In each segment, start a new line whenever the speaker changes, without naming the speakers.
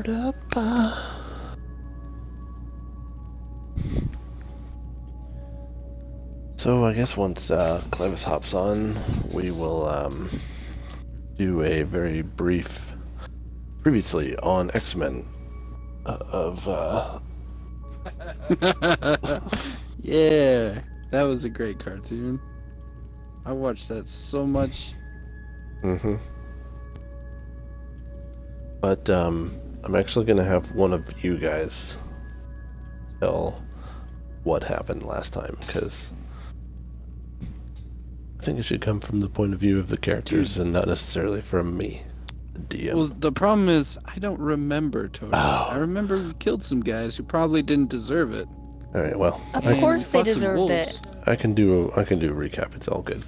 So I guess once Clevis hops on, we will do a very brief previously on X-Men of
Yeah, that was a great cartoon. I watched that so much.
But I'm actually gonna have one of you guys tell what happened last time, because I think it should come from the point of view of the characters and not necessarily from me, the DM.
Well, the problem is I don't remember totally.
Oh.
I remember we killed some guys who probably didn't deserve it.
All right, well,
Of
And
course
we
they
fought some
deserved
wolves.
it.
I can do a recap. It's all good.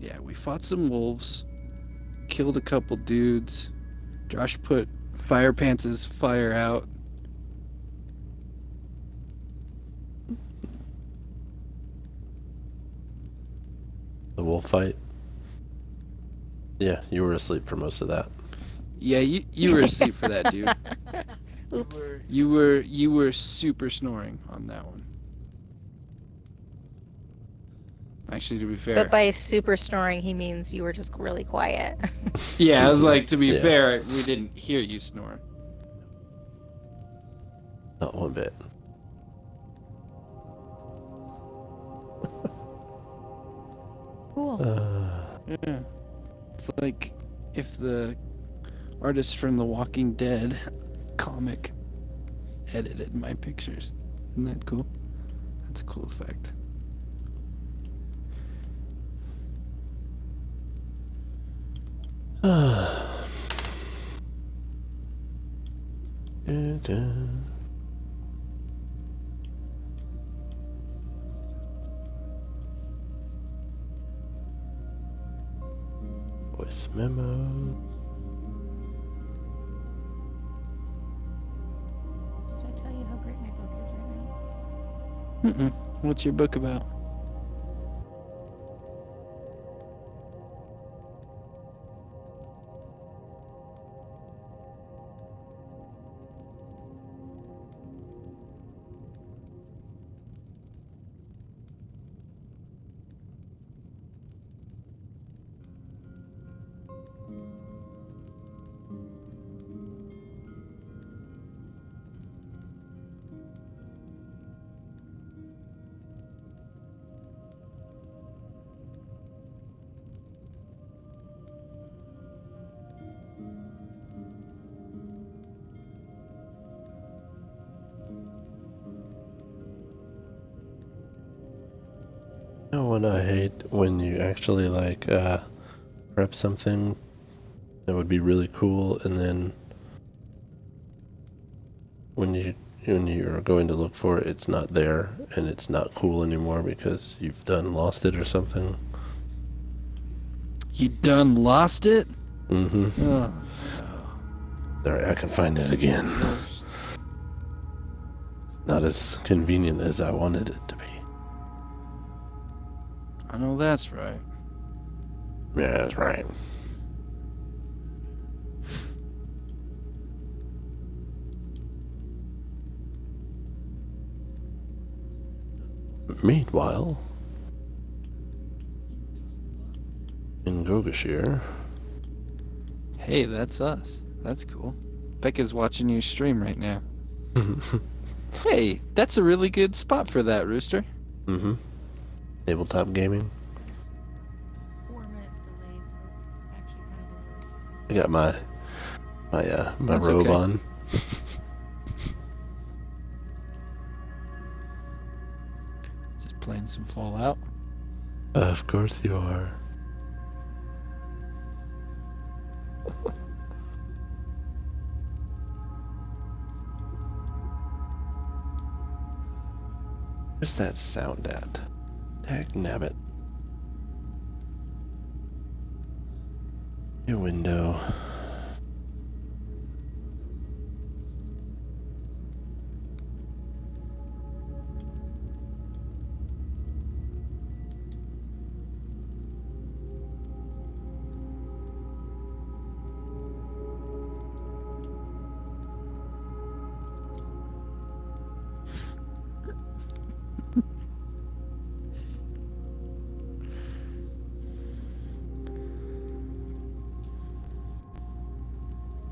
Yeah, we fought some wolves, killed a couple dudes. Josh put Fire Pants' fire out.
The wolf fight. Yeah, you were asleep for most of that.
Yeah, you were asleep for that, dude.
Oops.
You were super snoring on that one. Actually, to be fair.
But by super snoring, he means you were just really quiet.
Yeah, I was like, to be
Yeah.
fair, we didn't hear you snore.
Not one bit.
Cool.
Yeah. It's like if the artist from The Walking Dead comic edited my pictures. Isn't that cool? That's a cool effect.
Voice memos.
Did I tell you how great my book is right now?
Mm-mm. What's your book about?
You know what I hate? When you actually like prep something that would be really cool, and then when you're going to look for it, it's not there, and it's not cool anymore because you've done lost it or something.
You done lost it?
Mm-hmm.
Oh,
Sorry, I can find it again. Not as convenient as I wanted it to be.
I know that's right.
Yeah, that's right. Meanwhile, in Goga'Shir.
Hey, that's us. That's cool. Becca's watching you stream right now. Hey, that's a really good spot for that, Rooster.
Mm-hmm. Tabletop gaming.
4 minutes delayed, so it's actually kind of the worst.
I got my
That's
robe
okay.
on.
Just playing some Fallout.
Of course you are. Where's that sound at? Heck nabbit. Your window.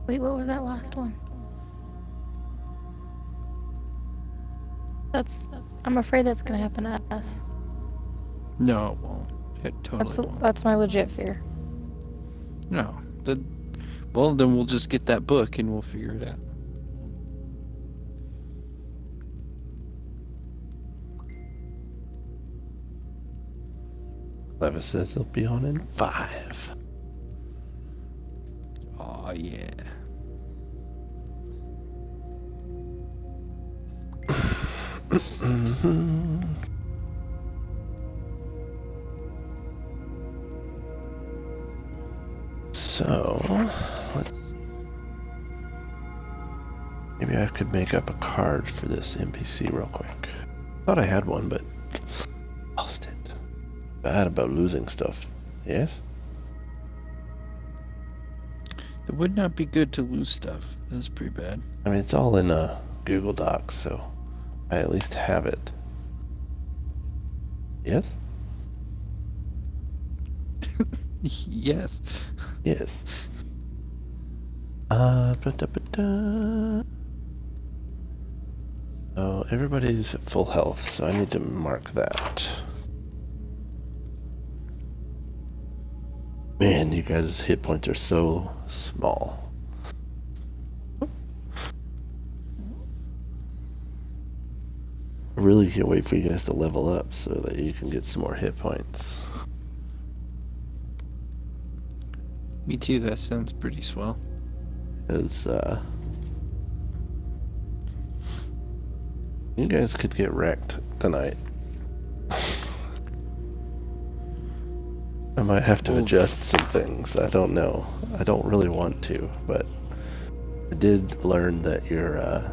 Wait, what was that last one? I'm afraid that's gonna happen to us.
No, it won't. It totally won't.
That's my legit fear.
No. Well, then we'll just get that book and we'll figure it out.
Clevis says he'll be on in 5.
Oh, yeah.
So, let's see. Maybe I could make up a card for this NPC real quick. Thought I had one, but lost it. Bad about losing stuff. Yes?
It would not be good to lose stuff. That's pretty bad.
I mean, it's all in a Google Docs, so I at least have it. Yes?
Yes.
Yes. So everybody's at full health, so I need to mark that. Man, you guys' hit points are so small. I really can't wait for you guys to level up so that you can get some more hit points.
Me too, that sounds pretty swell.
Because, you guys could get wrecked tonight. I might have to adjust some things. I don't know. I don't really want to, but I did learn that your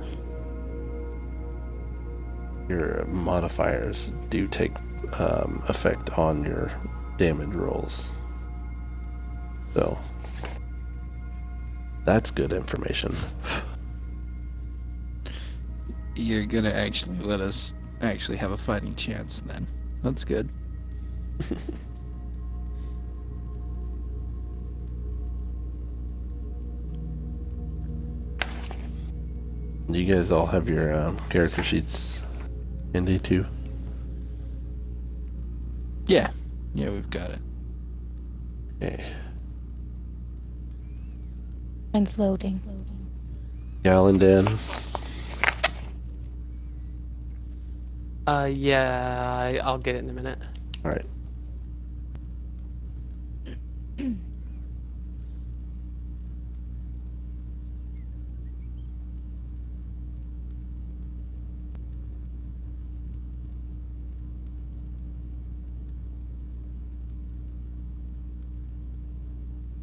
modifiers do take effect on your damage rolls. So that's good information.
You're gonna actually let us actually have a fighting chance then. That's good.
Do you guys all have your character sheets handy too?
Yeah. Yeah, we've got it.
Okay.
Mine's loading.
Gal and Dan.
Yeah, I'll get it in a minute.
All right.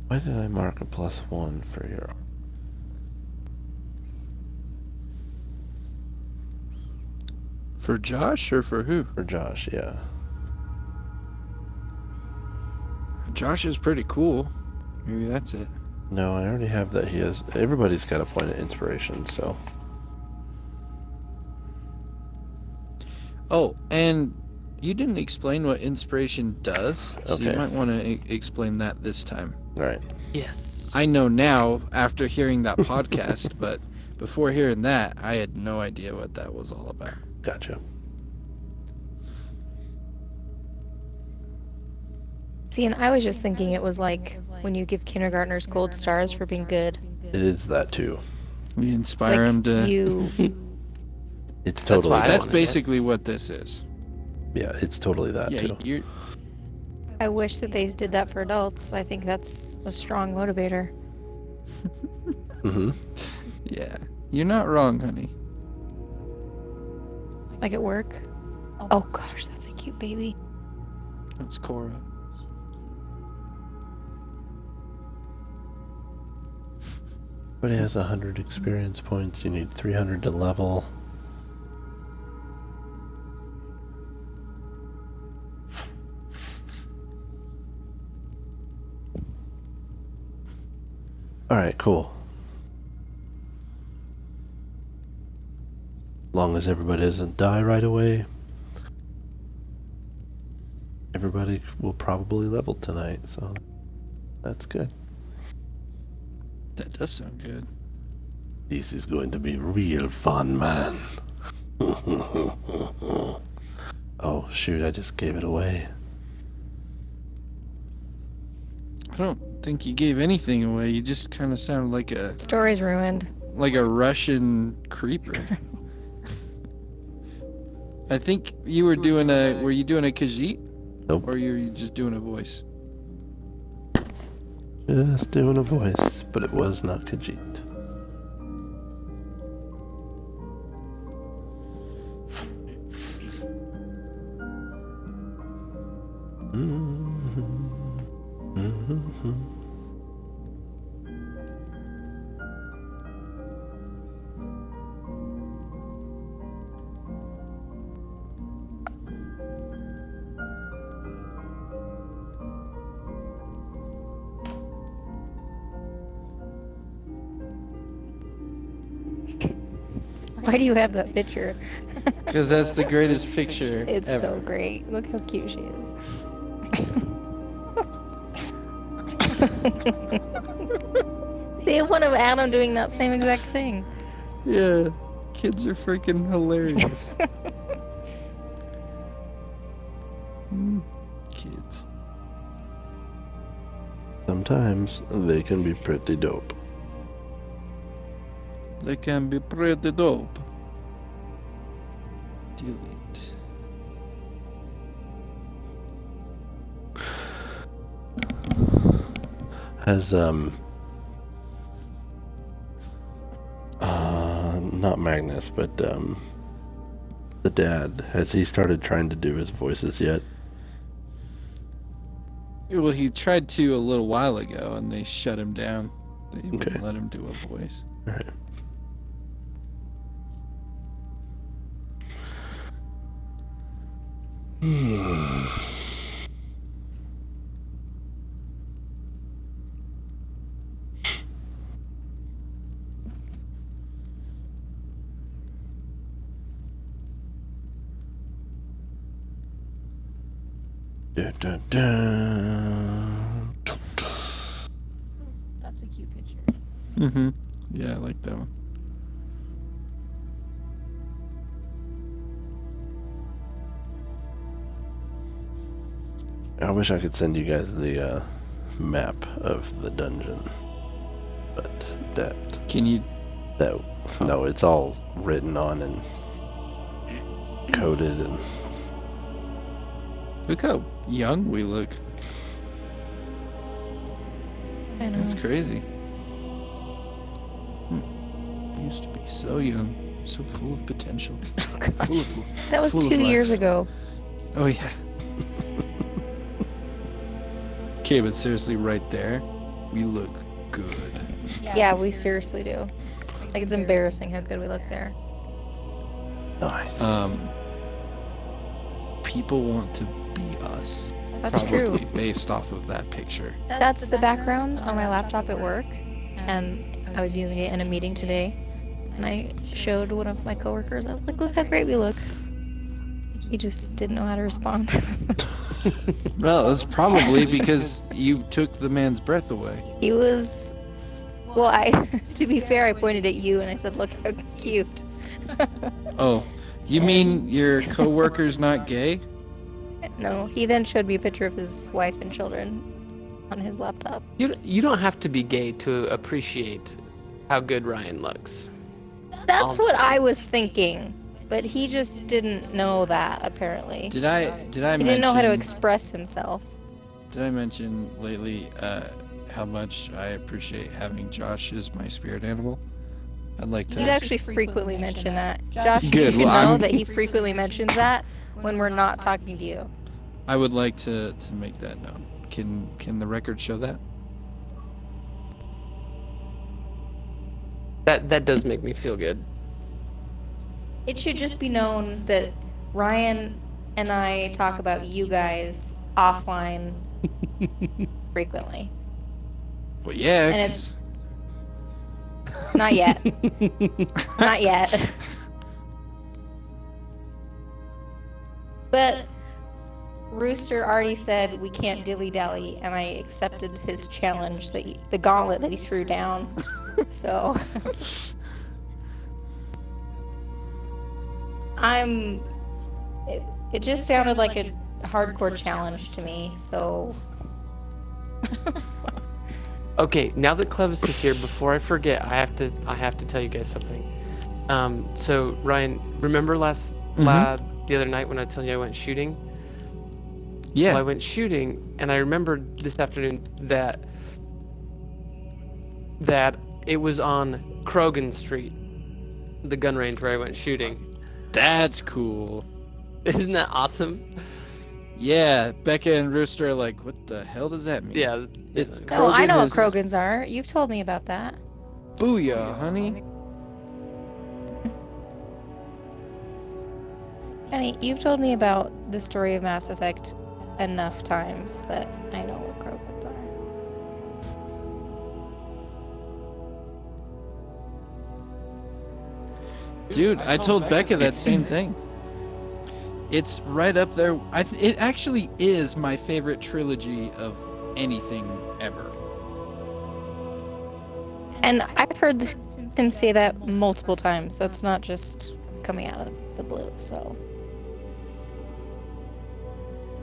Why did I mark a +1 for your...
For Josh or for who?
For Josh, yeah.
Josh is pretty cool. Maybe that's it.
No, I already have that he has... Everybody's got a point of inspiration, so...
Oh, and you didn't explain what inspiration does, so you
Okay.
might want to explain that this time.
Right.
Yes.
I know now after hearing that podcast, but before hearing that, I had no idea what that was all about.
Gotcha.
See, and I was just thinking it was like when you give kindergartners gold stars for being good.
It is that too.
We
It's
inspire
like
him to...
you.
It's totally
why I
that.
That's
wanted
basically what this is.
Yeah, it's totally that
Yeah,
too.
you're...
I wish that they did that for adults. I think that's a strong motivator.
Mm-hmm.
Yeah, you're not wrong, honey.
Like at work. Oh gosh, that's a cute baby.
That's Cora.
Everybody has 100 experience points. You need 300 to level. Alright, cool. As long as everybody doesn't die right away, everybody will probably level tonight, so that's good.
That does sound good.
This is going to be real fun, man. Oh, shoot, I just gave it away.
I don't think you gave anything away. You just kind of sounded like a
Story's ruined.
Russian creeper. I think you were doing were you doing a Khajiit?
Nope.
Or were you just doing a voice?
Just doing a voice, but it was not Khajiit.
Why do you have that picture?
Because that's the greatest picture
It's
ever.
so great. Look how cute she is. They have one of Adam doing that same exact thing.
Yeah, kids are freaking hilarious. Kids.
Sometimes they can be pretty dope.
They can be pretty dope. Delete.
Has not Magnus, but the dad, has he started trying to do his voices yet?
Well, he tried to a little while ago, and they shut him down. They wouldn't let him do a voice.
All right. Dun, dun, dun.
That's a cute picture.
Mm-hmm. Yeah, I like that one.
I wish I could send you guys the map of the dungeon, but
Can you?
no, it's all written on and coded, and
Look how young we look.
I know.
That's crazy. We used to be so young, so full of potential. Full of,
That was
full of
2 years
life.
ago.
Oh yeah. Okay, but seriously, right there, we look good.
Yeah, we seriously do. Like, it's embarrassing how good we look there.
nice.
People want to be us.
That's
Probably
true.
based off of that picture.
That's the background on my laptop at work, and I was using it in a meeting today, and I showed one of my coworkers. I was like, "Look how great we look." He just didn't know how to respond.
Well, it's probably because you took the man's breath away.
He was, well, to be fair, I pointed at you and I said, "Look how cute."
Oh, you mean your coworker's not gay?
No, he then showed me a picture of his wife and children on his laptop.
You don't have to be gay to appreciate how good Ryan looks.
That's
I'm
what
sorry.
I was thinking, but he just didn't know that, apparently.
Did I
He
mention?
didn't know how to express himself.
Did I mention lately how much I appreciate having Josh as my spirit animal? I'd like to.
You actually frequently mention that. Josh, you
Good,
should
well,
know
I'm-
that he frequently mentions that when we're not talking to you.
I would like to make that known. Can the record show that?
That does make me feel good.
It should just be known that Ryan and I talk about you guys offline frequently.
Well, yeah.
And it's- Not yet. Not yet. But Rooster already said we can't dilly-dally, and I accepted his challenge, the gauntlet that he threw down. So... It just sounded like a hardcore challenge to me, so...
Okay, now that Clevis is here, before I forget, I have to tell you guys something. So Ryan, remember the other night when I told you I went shooting?
Yeah.
Well, I went shooting, and I remembered this afternoon that it was on Krogan Street, the gun range where I went shooting.
That's cool.
Isn't that awesome?
Yeah, Becca and Rooster are like, what the hell does that mean?
Yeah.
Oh, I know what
Krogan
Krogans are. You've told me about that.
Booyah, honey.
Honey, you've told me about the story of Mass Effect enough times that I know what Krogans are.
Dude, I told Becca that same thing. It's right up there. It actually is my favorite trilogy of anything ever.
And I've heard him say that multiple times. That's not just coming out of the blue, so...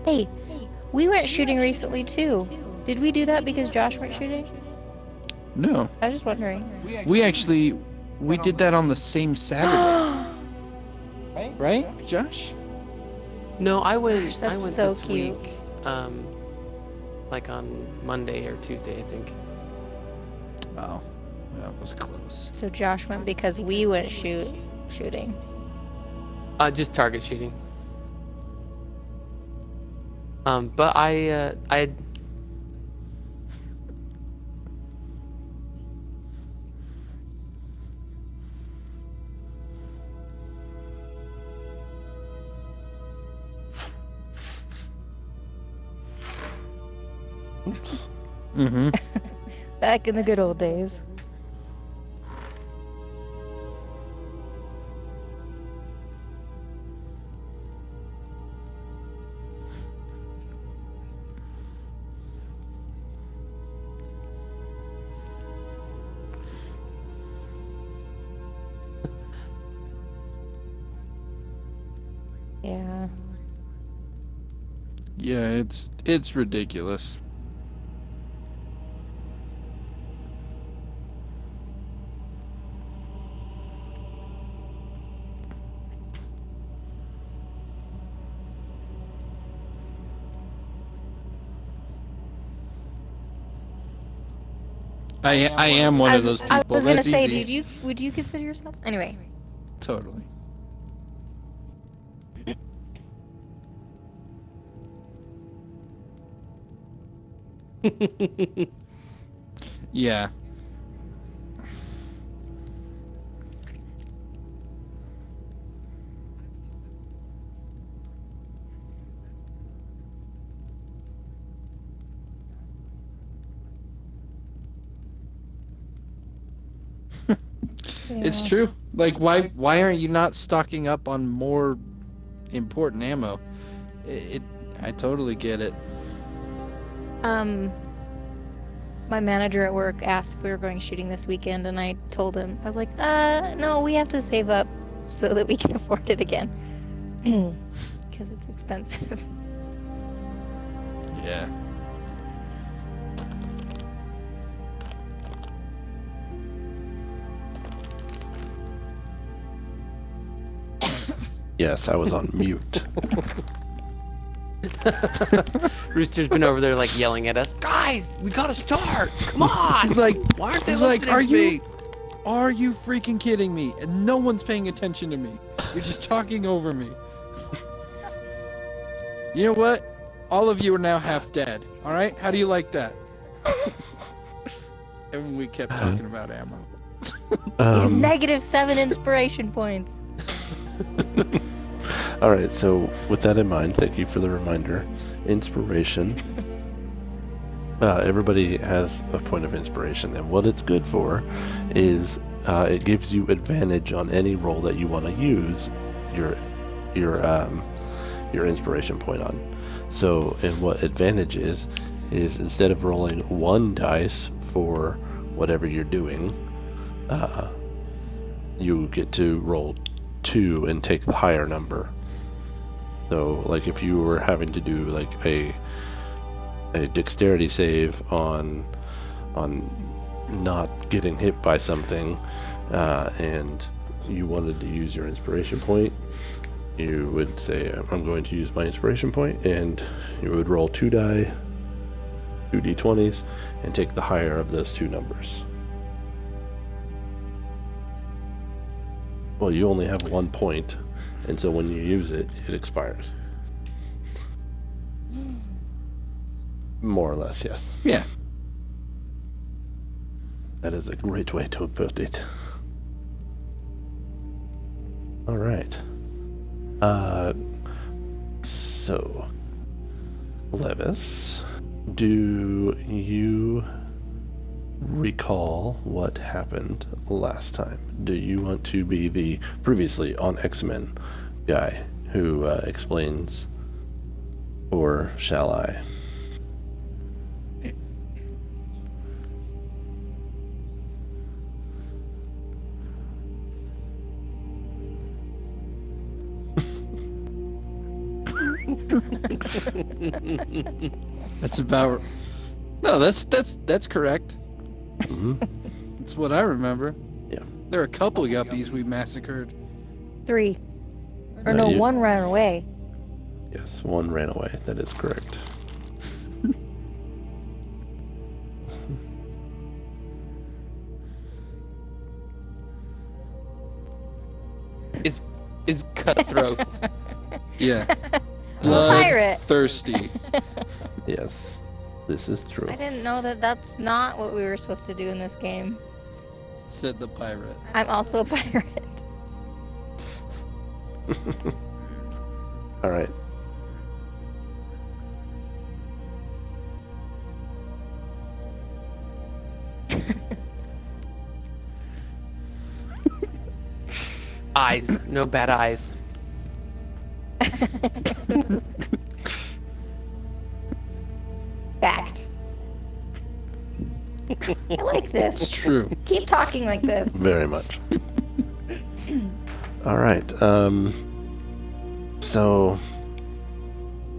Hey, we went shooting recently, too. Did we do that because Josh went shooting?
No.
I was just wondering.
We did that on the same Saturday. Right, Josh?
No, I went.
Gosh, that's
I went
so
this
cute.
week. Like on Monday or Tuesday, I think.
Oh, that was close.
So Josh went because we went shooting.
Just target shooting. But I
Oops.
Mm-hmm.
Back in the good old days. Yeah.
Yeah, it's ridiculous. I am one of those people.
I was gonna
That's
say,
easy.
would you consider yourself? Anyway.
Totally. Yeah. It's
Yeah.
true. Like, why aren't you not stocking up on more important ammo? I totally get it.
My manager at work asked if we were going shooting this weekend, and I told him, I was like, no, we have to save up so that we can afford it again. Because it's expensive.
Yeah.
Yes, I was on mute.
Rooster's been over there like yelling at us. Guys, we gotta start. Come on.
He's like,
Why aren't they
he's like,
listening to me?
are you freaking kidding me? And no one's paying attention to me. You're just talking over me. You know what? All of you are now half dead. All right? How do you like that? And we kept talking about ammo.
-7 inspiration points.
All right, so with that in mind, thank you for the reminder. Inspiration. Everybody has a point of inspiration, and what it's good for is it gives you advantage on any roll that you want to use your inspiration point on. So, and what advantage is instead of rolling 1 dice for whatever you're doing, you get to roll 2 and take the higher number. So, like if you were having to do like a dexterity save on not getting hit by something, and you wanted to use your inspiration point, you would say, I'm going to use my inspiration point, and you would roll 2 d20s, and take the higher of those 2 numbers. Well, you only have 1 point, and so when you use it, it expires. More or less, yes.
Yeah.
That is a great way to put it. All right. So, Levis, do you recall what happened last time? Do you want to be the previously on X-Men guy who explains, or shall I?
That's about. No, that's correct.
Mm-hmm.
That's what I remember.
Yeah.
There are a couple yuppies we massacred.
3. Or
No,
no,
you-
1 ran away.
Yes, 1 ran away. That is correct.
Is cutthroat.
Yeah.
I'm a pirate.
Thirsty.
Yes, this is true.
I didn't know that that's not what we were supposed to do in this game.
Said the pirate.
I'm also a pirate.
All right.
Eyes. No bad eyes.
Fact. I like
It's
this.
true.
Keep talking like this.
Very much. All right. So,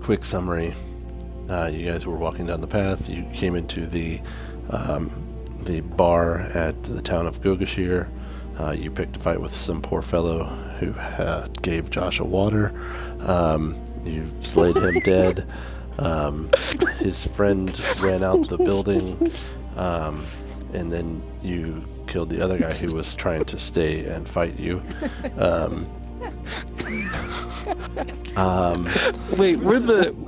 quick summary. You guys were walking down the path. You came into the bar at the Town of Goga'Shir. You picked a fight with some poor fellow who gave Josh a water. You slayed him dead. His friend ran out the building, and then you killed the other guy who was trying to stay and fight you.
Wait,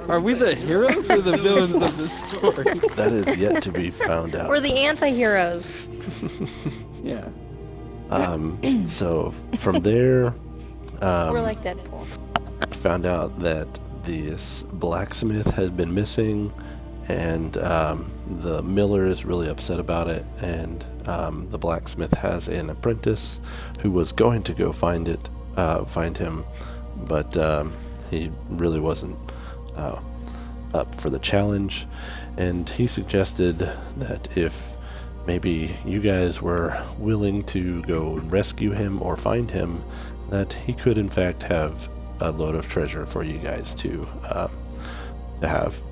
are we the heroes or the villains of this story?
That is yet to be found out.
We're the anti-heroes.
Yeah.
So from there,
We're like Deadpool.
found out that this blacksmith had been missing, and the miller is really upset about it, and the blacksmith has an apprentice who was going to go find him, but he really wasn't up for the challenge, and he suggested that if maybe you guys were willing to go rescue him or find him, that he could in fact have a load of treasure for you guys to have.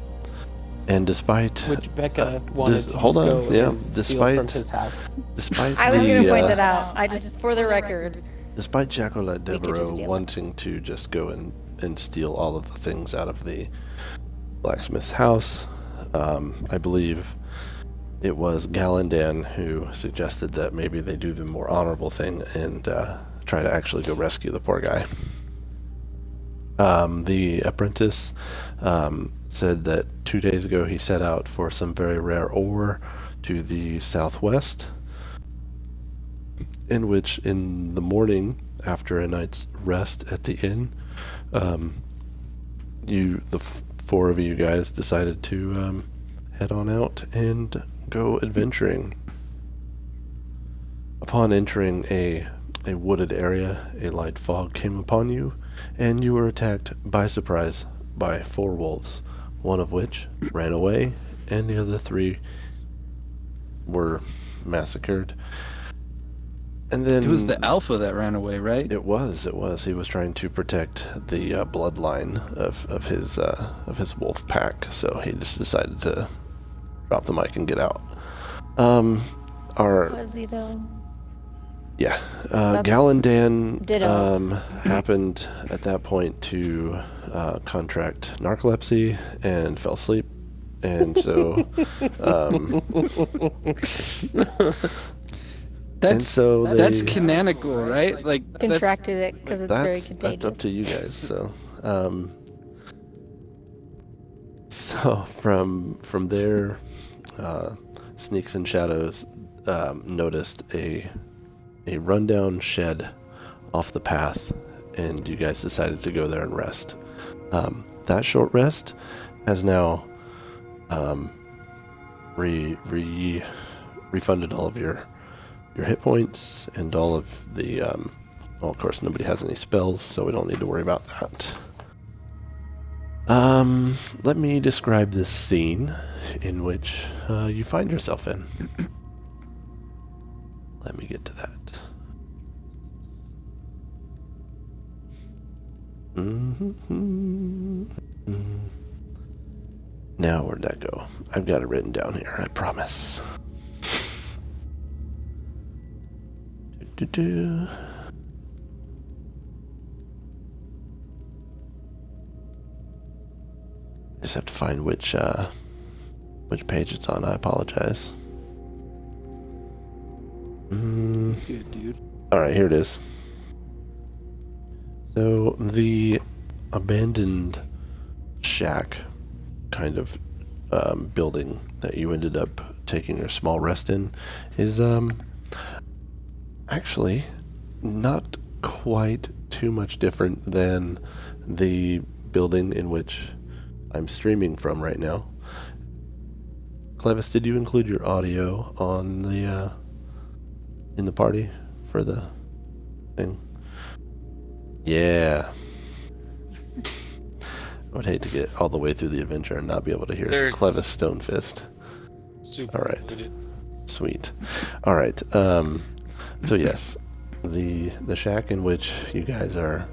And despite
Which Becca wanted to
hold on,
go
yeah,
and steal
despite
from his house.
despite
I was going to point that
the
out. I just, for the record.
despite Jacqueline
We could just
Devereaux
steal it.
wanting to just go and steal all of the things out of the blacksmith's house, I believe it was Gallandan who suggested that maybe they do the more honorable thing and try to actually go rescue the poor guy. The apprentice said that 2 days ago he set out for some very rare ore to the southwest, in which in the morning, after a night's rest at the inn, the 4 of you guys decided to head on out and go adventuring. Upon entering a wooded area, a light fog came upon you, and you were attacked by surprise by 4 wolves, one of which ran away, and the other 3 were massacred. And then
It was the alpha that ran away, right?
It was. He was trying to protect the bloodline of his wolf pack, so he just decided to drop the mic and get out.
Was he though?
Yeah,
That's
Galandan
ditto.
happened at that point to contract narcolepsy and fell asleep, and so
That's canonical, right? Like
Contracted it because it's very contagious.
that's up to you guys. So from there, Sneaks and Shadows noticed a rundown shed off the path, and you guys decided to go there and rest. That short rest has now refunded all of your hit points and all of the well, of course nobody has any spells, so we don't need to worry about that. Let me describe this scene in which you find yourself in. Let me get to that. Now, where'd that go? I've got it written down here, I promise. Do-do-do. I just have to find which page it's on. I apologize.
good, dude.
Alright, here it is. So, the abandoned shack kind of building that you ended up taking your small rest in is actually not quite too much different than the building in which I'm streaming from right now. Clevis, did you include your audio on the in the party for the thing? Yeah. I would hate to get all the way through the adventure and not be able to hear Clevis Stonefist.
Super.
All right. Sweet. All right. So yes, the shack in which you guys are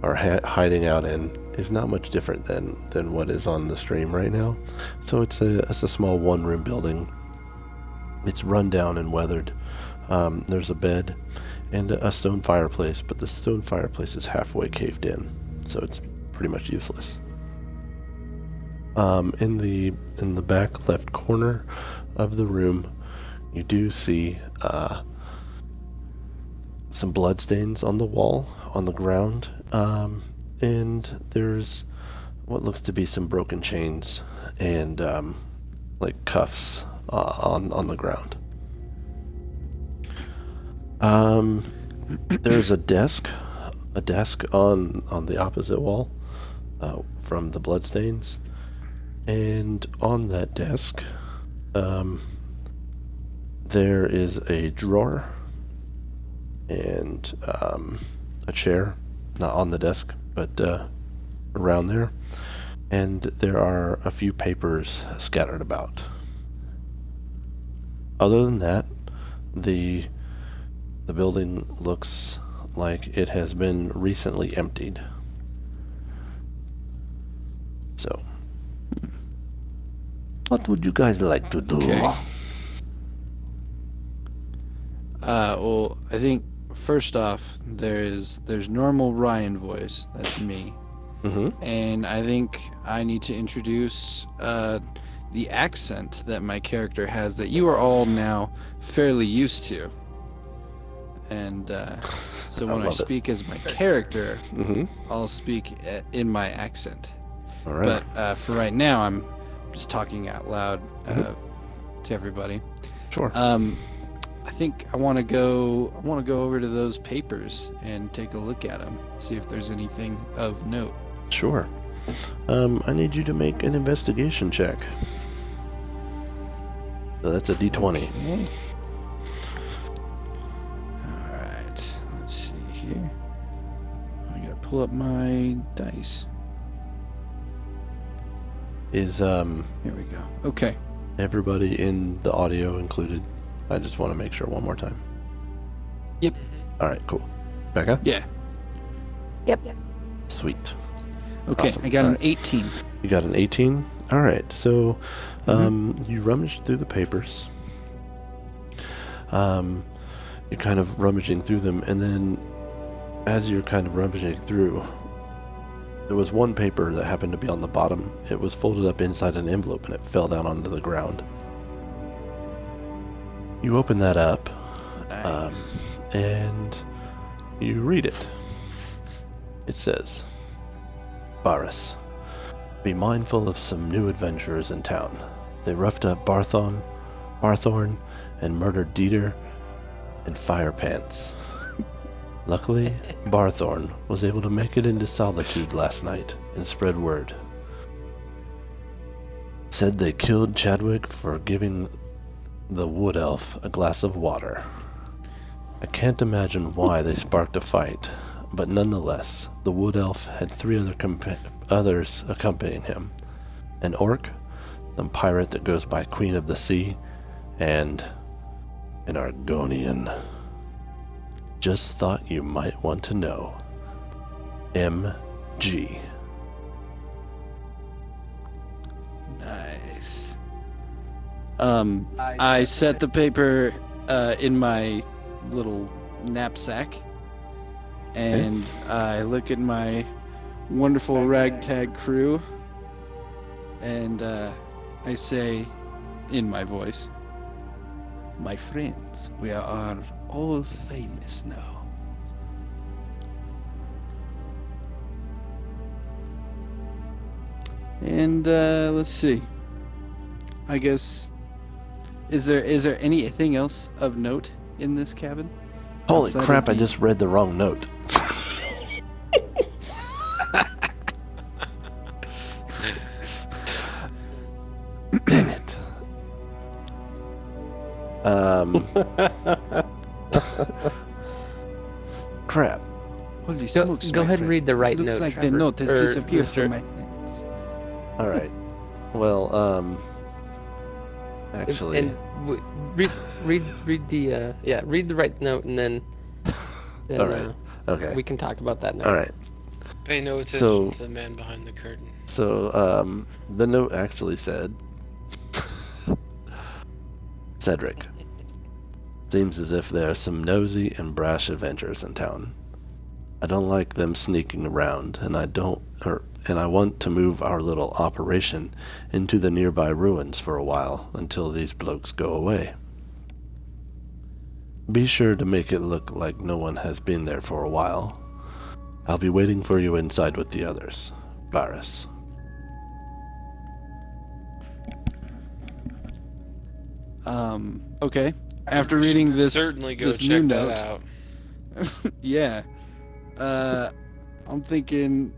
hiding out in is not much different than what is on the stream right now. So it's a small one-room building. It's run down and weathered. There's a bed and a stone fireplace, but the stone fireplace is halfway caved in, so it's pretty much useless. In the back left corner of the room, you do see some bloodstains on the wall, on the ground, and there's what looks to be some broken chains and like cuffs on the ground. There's a desk on the opposite wall from the bloodstains, and on that desk there is a drawer and a chair, not on the desk, but around there, and there are a few papers scattered about. Other than that, the building looks like it has been recently emptied. So, what would you guys like to do?
Okay. Well, I think first off, there's normal Ryan voice. That's me.
Mm-hmm.
And I think I need to introduce the accent that my character has that you are all now fairly used to. And so when I speak as my character, I'll speak in my accent.
All right.
But for right now, I'm just talking out loud to everybody.
Sure.
I think I want to go over to those papers and take a look at them, see if there's anything of note.
Sure. I need you to make an investigation check. So that's a D20.
Okay. Alright, let's see here. I gotta pull up my dice.
Is
Here we go. Okay.
everybody in the audio included? I just want to make sure one more time.
Yep.
All right, cool. Becca?
Yeah.
Yep.
Sweet.
Okay.
Awesome.
I got
All
an
right.
18.
You got an 18? All right, so you rummaged through the papers. You're kind of rummaging through them, and then as you're kind of rummaging through, there was one paper that happened to be on the bottom. It was folded up inside an envelope, and it fell down onto the ground. You open that up,
Nice.
and you read it. It says, Varus, be mindful of some new adventurers in town. They roughed up Barthorn, and murdered Dieter and Firepants. Luckily, Barthorn was able to make it into solitude last night and spread word. Said they killed Chadwick for giving the wood elf a glass of water. I can't imagine why they sparked a fight, but nonetheless, the wood elf had 3 others accompanying him. An orc, some pirate that goes by Queen of the Sea, and an Argonian. Just thought you might want to know. M.G.
Nice. I set the paper in my little knapsack, and I look at my wonderful ragtag crew, and I say, in my voice, my friends, we are all famous now. And let's see. I guess is there anything else of note in this cabin?
Holy
Outside of
crap, I
the-
just read the wrong note. Dang it. Crap.
Holy
Go,
smokes!
go
my
ahead and
friend.
read the right
Looks
note.
like the
Trevor,
note has
or
disappeared
Rooster.
from my hands.
All right. Well, actually,
And read the right note, and then
all right. Okay.
we can talk about that now.
All right.
Pay no attention
So-
to the man behind the curtain.
So, the note actually said, Cedric, seems as if there are some nosy and brash adventurers in town. I don't like them sneaking around, and I want to move our little operation into the nearby ruins for a while until these blokes go away. Be sure to make it look like no one has been there for a while. I'll be waiting for you inside with the others. Varus.
Okay. After reading this,
certainly go
this
check
new
that
note,
out.
yeah. I'm thinking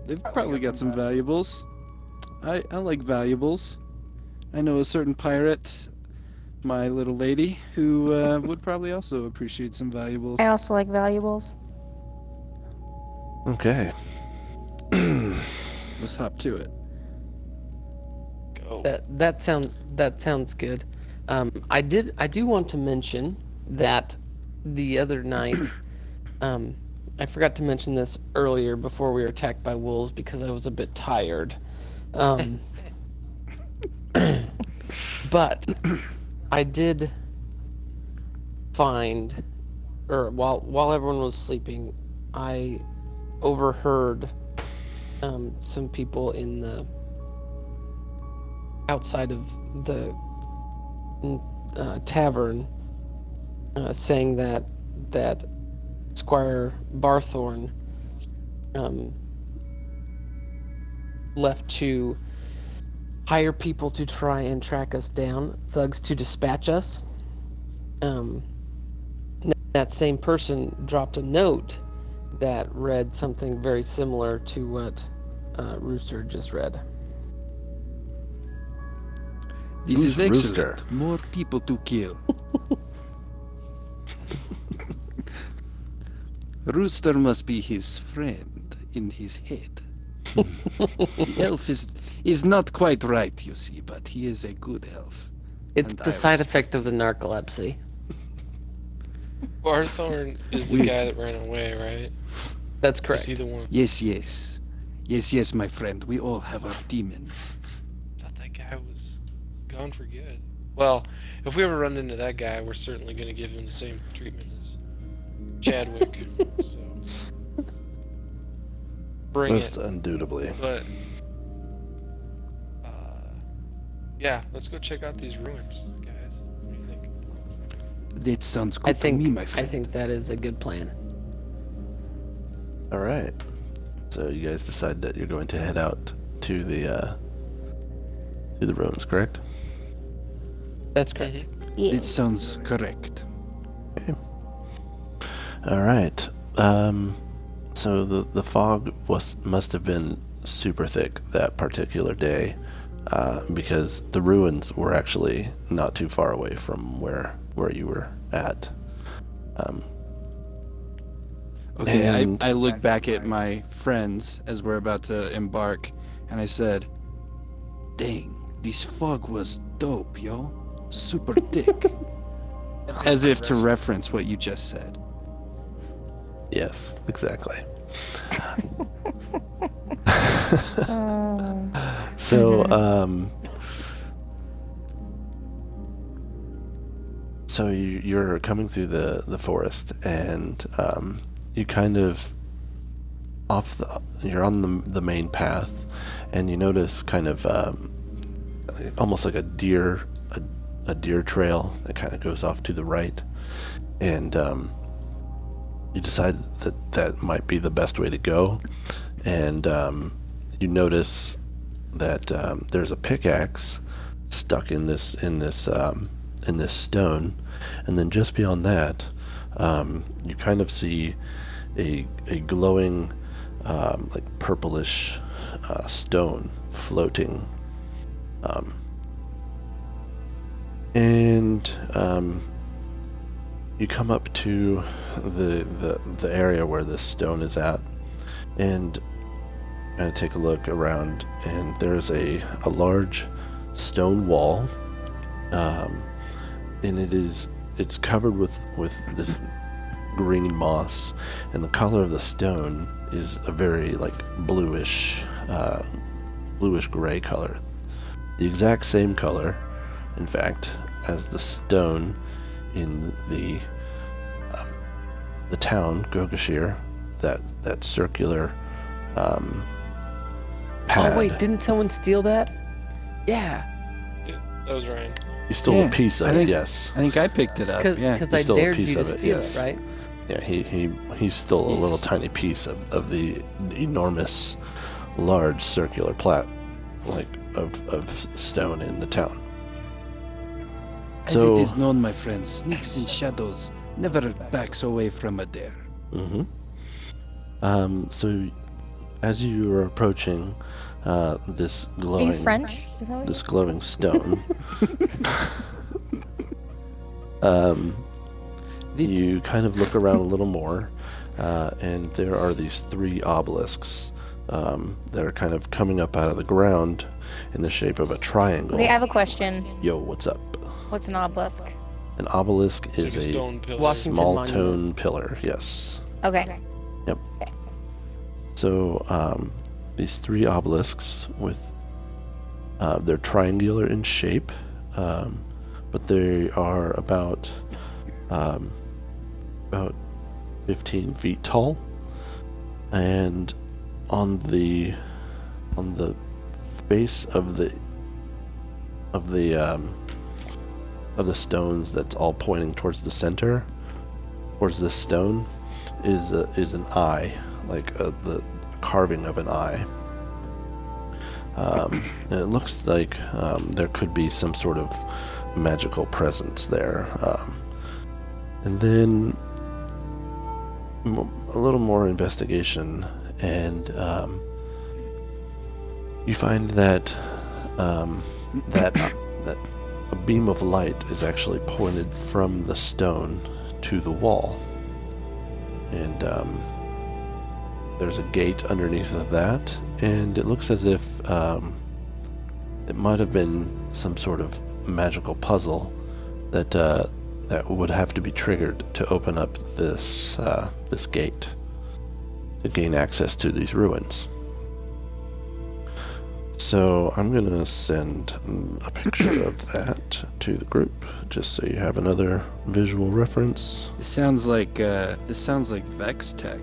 they've probably got some valuables. I like valuables. I know a certain pirate, my little lady, who would probably also appreciate some valuables.
I also like valuables.
Okay.
Let's hop to it.
Go.
That sounds good. I do want to mention that the other night, I forgot to mention this earlier before we were attacked by wolves because I was a bit tired. But I did find, or while everyone was sleeping, I overheard some people in the outside of the tavern saying that Squire Barthorn left to hire people to try and track us down, thugs to dispatch us. That same person dropped a note that read something very similar to what Rooster just read.
This
Who's
is excellent.
Rooster?
More people to kill. Rooster must be his friend in his head. The elf is not quite right, you see, but he is a good elf.
It's
And
the
I
side
was-
effect of the narcolepsy.
Barthorn is the
We-
guy that ran away, right?
That's
Is
correct.
he the one?
Yes, yes. Yes, my friend. We all have our demons.
I thought that guy was gone for good. Well, if we ever run into that guy, we're certainly going to give him the same treatment as Chadwick. So bring
Most
it.
undoubtedly.
But yeah, let's go check out these ruins, guys. What do you think?
That sounds good
I think
to me, my
I
friend.
think that is a good plan.
All right. So you guys decide that you're going to head out to the ruins, correct?
That's correct.
It sounds correct.
All right. So the fog must have been super thick that particular day, because the ruins were actually not too far away from where you were at.
Okay,
And-
I look back at my friends as we're about to embark, and I said, "Dang, this fog was dope, yo. Super thick." As if to reference what you just said.
Yes, exactly. So, so you're coming through the forest, and you kind of you're on the main path, and you notice kind of almost like a deer trail that kind of goes off to the right, and you decide that might be the best way to go, and you notice that there's a pickaxe stuck in this stone, and then just beyond that, you kind of see a glowing like purplish stone floating, and you come up to the area where this stone is at, and kind of take a look around, and there's a large stone wall, and it's covered with this green moss, and the color of the stone is a very like bluish gray color, the exact same color, in fact, as the stone in the town Goga'Shir, that circular pad.
Oh wait, didn't someone steal that? Yeah,
Yeah, that was Ryan.
You stole
Yeah,
a piece of
I
it,
think-
yes.
I think I picked it up. Yeah.
because
You
I
stole a
dared
piece
you to
of it,
steal
yes.
it, right?
Yeah, he stole a little
Yes.
tiny piece of the enormous, large circular plat, like of stone in the town.
As
So,
it is known, my friends, sneaks and shadows never backs away from a dare.
so as you are approaching this
Are
glowing
you French? Is that what
this
you
glowing stone, you kind of look around a little more, and there are these three obelisks that are kind of coming up out of the ground in the shape of a triangle.
Okay, I have a question.
Yo, what's up?
What's an obelisk?
An obelisk
It's
is
like a
a
stone pillar.
Washington
small
Monument.
tone pillar, yes.
Okay.
So these three obelisks with they're triangular in shape, but they are about 15 feet tall, and on the face of the stones that's all pointing towards the center, towards this stone, is an eye, like the carving of an eye. And it looks like there could be some sort of magical presence there. And then a little more investigation, and you find that that a beam of light is actually pointed from the stone to the wall, and there's a gate underneath of that, and it looks as if it might have been some sort of magical puzzle that that would have to be triggered to open up this this gate to gain access to these ruins. So I'm gonna send a picture of that to the group, just so you have another visual reference.
This sounds like Vex Tech.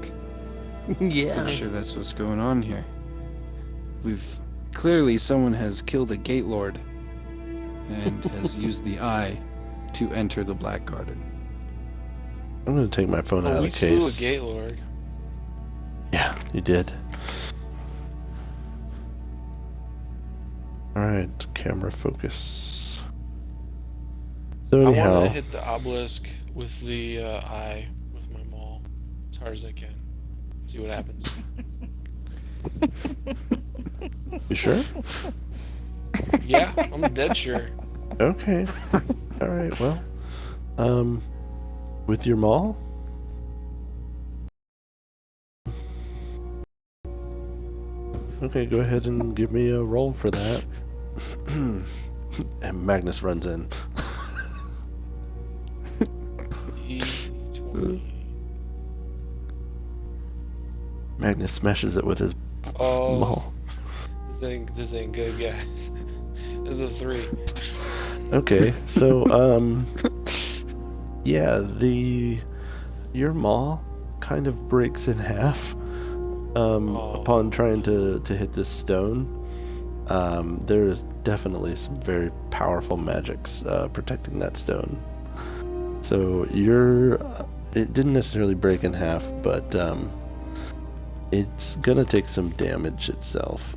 Yeah.
Pretty sure that's what's going on here. Clearly someone has killed a gate lord and has used the eye to enter the Black Garden.
I'm gonna take my phone out of
we
the case.
slew a gate lord.
Yeah, you did. Alright, camera focus. So
I
anyhow,
want to hit the obelisk with the eye with my maul as hard as I can. See what happens.
you sure?
Yeah, I'm dead sure.
Okay. Alright, well. With your maul? Okay, go ahead and give me a roll for that. And Magnus runs in.
E20.
Magnus smashes it with his
Oh,
maul.
this ain't good, guys. This is a 3.
Okay, so yeah, your maw kind of breaks in half upon trying to hit this stone. There is definitely some very powerful magics protecting that stone. So it didn't necessarily break in half, but it's gonna take some damage itself.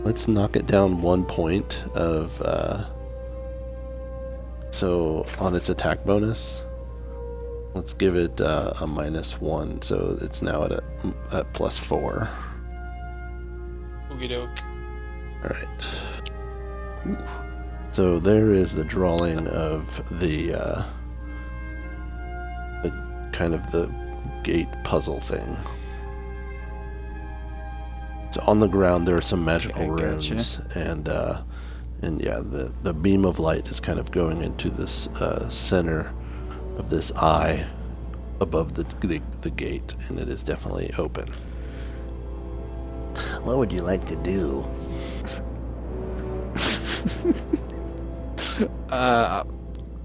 Let's knock it down 1 point of so on its attack bonus. Let's give it a -1, so it's now at +4.
Okie doke.
Alright. So there is the drawing of the kind of the gate puzzle thing. So on the ground there are some magical runes, and yeah, the beam of light is kind of going into this center of this eye above the gate, and it is definitely open. What would you like to do?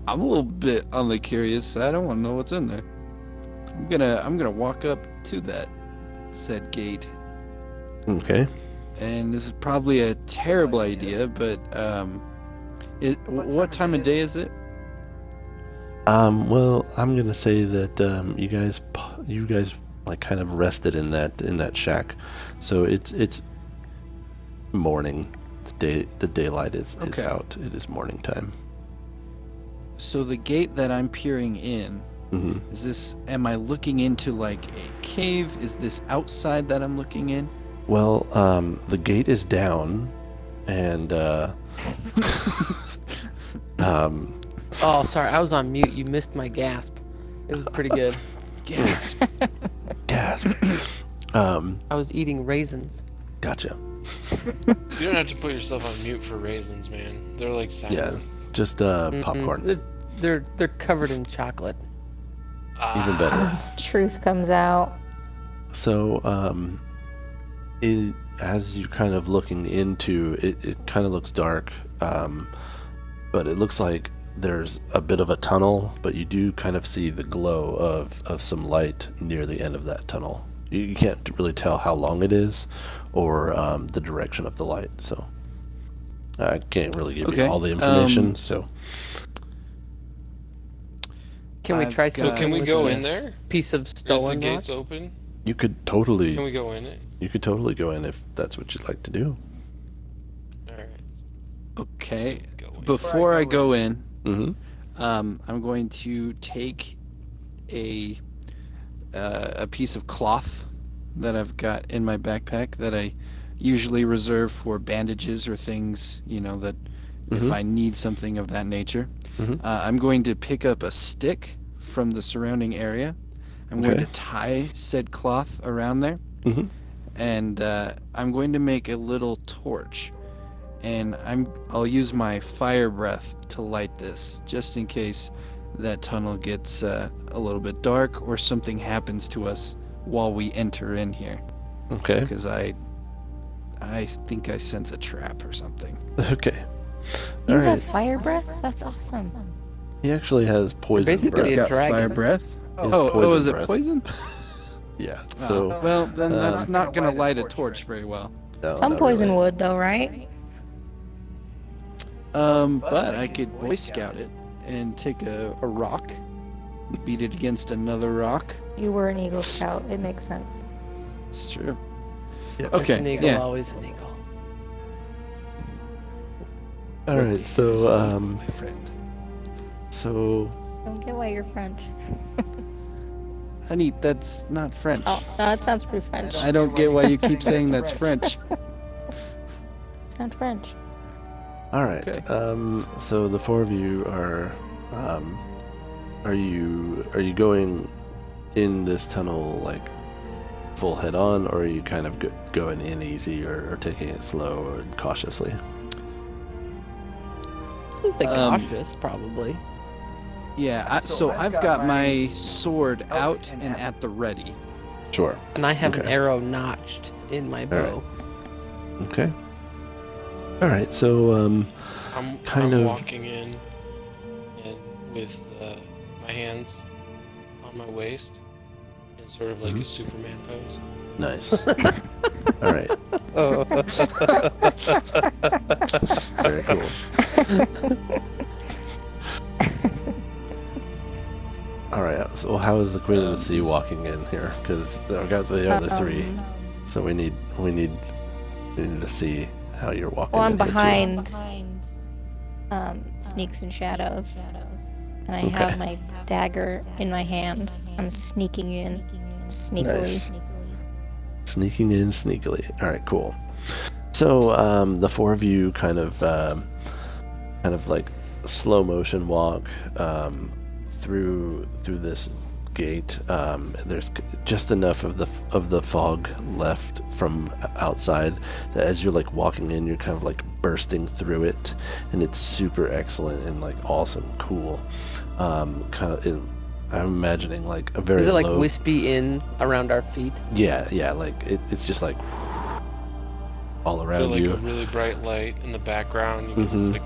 I'm a little bit on the curious side. I want to know what's in there. I'm gonna walk up to that said gate.
Okay.
And this is probably a terrible idea, but what time of day is it?
Well, I'm gonna say that you guys like kind of rested in that shack, so it's morning. The daylight is out. It is morning time.
So the gate that I'm peering in, am I looking into like a cave? Is this outside that I'm looking in?
Well, the gate is down, and
Oh, sorry, I was on mute. You missed my gasp. It was pretty good.
Gasp.
gasp.
I was eating raisins.
Gotcha.
You don't have to put yourself on mute for raisins, man. They're like sour.
Yeah, just popcorn.
They're covered in chocolate.
Even better.
Truth comes out.
So, as you're kind of looking into it, it kind of looks dark, but it looks like there's a bit of a tunnel, but you do kind of see the glow of some light near the end of that tunnel. You can't really tell how long it is or the direction of the light, so I can't really give you all the information. So
Can we try some?
So can we go in there?
Piece of
Is the
stolen rock?
gates open?
you could totally
Can we go in it?
you could totally go in if that's what you'd like to do.
Alright.
Okay.
Go in.
Before I go in,
Mm-hmm.
I'm going to take a piece of cloth that I've got in my backpack that I usually reserve for bandages or things, that if I need something of that nature. I'm going to pick up a stick from the surrounding area. I'm going to tie said cloth around there. and I'm going to make a little torch, and I'll use my fire breath to light this, just in case that tunnel gets a little bit dark or something happens to us while we enter in here.
Okay.
Because I think I sense a trap or something.
Okay.
You
All
have
right.
fire breath? That's awesome.
He actually has poison
basically
breath.
a
Got
dragon.
fire breath?
He has
Oh,
poison
is it
breath.
poison?
Yeah.
Oh,
So
well, then that's not gonna light a torch very well.
no,
Some
not
poison
really.
would, though, right?
But I could Boy Scout it and take a rock, beat it against another rock.
You were an Eagle Scout. It makes sense.
It's true.
Yeah.
Okay,
An eagle,
yeah.
always an eagle.
All right. So
My friend.
so
Don't get why you're French.
Honey, that's not French.
Oh, no, that sounds pretty French.
I don't get why you keep saying that's French.
Sound French.
all right.
Okay.
So the four of you are you going in this tunnel like full head on, or are you kind of going in easy or taking it slow or cautiously?
I would say
Um,
cautious, probably.
Yeah, so I've got my sword out and at the ready.
Sure.
And I have an
okay.
arrow notched in my bow.
Okay. All right. So
I'm
Kind of-
walking in and with my hands on my waist in sort of like a Superman pose.
nice. All right. Very cool. All right. So how is the Queen of the Sea walking in here? Because I got the other three, so we need to see how you're walking.
Well, I'm
in here, too.
behind Sneaks and Shadows. And I have my dagger in my hand. I'm sneaking in sneakily.
Nice. Sneaking in sneakily. All right, cool. So the four of you kind of like slow motion walk through this gate. There's just enough of the fog left from outside that as you're like walking in, you're kind of like bursting through it, and it's super excellent and like awesome, cool. I'm imagining like a very
Is it like
low.
wispy in around our feet?
Yeah, like it's just like all
So
around
like
you.
a really bright light in the background. You can
Mhm.
just like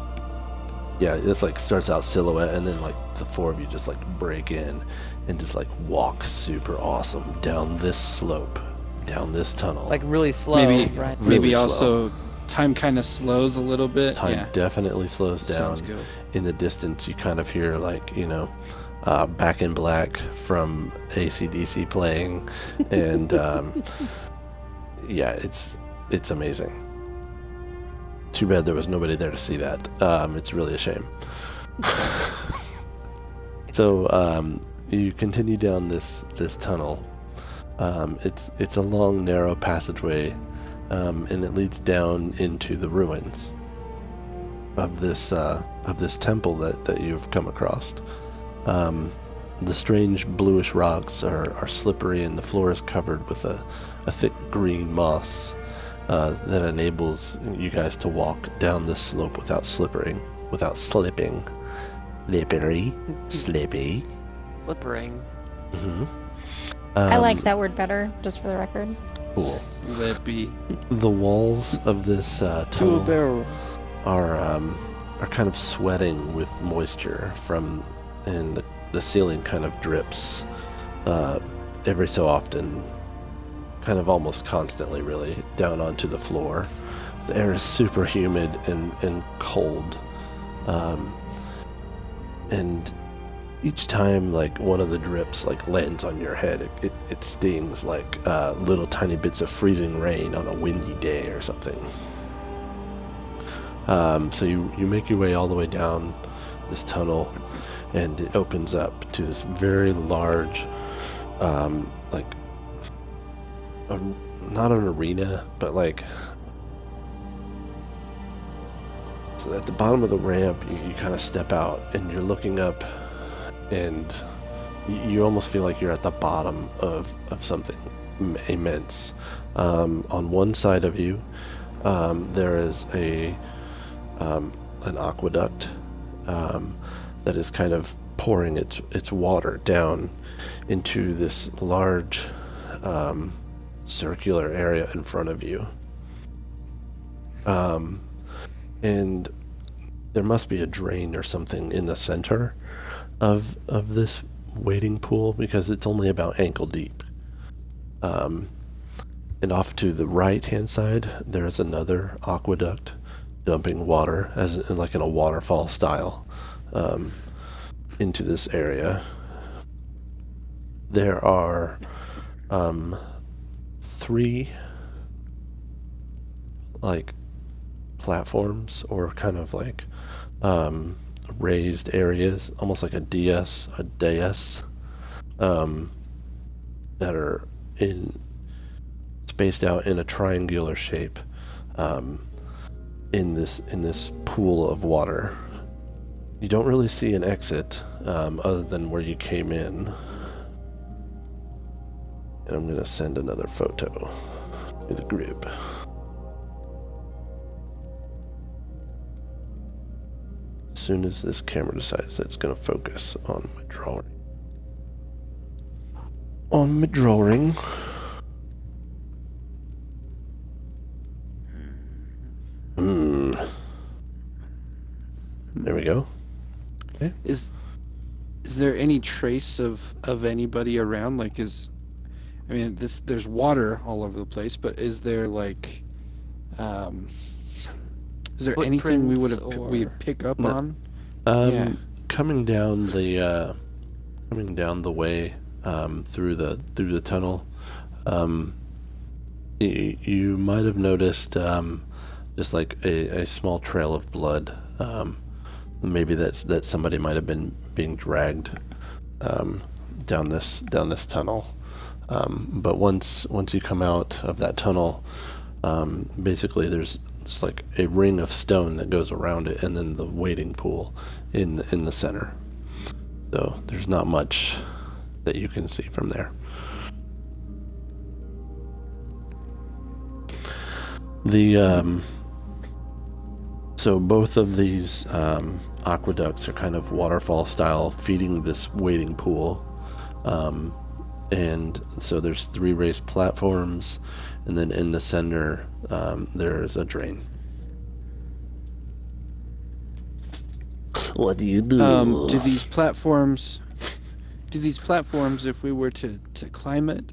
Yeah, it's like starts out silhouette, and then like the four of you just like break in and just like walk super awesome down this slope, down this tunnel.
Like really slow,
Maybe
right?
Really
maybe
slow.
also time kind of slows a little bit.
Time
Yeah,
definitely slows down.
sounds good.
In the distance, you kind of hear like Back in Black from AC/DC playing, and yeah, it's amazing. Too bad there was nobody there to see that. It's really a shame. So you continue down this tunnel. It's a long, narrow passageway, and it leads down into the ruins of this temple that you've come across. The strange bluish rocks are slippery, and the floor is covered with a thick green moss that enables you guys to walk down this slope without slipping. Slippery. Slippy.
Flippering.
Mm-hmm.
I like that word better, just for the record.
Cool.
Slippy.
The walls of this
To a
tunnel
barrel.
are kind of sweating with moisture and the ceiling kind of drips every so often, kind of almost constantly really, down onto the floor. The air is super humid and cold, and each time like one of the drips like lands on your head, it stings like little tiny bits of freezing rain on a windy day or something. So you make your way all the way down this tunnel, and it opens up to this very large, not an arena, but like, so at the bottom of the ramp, you kind of step out and you're looking up, and you almost feel like you're at the bottom of something immense. On one side of you, there is an aqueduct that is kind of pouring its water down into this large circular area in front of you. And there must be a drain or something in the center of this wading pool, because it's only about ankle deep. And off to the right hand side, there's another aqueduct dumping water, as like in a waterfall style, into this area. There are 3 like platforms, or kind of like raised areas, almost like a dais, that are spaced out in a triangular shape, in this pool of water. You don't really see an exit other than where you came in. And I'm going to send another photo to the group. As soon as this camera decides that it's going to focus on my drawing. On my drawing. There we go. Okay.
Is there any trace of anybody around? Like, there's water all over the place, but is there like, is there anything we'd pick up on? Yeah.
Coming down the way through the tunnel, you might have noticed just like a small trail of blood. Maybe that somebody might have been being dragged down this tunnel. But once you come out of that tunnel, basically there's just like a ring of stone that goes around it, and then the wading pool in the center. So there's not much that you can see from there. So both of these aqueducts are kind of waterfall style, feeding this wading pool. And so there's 3 raised platforms, and then in the center there's a drain. What do you do?
Do these platforms, if we were to climb it,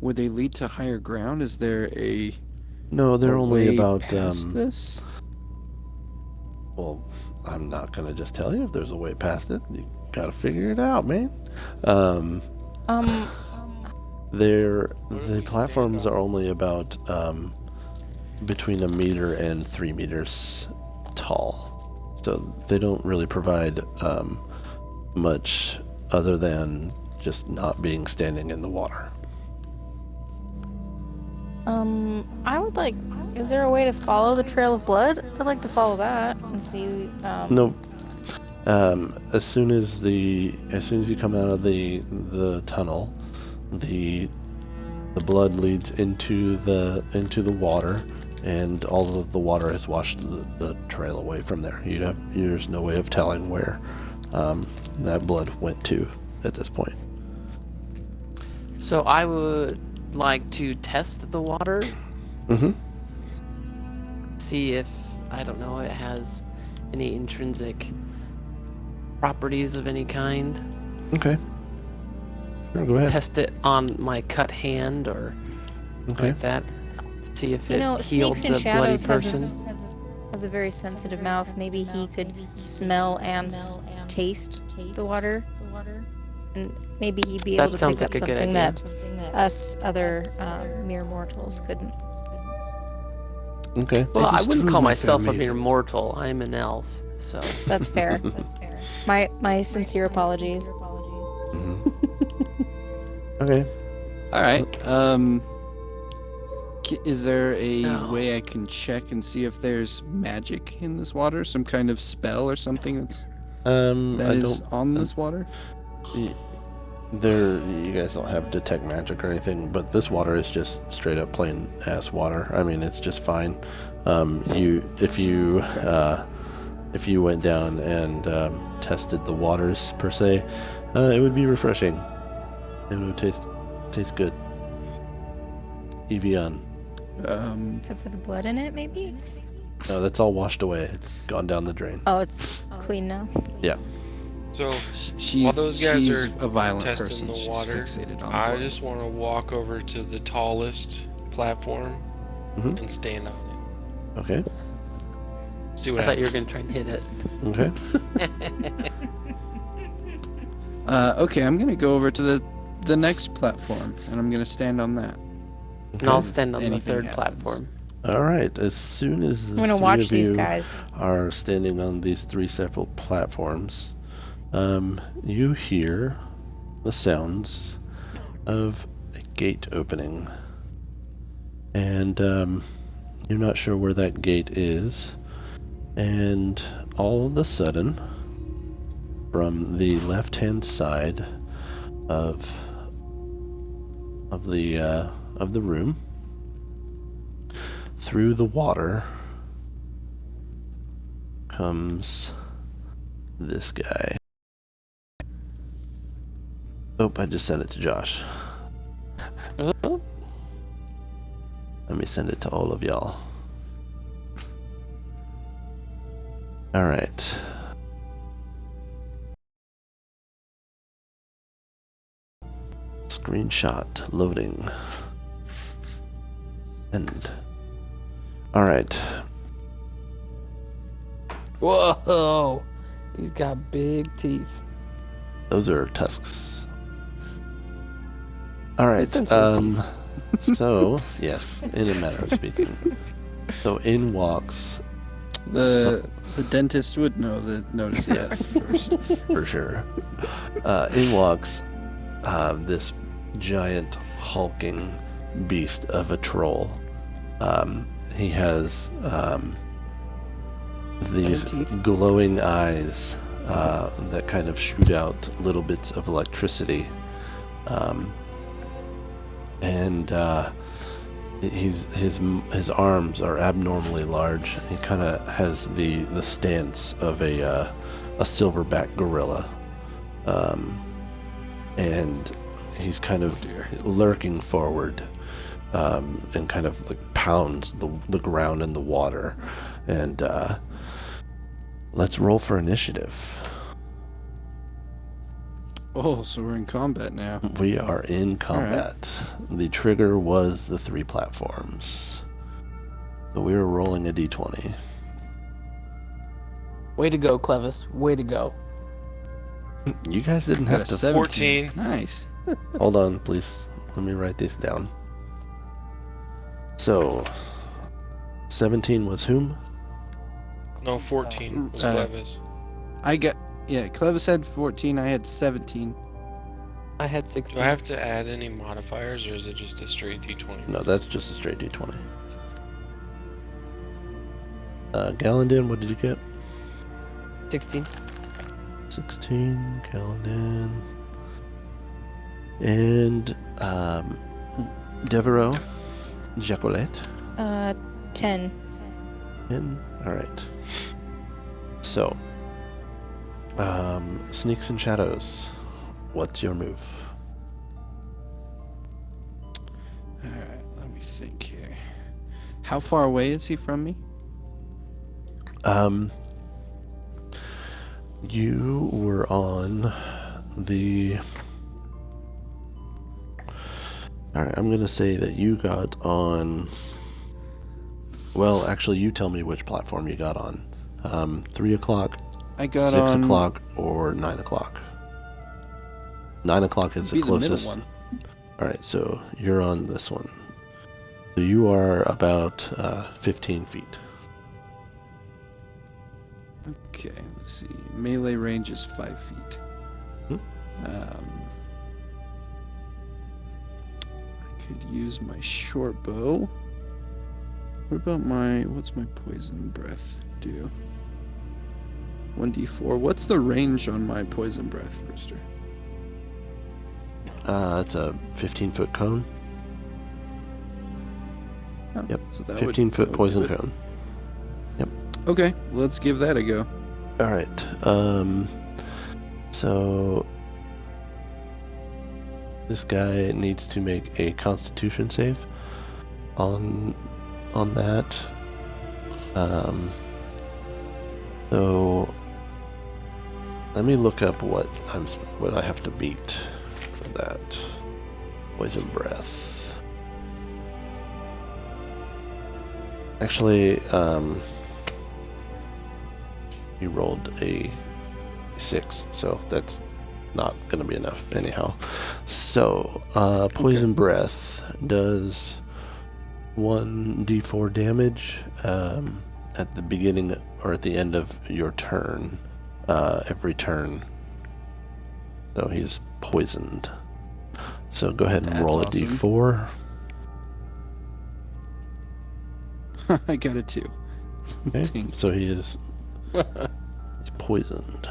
would they lead to higher ground? Is there a
No, they're only
way
about
past this?
Well, I'm not gonna just tell you if there's a way past it. You gotta figure it out, man. The platforms are only about between 1 meter and 3 meters tall, so they don't really provide much other than just not being standing in the water.
I would like. Is there a way to follow the trail of blood? I'd like to follow that and see.
Nope. As soon as you come out of the tunnel, the blood leads into the water, and all of the water has washed the trail away from there. There's no way of telling where that blood went to at this point.
So I would like to test the water.
Mm-hmm.
See if, I don't know, it has any intrinsic properties of any kind.
Okay. Sure, go ahead.
Test it on my cut hand or like that. See if it healed
Snakes in
the bloody
Shadows
person.
has a very sensitive mouth. Maybe he could smell and taste the water, and maybe he'd be able
That
to pick
sounds
up
like a good
something
idea.
that us other mere mortals couldn't.
Okay.
Well, I
just
wouldn't
threw
call
my
myself a
tomato.
mere mortal. I'm an elf, so.
That's fair. My sincere apologies.
Mm-hmm. Okay.
All right. Is there a way I can check and see if there's magic in this water? Some kind of spell or something that is on this water?
You guys don't have detect magic or anything, but this water is just straight up plain ass water. I mean, it's just fine. If you went down and tested the waters per se, it would be refreshing. It would taste good. Evian.
Except for the blood in it, maybe?
No, that's all washed away. It's gone down the drain.
Oh, it's clean now.
Yeah.
So
While
those guys
she's
are
a violent
testing
person,
the
she's
water,
fixated on
I
blood.
just want to walk over to the tallest platform
Mhm.
and stand on it.
Okay.
See
I
what
thought you were
happens.
gonna try and hit it.
Okay.
Okay, I'm gonna go over to the next platform, and I'm gonna stand on that.
And I'll stand on the
Anything
third
happens.
platform.
All right. As soon as
I'm
the
gonna
three
watch
of
these
you
guys.
are standing on these three separate platforms, you hear the sounds of a gate opening. And you're not sure where that gate is. And all of a sudden, from the left-hand side of the room, through the water, comes this guy. Oh, I just sent it to Josh.
Oh,
Let me send it to all of y'all. All right. Screenshot loading. Send. All right.
whoa! He's got big teeth.
Those are tusks. All right.
Essentially
So yes, in a matter of speaking. So in walks
The dentist would notice
Yes.
that first.
for sure. In walks this giant hulking beast of a troll. He has these
teeth?
glowing eyes that kind of shoot out little bits of electricity. And his arms are abnormally large. He kind of has the stance of a silverback gorilla, and he's kind of lurking forward, and kind of like pounds the ground and the water. And let's roll for initiative.
Oh, so we're in combat now.
We are in combat. The trigger was the three platforms. So we were rolling a d20.
Way to go, Clevis. Way to go.
You guys didn't
Got
have
a
to...
14.
Nice.
Hold on, please. Let me write this down. So, 17 was whom?
No, 14 was
Uh,
Clevis.
Clevis had 14, I had 17.
I had
Do
16.
I have to add any modifiers, or is it just a straight d20?
No, that's just a straight d20. Gallandin, what did you get?
16.
16, Gallandin. And, Devereaux, Jacolette.
10.
10. Alright. So, Sneaks and Shadows. What's your move?
Alright, let me think here. How far away is he from me?
You were on the... Alright, I'm gonna say that you got on... Well, actually, you tell me which platform you got on. 3 o'clock,
I got
6
on
o'clock, or 9 o'clock. 9 o'clock is the
be the middle
closest.
one.
Alright, so you're on this one. So you are about 15 feet.
Okay, let's see. Melee range is 5 feet.
Hmm.
I could use my short bow. What about what's my poison breath do? 1d4. What's the range on my poison breath, Rooster?
It's a 15-foot cone. Yep,
So that
15-foot
would
poison
do it.
cone.
Okay, let's give that a go.
All right. So this guy needs to make a Constitution save on that. So let me look up what I have to beat for that. Poison breath. Actually, he rolled a 6, so that's not going to be enough anyhow. So, poison breath does 1d4 damage at the beginning or at the end of your turn, every turn. So he's poisoned. So go ahead and
That's
roll a
awesome.
d4.
I got a 2.
Okay,
Dang.
so he's poisoned.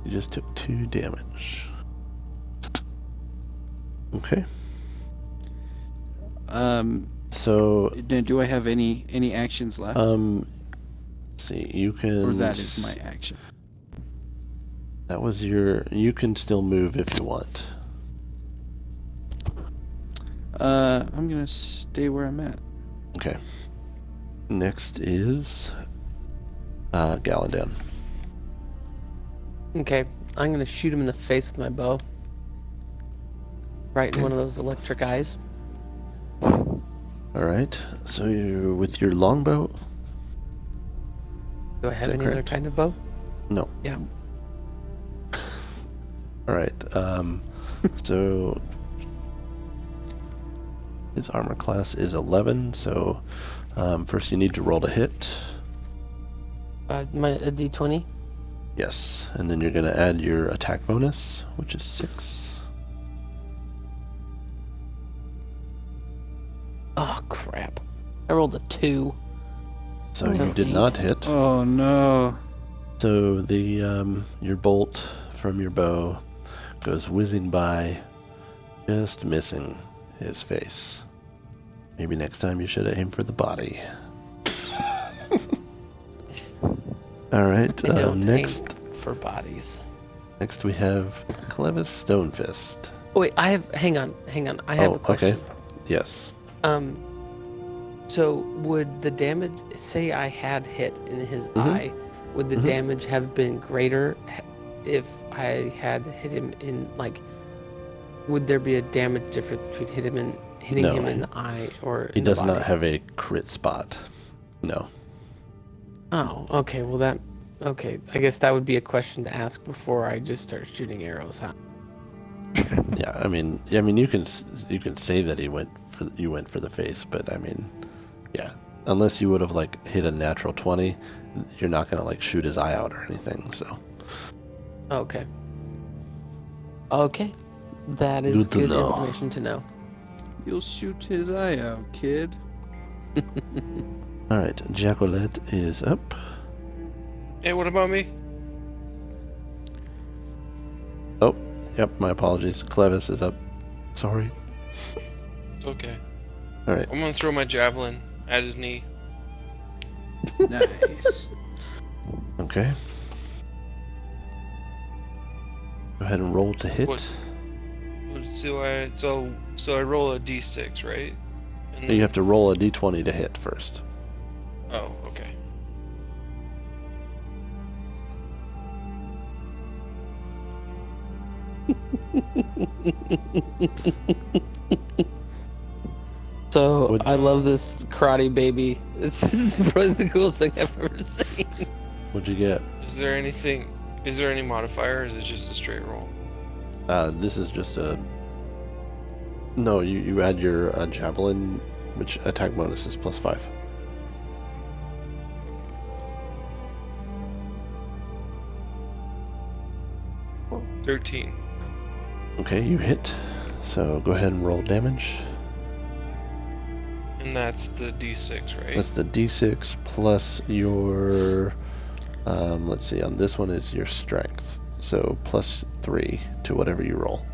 He just took 2 damage. Okay.
So
So
do I have any actions left?
let's see, you can.
Or that is my action.
That was your. You can still move if you want.
I'm gonna stay where I'm at.
Okay. Next is Galadan.
Okay, I'm gonna shoot him in the face with my bow. Right in one of those electric eyes.
All right. So you're with your longbow.
Do I have
that
any other
correct?
kind of bow?
No.
Yeah.
All right. So his armor class is 11. So first you need to roll to hit.
A D20.
Yes, and then you're gonna add your attack bonus, which is 6.
Oh crap! I rolled a 2.
So
That's
you
an
did
8.
not hit.
Oh no.
So the your bolt from your bow goes whizzing by, just missing his face. Maybe next time you should aim for the body. All right.
I don't
Next,
aim for bodies.
next we have Clevis Stonefist.
Oh, wait, hang on. I have a question.
Okay. Yes.
So would the damage, say I had hit in his eye, would the damage have been greater if I had hit him in, like, would there be a damage difference between hitting
No.
him in the eye or
He
in the
does not
body?
have a crit spot. No.
Oh, okay. Well, okay. I guess that would be a question to ask before I just start shooting arrows. Huh?
Yeah. I mean, you can say that you went for the face, but I mean, yeah. Unless you would have like hit a natural 20, you're not gonna like shoot his eye out or anything. So.
Okay. Okay. That is
Good to
good
know.
information to know.
You'll shoot his eye out, kid.
All right. Jacqueline is up.
Hey, what about me?
Oh, yep. My apologies. Clevis is up. Sorry.
It's okay.
All right.
I'm gonna throw my javelin at his knee.
Nice.
Okay. Go ahead and roll to hit.
What? So I roll a d6, right? And
You have to roll a d20 to hit first.
Oh, okay.
So
Would-
I love this karate baby. This is probably the coolest thing I've ever seen.
What'd you get?
Is there any modifier, or is it just a straight roll?
This is just a. No, you add your javelin, which attack bonus is +5.
Well, 13.
Okay, you hit. So go ahead and roll damage.
And that's the d6, right?
That's the d6 plus your. Let's see. On this one is your strength. So +3 to whatever you roll.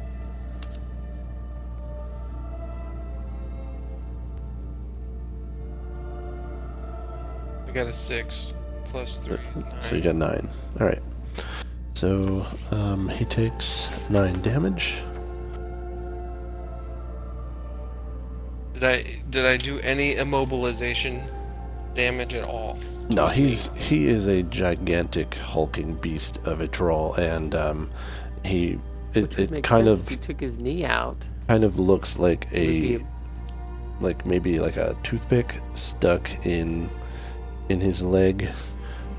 I got a 6 plus 3. 9.
So you got 9. All right. So he takes 9 damage.
Did I do any immobilization damage at all?
No, he is a gigantic hulking beast of a troll, and
Which would
it
make
kind
sense
of
if you took his knee out.
kind of looks like
It would be
like maybe like a toothpick stuck in his leg.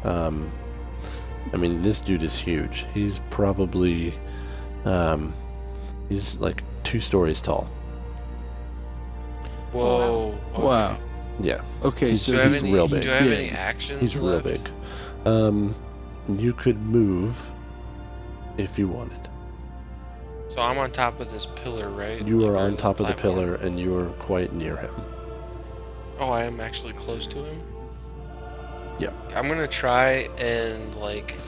I mean, this dude is huge. He's probably he's like 2 stories tall.
Whoa. Okay.
Wow.
Yeah,
Okay,
He's-
Do
so
I have
he's
any,
real big.
Do I have
Yeah.
any actions
he's real
left?
big. You could move if you wanted.
So I'm on top of this pillar, right?
You
Like,
are
or
on
this
top of the
platform.
pillar, and you are quite near him.
Oh, I am actually close to him?
Yeah.
I'm gonna try and, like,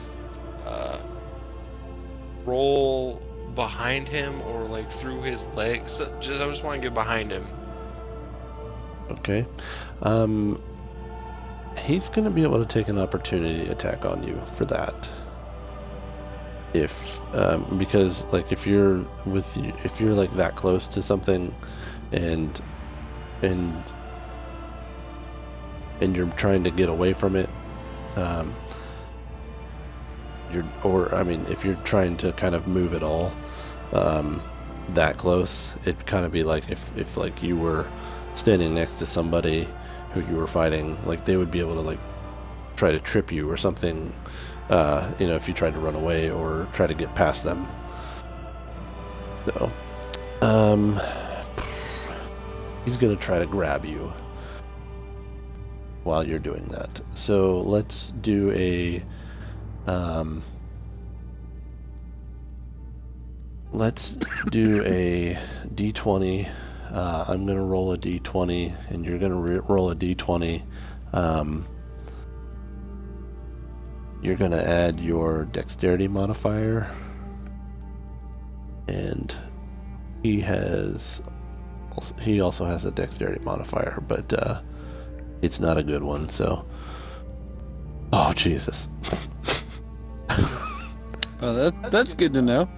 roll behind him or, like, through his legs. I just want to get behind him.
Okay. He's going to be able to take an opportunity attack on you for that. If because like if you're like that close to something and you're trying to get away from it, if you're trying to kind of move at all, that close, it'd kind of be like if like you were standing next to somebody who you were fighting, like they would be able to like try to trip you or something, if you tried to run away or try to get past them. So, he's gonna try to grab you while you're doing that. So let's do a d20. I'm gonna roll a d20, and you're gonna roll a d20. You're gonna add your dexterity modifier, and he also has a dexterity modifier, but it's not a good one. So, oh Jesus!
Oh, that's good to know.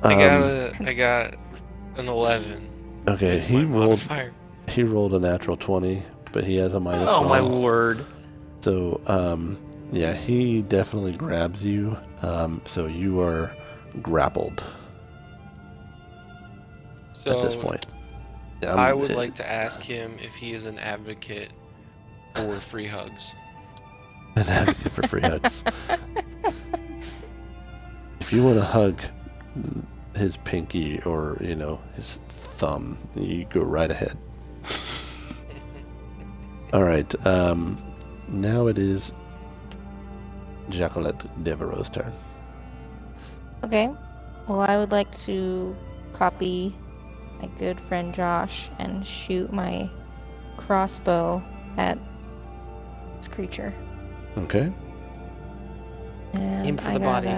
I got an 11.
Okay,
My modifier.
he rolled a natural 20, but he has a minus
Oh my
1.
word!
So, yeah, he definitely grabs you. So you are grappled
So
at this point.
I would like to ask him if he is an advocate for free hugs.
an advocate for free hugs. If you want to hug his pinky or his thumb, you go right ahead. All right. Now it is Jacqueline Devereaux's turn.
Okay. Well, I would like to copy my good friend Josh and shoot my crossbow at this creature.
Okay.
And
Aim for
I
the body.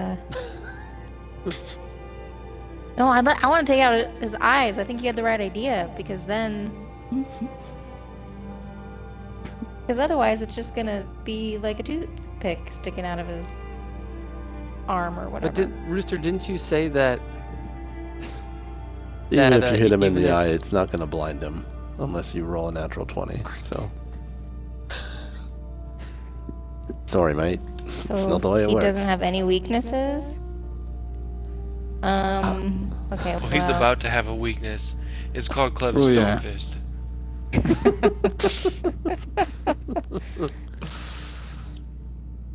No, I want to take out his eyes. I think you had the right idea, because otherwise it's just gonna be like a toothpick sticking out of his arm or whatever.
But Rooster, didn't you say that?
Even
That,
if you hit him in
even
the
if-
eye, it's not going to blind him unless you roll a natural 20.
What?
So, sorry, mate.
So
It's not the way it
he
works.
doesn't have any weaknesses. Okay.
Oh, he's
well,
about to have a weakness. It's called Clever
Oh, yeah.
Stonefist.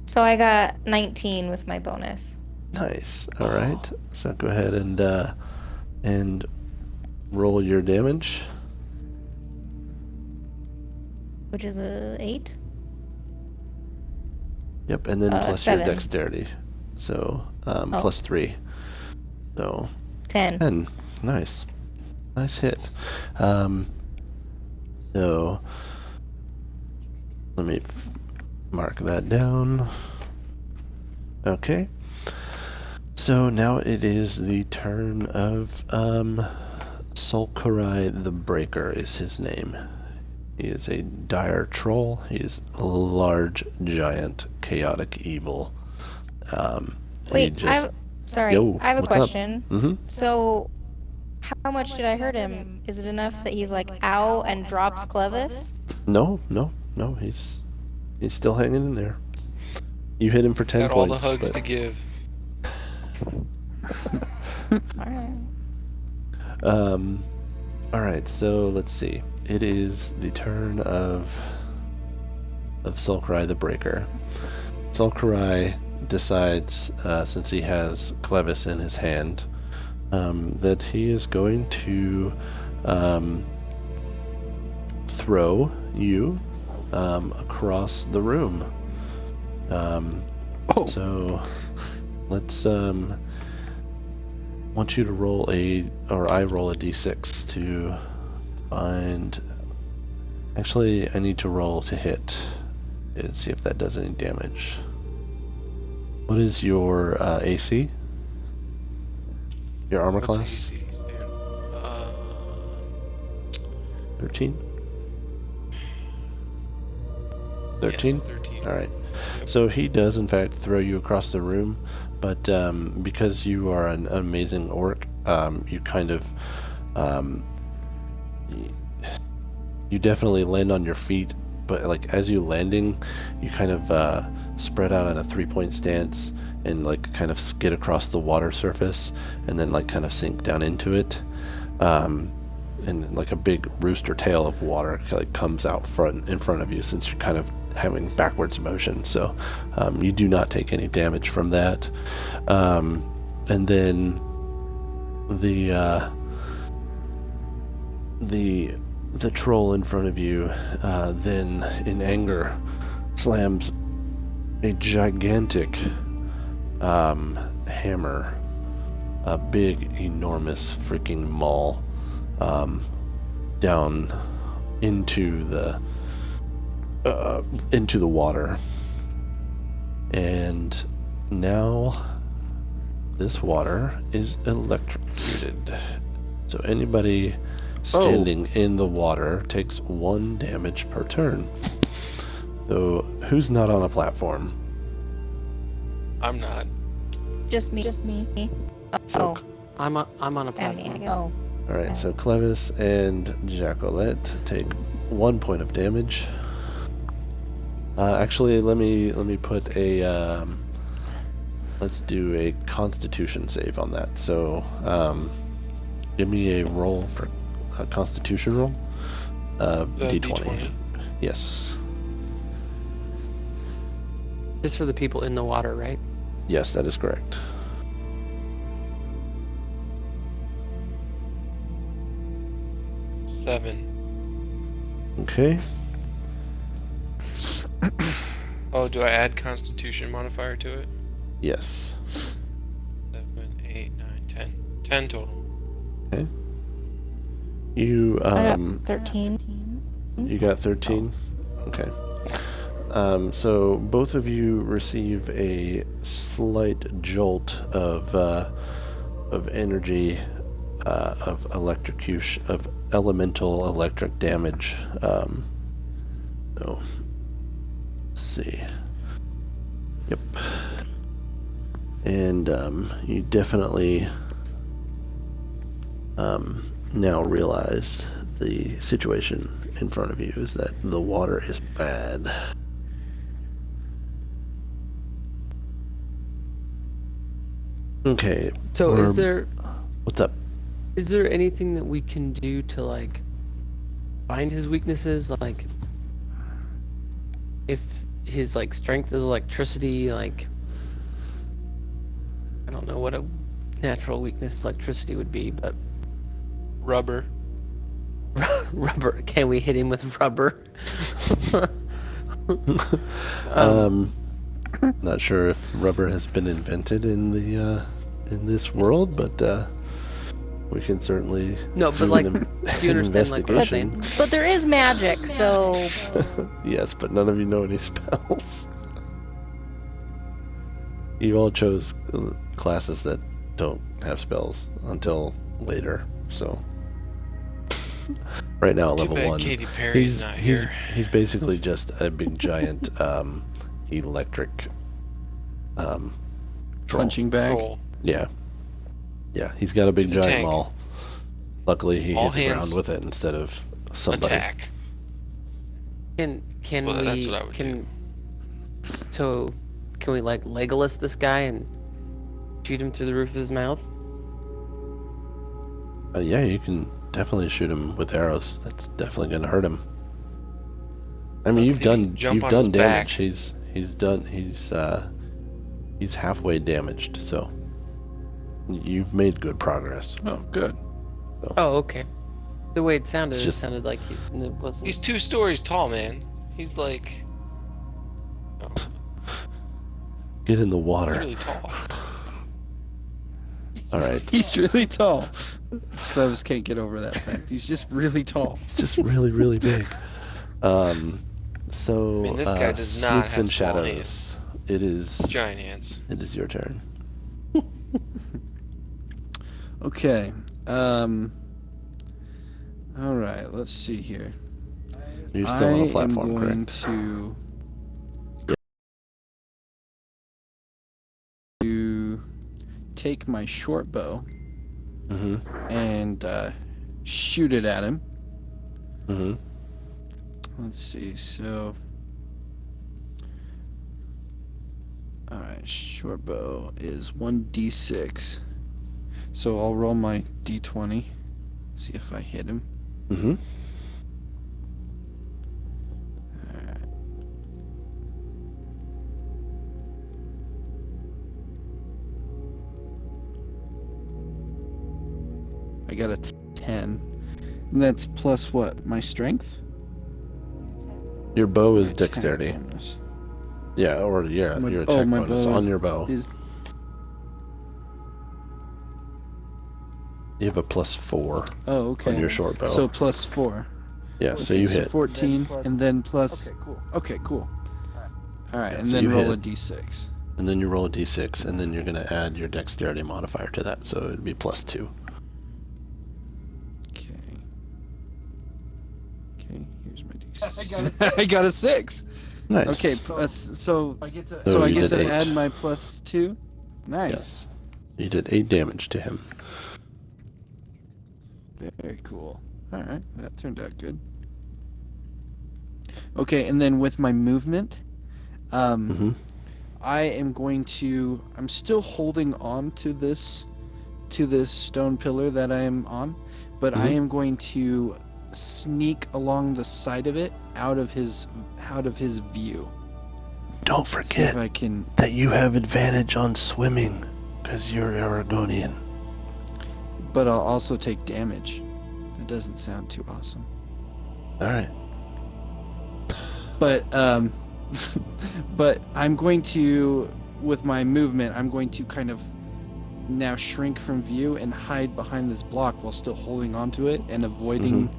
So I got 19 with my bonus.
Nice. All right. So go ahead and roll your damage.
Which is a 8.
Yep, and then plus
7.
your dexterity. So plus 3. So
10.
10. Nice. Nice hit. So let me mark that down. Okay. So now it is the turn of Sulkurai the Breaker is his name. He is a dire troll. He is a large, giant, chaotic evil.
Wait, sorry,
Yo,
I have a
what's up?
question.
Mm-hmm.
So, how much did I hurt him? Is it enough that he's like, ow, and drops Clevis?
No. He's still hanging in there. You hit him for 10
Got all
points.
the hugs
but-
to give.
Alright.
Alright, so let's see. It is the turn of Sulkurai the Breaker. Sulkurai decides, since he has Clevis in his hand, that he is going to throw you across the room. So let's want you to roll I roll a d6 to find. Actually, I need to roll to hit and see if that does any damage. What is your AC? Your armor class?
AC stand?
13?
Yes,
13?
13.
Alright. So he does, in fact, throw you across the room, but because you are an amazing orc, you kind of. You definitely land on your feet, but like as you landing, you kind of spread out on a 3-point stance and like kind of skid across the water surface and then like kind of sink down into it. And like a big rooster tail of water like comes out in front of you since you're kind of having backwards motion. So you do not take any damage from that. And then the troll in front of you then in anger slams a gigantic hammer, a big enormous freaking maul down into the water. And now this water is electrocuted. So anybody standing in the water takes 1 damage per turn. So who's not on a platform?
I'm not.
Just me.
So,
I'm on a
Annie, I
platform.
guess.
Alright, so Clevis and Jacqueline take 1 point of damage. Actually, let me put a let's do a Constitution save on that. So give me a roll for a Constitution roll of
The
D20. Yes.
Just for the people in the water, right?
Yes, that is correct.
Seven.
Okay.
Oh, do I add Constitution modifier to it?
Yes.
7, 8, 9, 10. 10 total.
Okay. You
I got 13.
You got 13? Okay. So both of you receive a slight jolt of energy, of electrocution, of elemental electric damage. So, let's see. Yep. And you definitely now realize the situation in front of you is that the water is bad. Okay.
So is
What's up?
there anything that we can do to like find his weaknesses? Like if his like strength is electricity, like I don't know what a natural weakness electricity would be, but
Rubber.
rubber. Can we hit him with rubber?
Not sure if rubber has been invented in the in this world, but we can certainly
No, but
do
like,
an
do you understand like what I'm saying?
investigation.
But there is magic, so
Yes, but none of you know any spells. You all chose classes that don't have spells until later. So right now at
Too
level
bad
1,
Katy Perry's not here.
he's basically just a big giant electric troll.
Punching bag.
Roll.
Yeah. Yeah, he's got a big
He's a
giant
tank.
maul. Luckily, he
All
hit the ground
hands.
with it instead of somebody.
Attack.
Can
Well,
we
that's what I would do.
So can we like Legolas this guy and shoot him through the roof of his mouth?
Yeah, you can definitely shoot him with arrows. That's definitely going to hurt him. I mean, you've
See,
done
jump on
done
his
damage.
back.
He's halfway damaged. So you've made good progress.
Oh, good.
Oh, okay. The way it sounded,
It's
it
just-
sounded like it wasn't.
He's 2 stories tall, man. He's like
Get in the water.
really tall.
All right.
He's really tall. Clevis can't get over that fact. He's just really tall.
It's just really, really big. So
I mean, this guy does not
sneaks
have
and
small
shadows. It is
Giant hands.
your turn.
Okay. All right. Let's see here.
You're still on
I
a platform,
am going
correct?
to take my short bow
Mm-hmm.
and shoot it at him.
Mm-hmm.
Let's see. So, all right. Short bow is 1d6. So I'll roll my d20. See if I hit him.
Mm-hmm.
I got a 10. And that's plus what? My strength?
Your bow is
Attack
dexterity.
bonus
Yeah, or your
My-
attack
my
bonus
bow
on
is-
your bow.
is
You have a +4
Oh, okay.
on your short bow.
So plus 4.
yeah, so
Okay,
you hit.
14,
plus-
and then plus.
Okay, cool.
Okay, cool. All right,
Yeah,
and
so
then
you
roll
hit.
a d6.
And then you roll a d6, and then you're going to add your dexterity modifier to that, so it'd be +2.
Okay. Okay, here's my
I
d6.
got a 6.
I got a 6.
Nice.
Okay, so
I get to.
So
so I
you
get
did
to
8.
add my plus 2. Nice.
Yes. You did 8 damage to him.
Very cool. All right, that turned out good. Okay, and then with my movement,
Mm-hmm.
I am going to. I'm still holding on to this stone pillar that I am on, but I
Mhm.
am going to sneak along the side of it out of his view.
Don't
See if
forget
I can.
that you have advantage on swimming, because you're Aragonian.
But I'll also take damage. It doesn't sound too awesome.
All right.
But but I'm going to, with my movement, I'm going to kind of now shrink from view and hide behind this block while still holding onto it and avoiding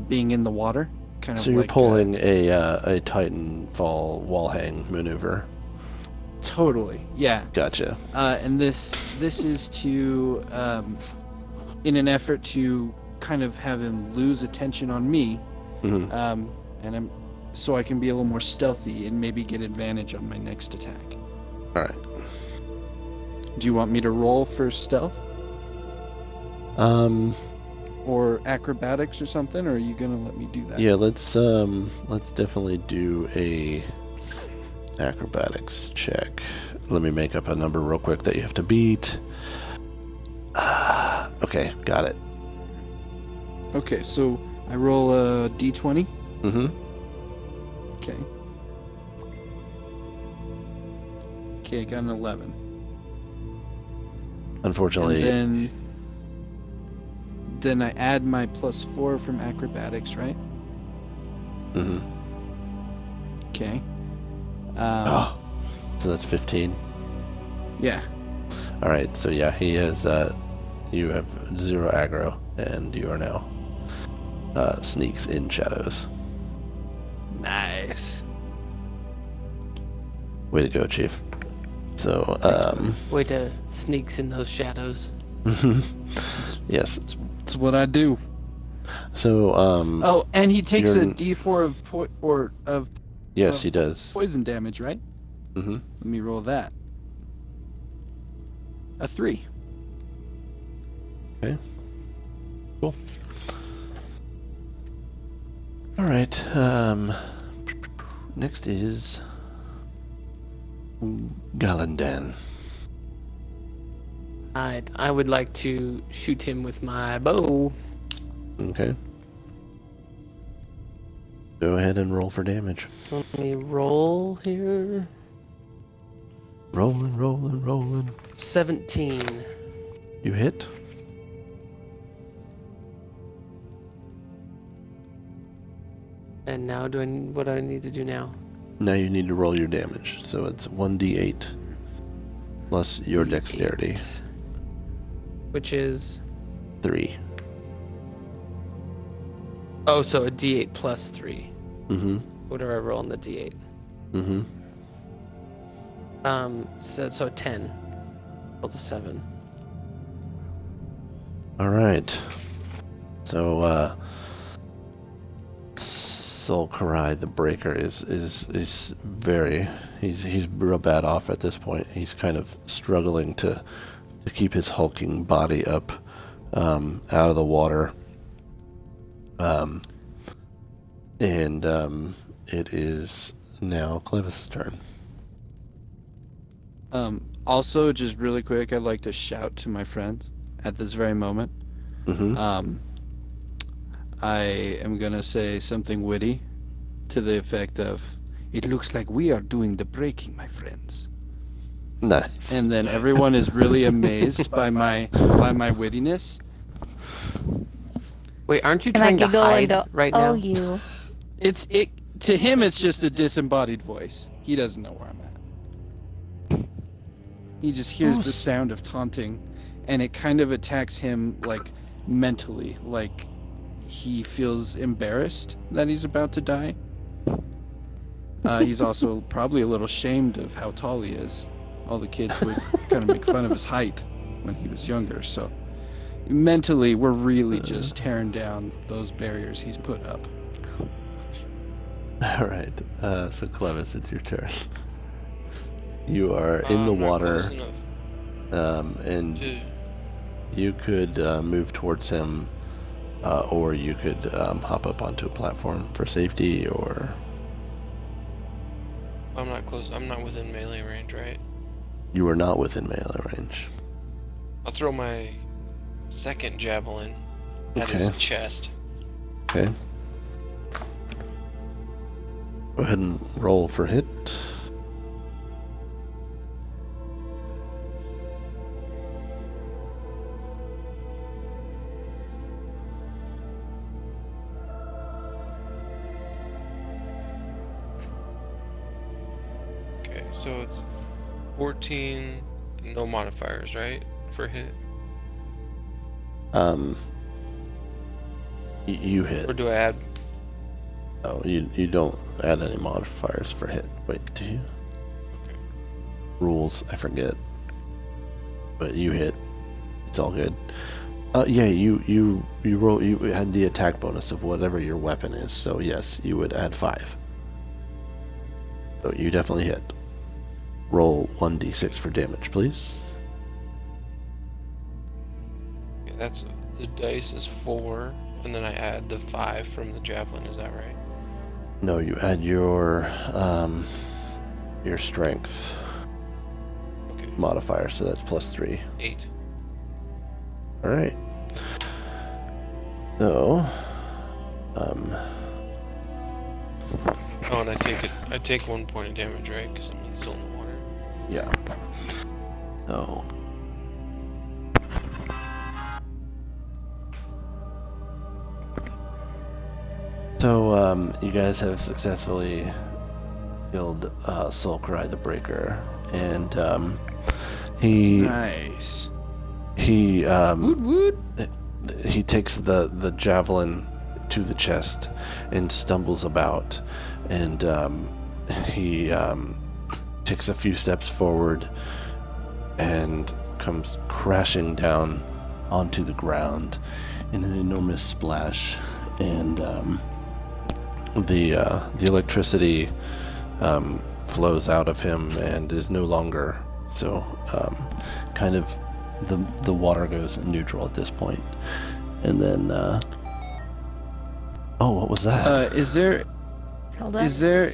being in the water. Kind
So
of
you're
like
pulling a Titanfall wall hang maneuver.
totally, yeah.
Gotcha.
And this is to in an effort to kind of have him lose attention on me,
Mm-hmm.
and I'm so I can be a little more stealthy and maybe get advantage on my next attack.
All right.
Do you want me to roll for stealth or acrobatics or something, or are you gonna let me do that?
Yeah, let's definitely do a acrobatics check. Let me make up a number real quick that you have to beat. Okay, got it.
Okay, so I roll a d20.
Mm-hmm.
Okay. Okay, I got an 11.
Unfortunately,
And then I add my +4 from acrobatics, right?
mm-hmm.
Okay.
So that's 15.
Yeah.
All right, so yeah, he has. You have 0 aggro, and you are now sneaks in shadows.
Nice.
Way to go, Chief. So,
Way to sneaks in those shadows.
yes.
It's what I do.
So,
Oh, and he takes a
you're-
D4 of
yes, he does.
poison damage, right?
Mm-hmm.
Let me roll that. A 3.
Okay. Cool. All right. Next is Galandan.
I would like to shoot him with my bow.
Okay. Go ahead and roll for damage.
Let me roll here.
Rolling, rolling, rolling.
17.
You hit.
And now what do I need to do now?
Now you need to roll your damage. So it's 1d8 plus your dexterity.
8, which is
3.
oh, so a D8 plus 3.
Mm-hmm.
What do I roll on the D8?
Mm-hmm.
So 10. Roll to 7.
All right. So, Solkarai the Breaker is very he's real bad off at this point. He's kind of struggling to keep his hulking body up out of the water. It is now Clevis's turn.
Also, just really quick, I'd like to shout to my friends at this very moment.
Mm-hmm.
I am gonna say something witty to the effect of, "It looks like we are doing the breaking, my friends."
Nice.
And then everyone is really amazed by my wittiness.
Wait, aren't you
And I
trying to
could go
hide
into
right now?
you.
To him, it's just a disembodied voice. He doesn't know where I'm at. He just hears the sound of taunting, and it kind of attacks him, like, mentally. Like, he feels embarrassed that he's about to die. He's also probably a little ashamed of how tall he is. All the kids would kind of make fun of his height when he was younger, so mentally, we're really just tearing down those barriers he's put up.
All right. So Clevis, it's your turn. You are in the
I'm not
water,
close enough
and
to-
you could move towards him, or you could hop up onto a platform for safety, or
I'm not close. I'm not within melee range, right?
you are not within melee range.
I'll throw my second javelin at
Okay.
his chest.
Okay. Go ahead and roll for hit.
Okay, so it's 14, no modifiers, right? For hit?
You hit.
Or do I add?
Oh, you don't add any modifiers for hit. Wait, do you?
Okay.
Rules, I forget. But you hit. It's all good. Yeah, you roll. You had the attack bonus of whatever your weapon is. So yes, you would add 5. So you definitely hit. Roll 1d6 for damage, please.
Okay, that's the dice is 4, and then I add the 5 from the javelin. Is that right?
No, you add your strength
Okay.
modifier, so that's +3.
8.
All right. So,
Oh, and I take 1 point of damage, right? Because I'm still in the water.
yeah. So. So, you guys have successfully killed Solkarai the Breaker, and he
Nice.
he
Woot woot.
he takes the javelin to the chest and stumbles about, and he takes a few steps forward and comes crashing down onto the ground in an enormous splash, and the electricity flows out of him and is no longer so kind of the water goes neutral at this point. And then what was that?
Is there
Hold up.
is there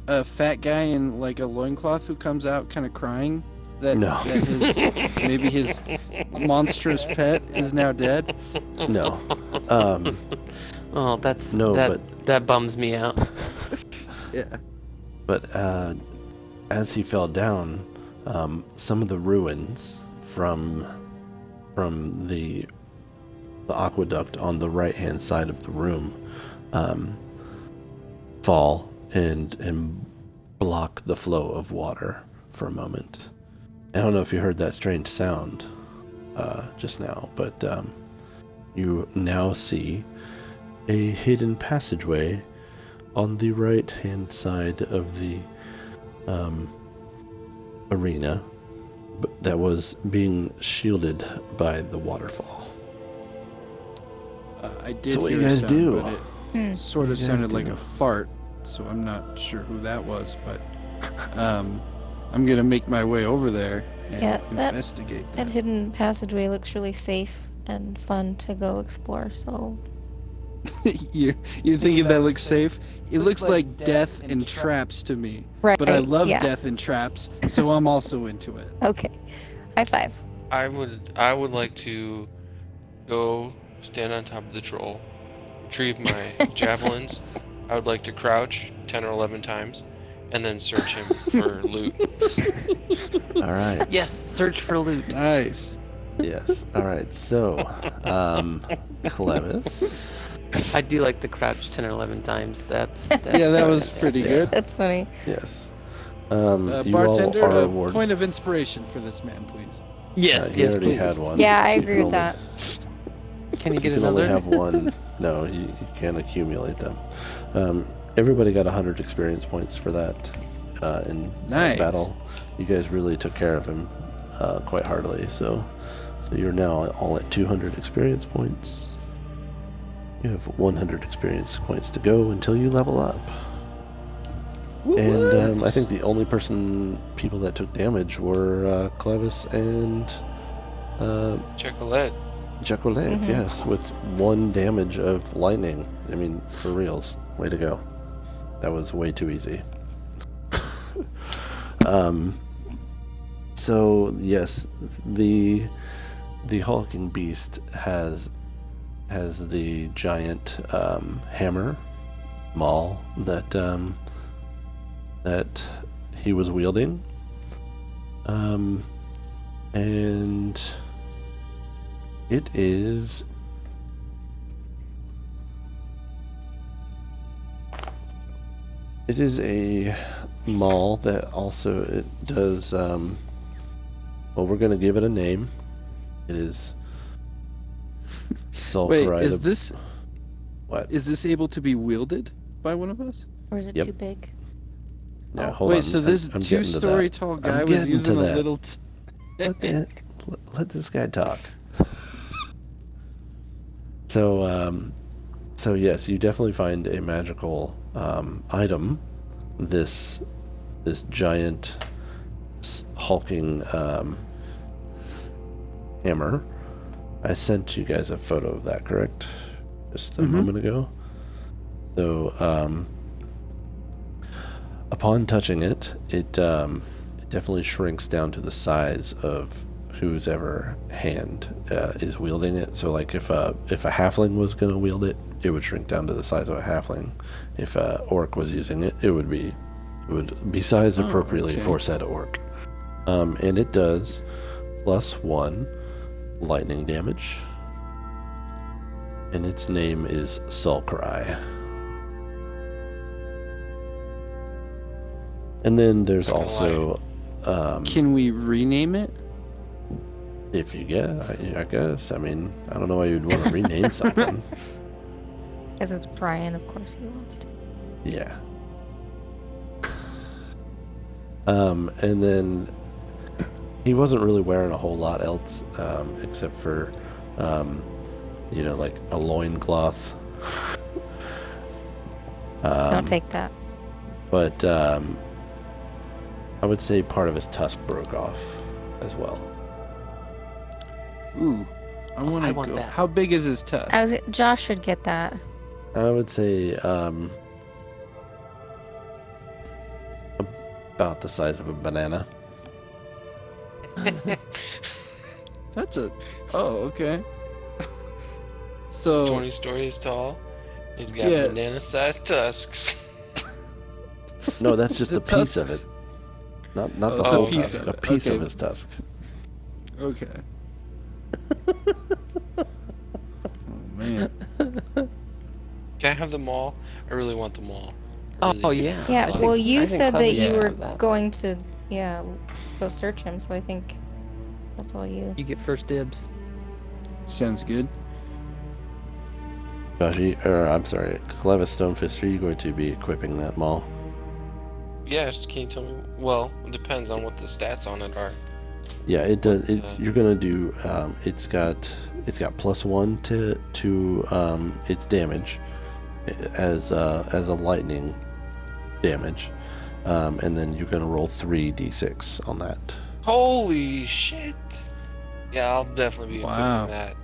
a fat guy in like a loincloth who comes out kind of crying that,
No.
that maybe his monstrous pet is now dead?
No.
Oh, that's
No,
that bums me out.
Yeah.
But as he fell down, some of the ruins from the aqueduct on the right-hand side of the room fall and block the flow of water for a moment. I don't know if you heard that strange sound just now, but you now see a hidden passageway on the right-hand side of the arena that was being shielded by the waterfall.
I did
So what
hear
you
a
guys
sound,
do?
but
Hmm.
it sort of
What you guys
sounded like
do?
a fart, so I'm not sure who that was, but I'm gonna make my way over there and
Yeah, that-
investigate
That hidden passageway looks really safe and fun to go explore, so
you're thinking that looks safe? It looks like death and traps to me.
right.
But I love
yeah.
death and traps, so I'm also into it.
Okay. High five.
I would like to go stand on top of the troll, retrieve my javelins. I would like to crouch 10 or 11 times, and then search him for loot.
All right.
Yes, search for loot.
Nice.
Yes. All right. So, Clevis.
I do like the crouch 10 or 11 times. That's
Yeah, that was
Nice.
pretty
Yeah.
good.
That's funny.
Yes. You
Bartender,
all are
a
awarded.
point of inspiration for this man, please.
yes,
He
yes,
already
please.
had one.
Yeah, I
You
agree
can
with
only-
that.
Can you get
You can
another?
only have one. No, you can't accumulate them. Everybody got 100 experience points for that in
Nice.
battle. You guys really took care of him quite heartily. So you're now all at 200 experience points. You have 100 experience points to go until you level up. And I think the only people that took damage were Clevis and
Chocolate.
Chocolate,
Mhm.
yes, with 1 damage of lightning. I mean, for reals. Way to go. That was way too easy. So yes, the hulking beast has the giant hammer maul that he was wielding, and it is a maul that also it does well, we're gonna give it a name. It is
Wait,
sulfuride. What?
is this able to be wielded by one of us?
Or is it
Yep.
too big?
Now, hold
Wait,
on.
so this
I'm getting to
two-story
that.
tall
I'm
guy was
getting
using
to
a
that.
little.
Let this guy talk. So yes, you definitely find a magical item. This giant hulking hammer. I sent you guys a photo of that, correct? Just a moment ago. So upon touching it, it definitely shrinks down to the size of whose ever hand is wielding it. So like if a halfling was going to wield it, it would shrink down to the size of a halfling. If a orc was using it, it would be sized appropriately
okay.
for said orc. And it does +1 lightning damage. And its name is Sulcry. And then there's
Not gonna
also
Can we rename it?
if you get, I guess. I mean, I don't know why you'd want to rename something.
Because it's Brian, of course he wants to.
Yeah. And then he wasn't really wearing a whole lot else, except for, like a loincloth.
Don't take that.
But I would say part of his tusk broke off as well.
Ooh, I want to
want
go.
that.
How big is his tusk?
Josh should get that.
I would say about the size of a banana.
That's a. Oh, okay.
He's
So
20 stories tall. He's got
Yeah.
banana-sized tusks.
No, that's just
The
a piece of
tusks.
it. Not the
it's
a
whole
piece
tusk.
of
A
it.
piece
Okay.
of his tusk.
okay. Oh man.
Can I have them all? I really want them all. I
Oh
really do.
yeah.
Yeah,
I think-
well,
I
you
think
said
Clever
that
should
you were
have that.
going to, go search him, so I think that's all you.
You get first dibs.
Sounds good.
Josh, Clevis Stonefist, are you going to be equipping that maul?
Yeah, can you tell me? Well, it depends on what the stats on it are.
Yeah, it does. You're gonna do. It's got +1 to its damage as a lightning damage, and then you're gonna roll 3d6 on that.
Holy shit! Yeah, I'll definitely be
Wow.
equipping that.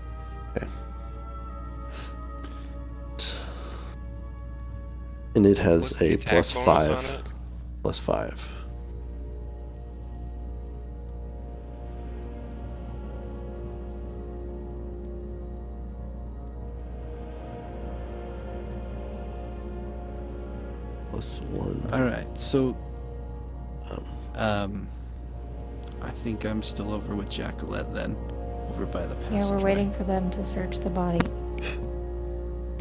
And it has
What's the
a
attack bonus
+5.
on it?
+5. +1.
All right. So,
Um,
I think I'm still over with Jacqueline then, over by the passageway.
Yeah, we're waiting for them to search the body.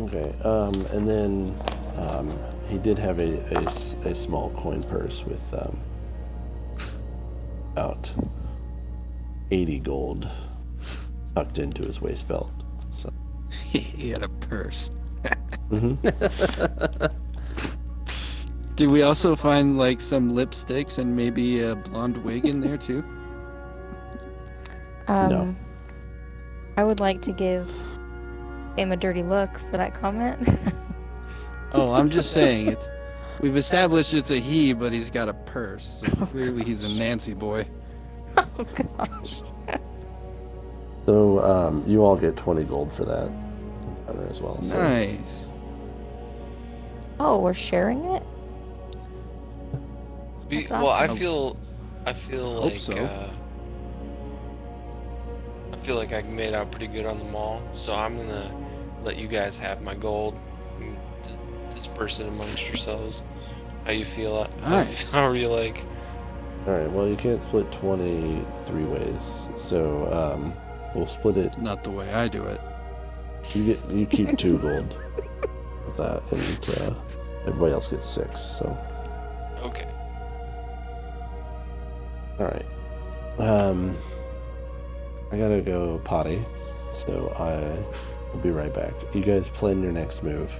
Okay. And then he did have a small coin purse with about 80 gold tucked into his waist belt. So.
He had a purse.
Mm-hmm.
Did we also find like some lipsticks and maybe a blonde wig in there too?
No.
I would like to give him a dirty look for that comment.
Oh, I'm just saying we've established it's a he, but he's got a purse. So clearly he's a Nancy boy.
Oh gosh.
So you all get 20 gold for that as well. So.
Nice.
Oh, we're sharing it? That's
Well, I
awesome.
feel
Hope
like
so.
I feel like I made out pretty good on the mall, so I'm gonna let you guys have my gold. And disperse it amongst yourselves. How you feel?
Nice.
How are you like?
All right. Well, you can't split 20 3 ways. So we'll split it.
Not the way I do it.
You keep 2 gold of that, and everybody else gets 6. So.
Okay.
All right. I gotta go potty, so I will be right back. You guys plan your next move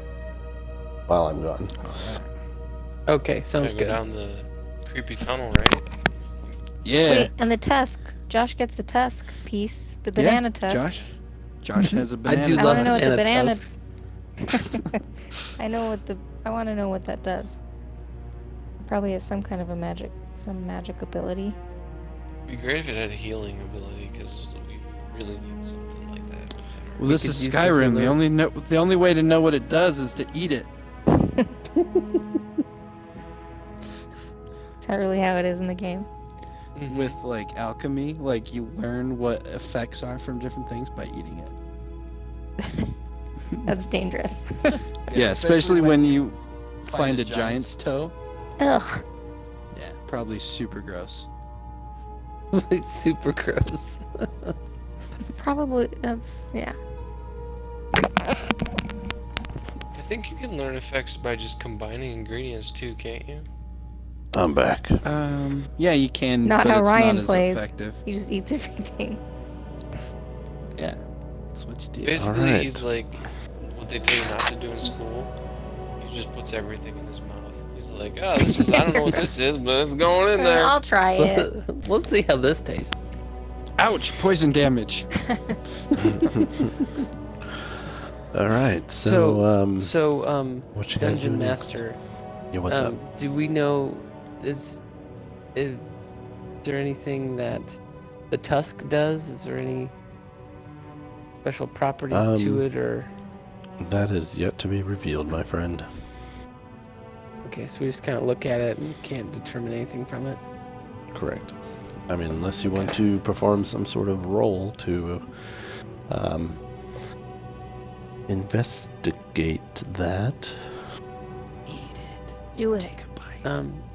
while I'm gone.
Okay, sounds
Gotta go
good.
down the creepy tunnel, right?
Yeah.
Wait, and the tusk. Josh gets the tusk piece, the banana tusk.
Josh has a
I
banana.
do
I
love
want to know what the
banana
banana. I want to know what that does. Probably has some kind of some magic ability.
It'd be great if it had a healing ability, because we really need something like that.
Well, this
could
is
use
Skyrim.
some
The only way to know what it does is to eat it.
Is that really how it is in the game?
Mhm.
With like alchemy, like you learn what effects are from different things by eating it.
That's dangerous.
Yeah, especially when you find a giant's toe.
Ugh.
Yeah, probably super gross.
Super gross.
Yeah.
I think you can learn effects by just combining ingredients too, can't you?
I'm back.
Yeah, you can.
Not
but
how
it's
Ryan
not as
plays.
effective.
He just eats everything.
Yeah, that's what you do.
Basically,
Alright.
he's like what they tell you not to do in school. You just puts everything in his mouth. He's like, oh, this is, I don't know what this is, but it's going in there.
I'll try it.
Let's see how this tastes.
Ouch! Poison damage.
All right. So, what you guys
Dungeon
doing next?
Master,
Yeah, what's up?
do we know, is there anything that the tusk does? Is there any special properties to it, or?
That is yet to be revealed, my friend.
Okay, so we just kind of look at it and can't determine anything from it.
Correct. I mean, unless you want to perform some sort of role to investigate that.
Do it.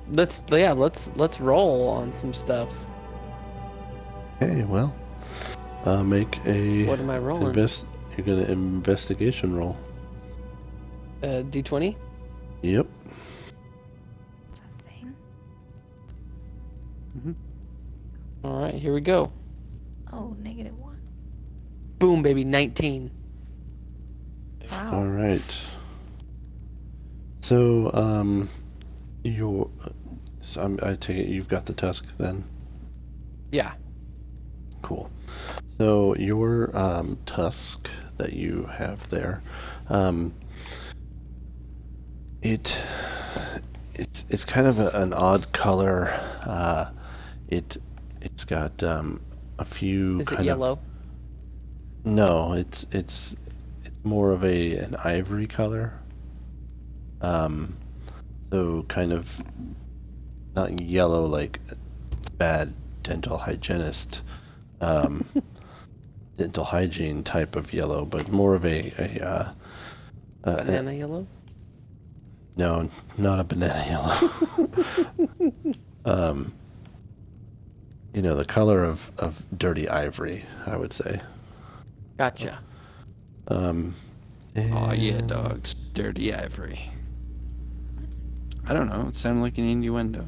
Let's roll on some stuff.
Okay, well, make a.
What am I rolling?
You're gonna investigation roll.
D20.
Yep.
It's a thing.
All right, here we go.
Oh, -1.
Boom, baby, 19.
Wow.
All right. So, I take it you've got the tusk then.
Yeah.
Cool. So your tusk that you have there, it's kind of an odd color. It's got a few.
Is
kind
it yellow?
No, it's more of an ivory color. So kind of not yellow like bad dental hygienist. Dental hygiene type of yellow, but more of a
Banana yellow?
no, not a banana yellow. The color of dirty ivory, I would say.
Gotcha.
Oh yeah, dogs. Dirty ivory. I don't know. It sounded like an innuendo.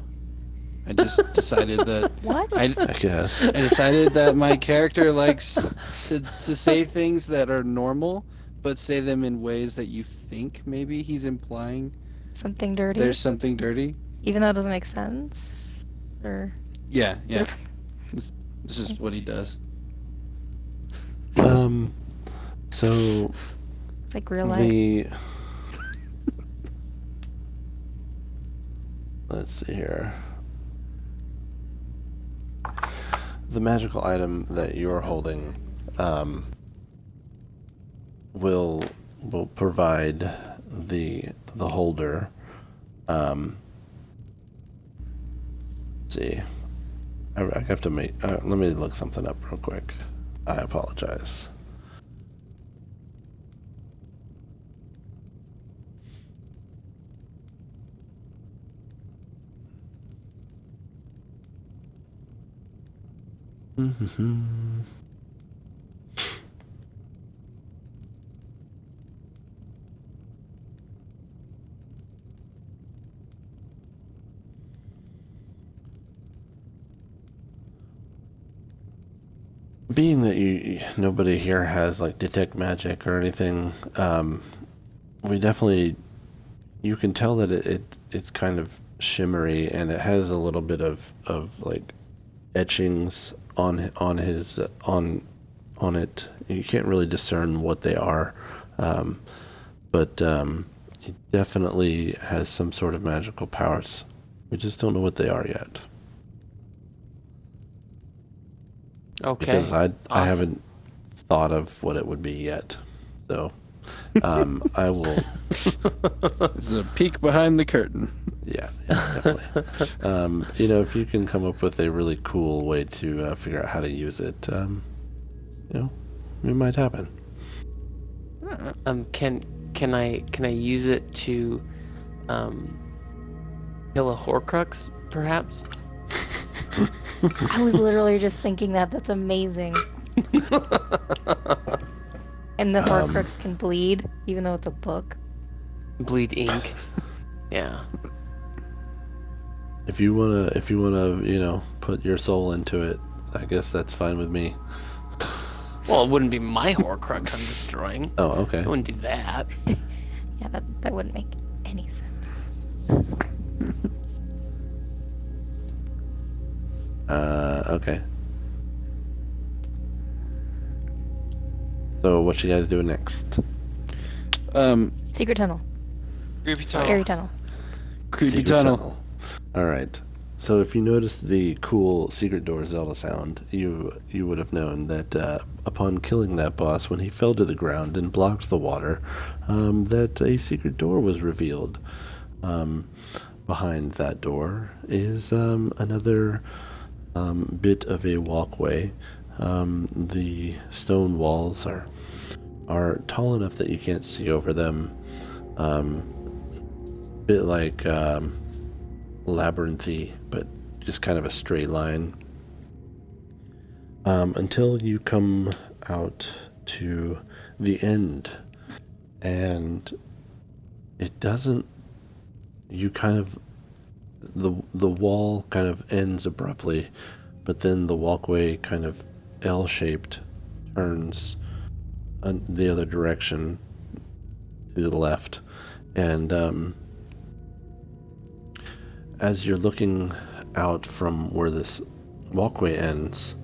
I just decided that.
What?
I guess.
I decided that my character likes to say things that are normal, but say them in ways that you think maybe he's implying
Something dirty?
there's something dirty.
Even though it doesn't make sense? Or...
Yeah. This is what he does.
So
It's like real life.
Let's see here. The magical item that you're holding will provide the holder. Let's see. I have to make. Let me look something up real quick. I apologize. Being that nobody here has like detect magic or anything, we definitely, you can tell that it's kind of shimmery and it has a little bit of like etchings on it. You can't really discern what they are, but it definitely has some sort of magical powers. We just don't know what they are yet.
Okay.
Because I haven't thought of what it would be yet. So I will.
This is a peek behind the curtain.
Yeah, definitely. If you can come up with a really cool way to figure out how to use it, it might happen.
Can I use it to kill a Horcrux, perhaps?
I was literally just thinking that. That's amazing. And the Horcrux can bleed, even though it's a book.
Bleed ink. Yeah.
If you wanna, put your soul into it, I guess that's fine with me.
Well, it wouldn't be my Horcrux I'm destroying.
Oh, okay.
I wouldn't do that.
Yeah, that wouldn't make any sense.
Okay. So what you guys do next?
Secret tunnel.
Creepy tunnel.
Scary tunnel.
Creepy
Secret
tunnel.
All right. So if you noticed the cool secret door Zelda sound, you would have known that upon killing that boss, when he fell to the ground and blocked the water, that a secret door was revealed. Behind that door is another bit of a walkway. The stone walls are tall enough that you can't see over them. Bit like labyrinthy, but just kind of a straight line. Until you come out to the end, and it doesn't. You kind of the wall kind of ends abruptly, but then the walkway kind of L-shaped turns the other direction to the left, and as you're looking out from where this walkway ends,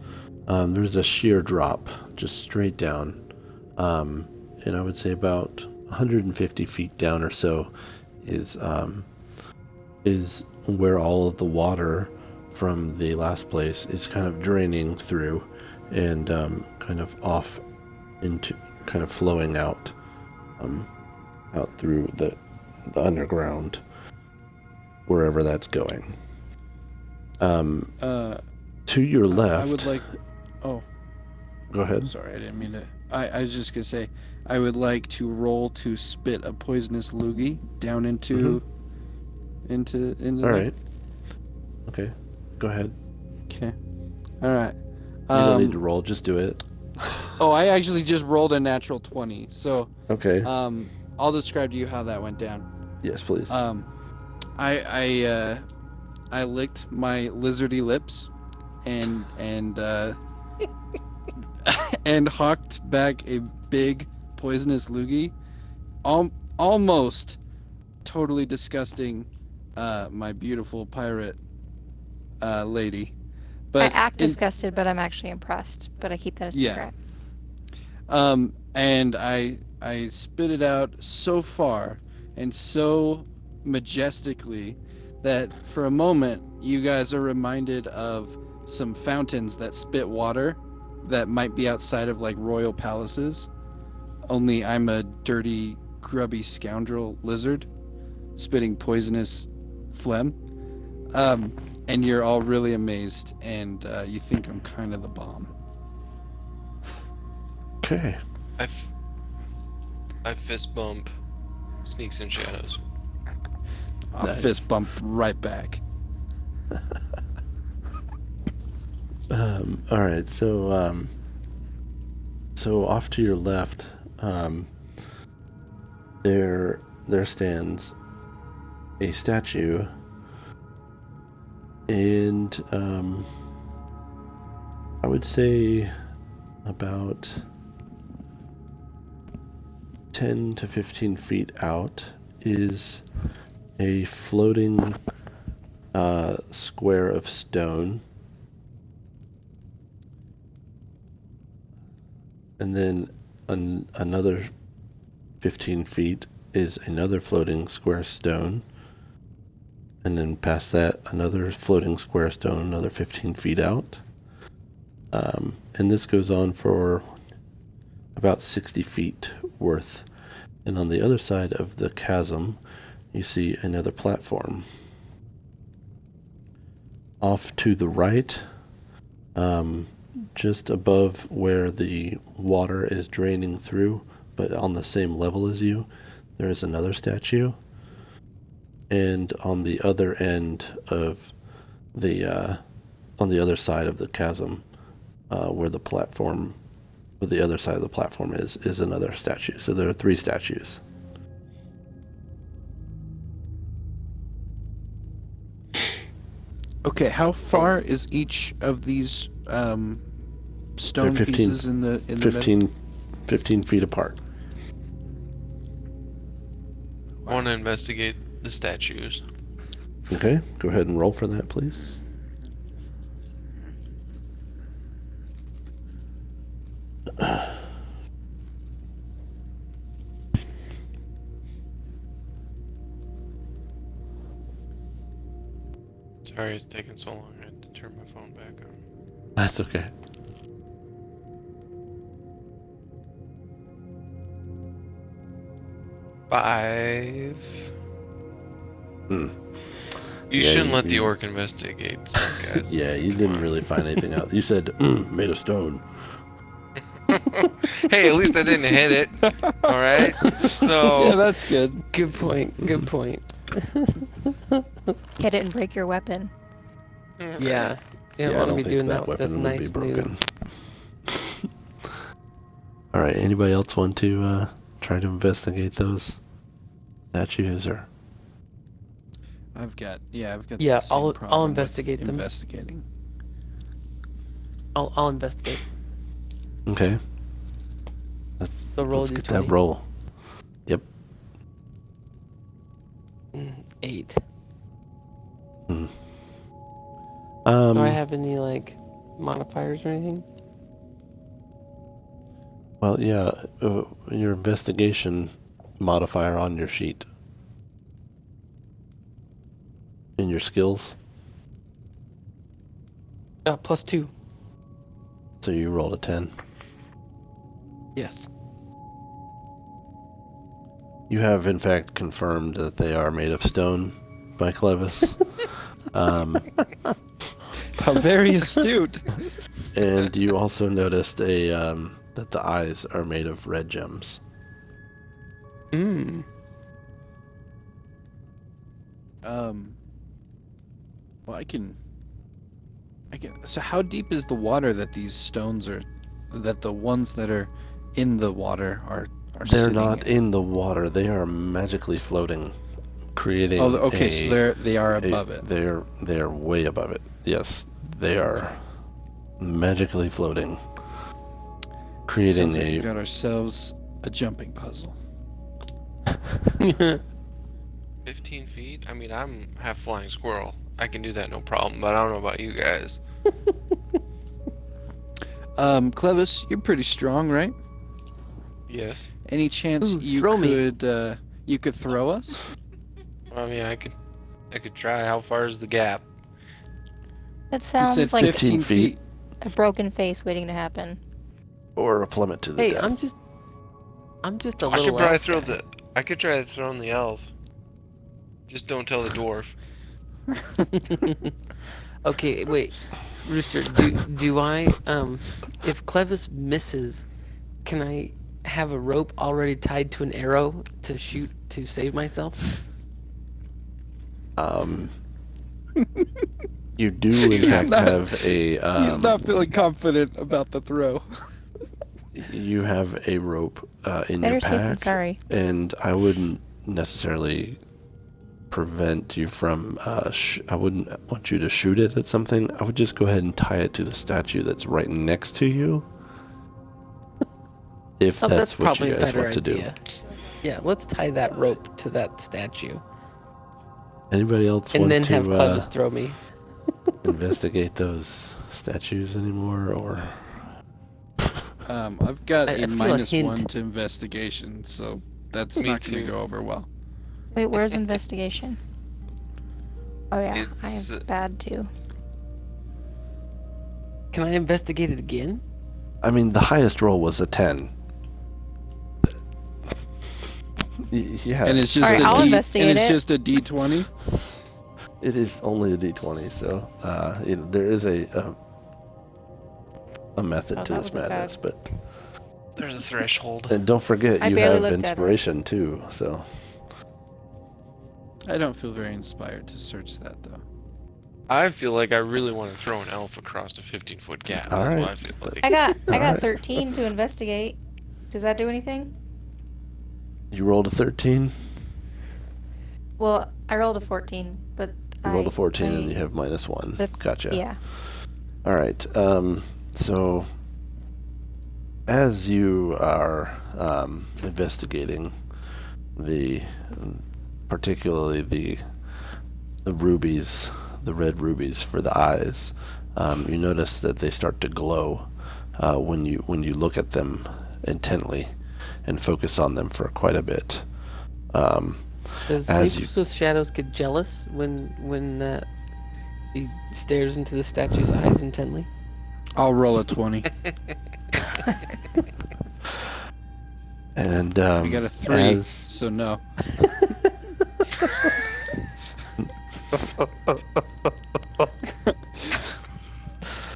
there's a sheer drop just straight down, and I would say about 150 feet down or so is where all of the water from the last place is kind of draining through and kind of off into kind of flowing out through the underground, wherever that's going. To your left,
I would like. Oh,
go ahead.
sorry, I didn't mean to. I was just gonna say, I would like to roll to spit a poisonous loogie down into into.
All right. Okay. Go ahead.
Okay. All right.
You don't need to roll. Just do it.
Oh, I actually just rolled a natural 20. So,
Okay.
I'll describe to you how that went down.
Yes, please.
I licked my lizardy lips and and hawked back a big poisonous loogie, almost totally disgusting my beautiful pirate lady. But
I act disgusted, but I'm actually impressed. But I keep that a secret.
And I spit it out so far and so majestically that for a moment you guys are reminded of some fountains that spit water that might be outside of like royal palaces. Only I'm a dirty, grubby scoundrel lizard spitting poisonous phlegm. And you're all really amazed, and you think I'm kind of the bomb.
Okay.
I fist bump Sneaks and Shadows.
I'll
Nice.
fist bump right back.
All right. So off to your left, there stands a statue, and I would say about 10 to 15 feet out is a floating square of stone. And then another 15 feet is another floating square stone. And then past that, another floating square stone, another 15 feet out. And this goes on for about 60 feet worth. And on the other side of the chasm, you see another platform. Off to the right, just above where the water is draining through, but on the same level as you, there is another statue. And on the other end of on the other side of the chasm, where the other side of the platform is another statue. So there are 3 statues.
Okay, how far is each of these stone
15
pieces in the
15 feet apart.
I want to investigate the statues.
Okay, go ahead and roll for that, please.
Sorry it's taking so long. I had to turn my phone back on.
That's okay.
Five.
Hmm.
You
Yeah,
shouldn't
you-
let the
you-
orc investigate stuff, guys.
Yeah, you didn't really find anything out. You said, made of stone.
Hey, at least I didn't hit it. All right. So
Yeah, that's good.
Good point. Good point.
Hit it and break your weapon.
Yeah. You don't
I
want to
don't
be
think
doing
that
that with this
weapon would be
knife new.
broken. All right, anybody else want to try to investigate those statues or?
I've got
Yeah,
the same
I'll
problem with
investigate them.
investigating.
I'll investigate.
Okay.
So roll
Let's
a
get that
d20.
roll.
8.
Um,
Do I have any like modifiers or anything?
Well, yeah, your investigation modifier on your sheet. In your skills.
+2.
So you rolled a 10.
Yes.
You have, in fact, confirmed that they are made of stone by Clevis.
How very astute.
And you also noticed that the eyes are made of red gems.
Well, I can. So how deep is the water that these stones are? That the ones that are in the water are
They're
sitting
not
in?
in the water. They are magically floating, creating.
Oh, okay. So they are
a-
above it.
They're way above it. Yes, they are magically floating, creating
Sounds like we
a.
got ourselves a jumping puzzle.
15 feet. I mean, I'm half flying squirrel. I can do that no problem. But I don't know about you guys.
Clevis, you're pretty strong, right?
Yes.
Any chance
Ooh,
you
throw me.
could throw us?
I mean, I could try. How far is the gap?
That
You said
sounds like
15 feet.
a broken face waiting to happen.
Or a plummet to the
Hey,
death.
I'm just a
I
little
should probably
elf
throw
guy.
I could try to throw in the elf. Just don't tell the dwarf.
Okay, wait. Rooster, do I if Clevis misses, can I have a rope already tied to an arrow to shoot to save myself?
You do, in fact, have a.
He's not feeling confident about the throw.
You have a rope in
Better
your
safe than
pack,
sorry.
and I wouldn't necessarily prevent you from. I wouldn't want you to shoot it at something. I would just go ahead and tie it to the statue that's right next to you. If
Oh,
that's what
probably
you
a
guys
better
want to do.
idea. Yeah, let's tie that rope to that statue.
Anybody else
And
want
then
to
have Clevis throw me.
investigate those statues anymore, or?
I've got
I
a
feel a hint.
-1 to investigation, so that's
Me
not going to
too.
go over well.
Wait, where's investigation? Oh yeah, I
It's,
have bad too.
Can I investigate it again?
I mean, the highest roll was a 10. Yeah,
And it's just
Alright,
a
I'll
D,
investigate
and it's
it.
just a D20.
it is only a d20, so there is a method
Oh,
to
that
this
was a bad-
madness, but
There's a threshold.
and don't forget
I
you
barely
have
looked at it.
inspiration too. So
I don't feel very inspired to search that though.
I feel like I really want to throw an elf across a 15-foot gap.
All
That's what
right.
I feel like.
I got
Alright.
13 to investigate. Does that do anything?
you rolled a 13.
Well, I rolled a 14, but
You rolled a 14,
I-
and you have -1.
That's-
Gotcha.
Yeah.
All right. So as you are investigating the particularly the rubies, the red rubies for the eyes. You notice that they start to glow when you look at them intently and focus on them for quite a bit.
Does
As
Sleep with Shadows get jealous when he stares into the statue's eyes intently?
I'll roll a 20.
And
I got a 3, so no.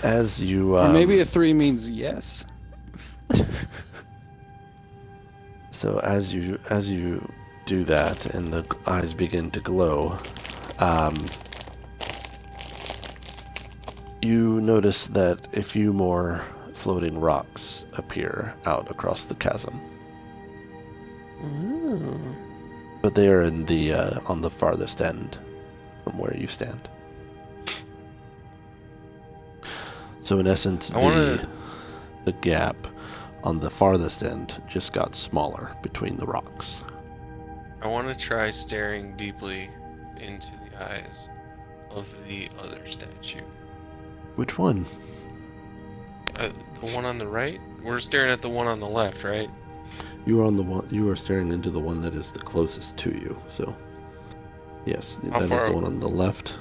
as you
Or maybe a 3 means yes.
so as you do that and the eyes begin to glow, you notice that a few more floating rocks appear out across the chasm.
Oh.
But they are in the on the farthest end from where you stand. So in essence, the gap on the farthest end just got smaller between the rocks.
I want to try staring deeply into the eyes of the other statue.
Which one?
The one on the right? We're staring at the one on the left, right?
You are on the one. You are staring into the one that is the closest to you. So, yes,
How
that is
far-
the one on the left,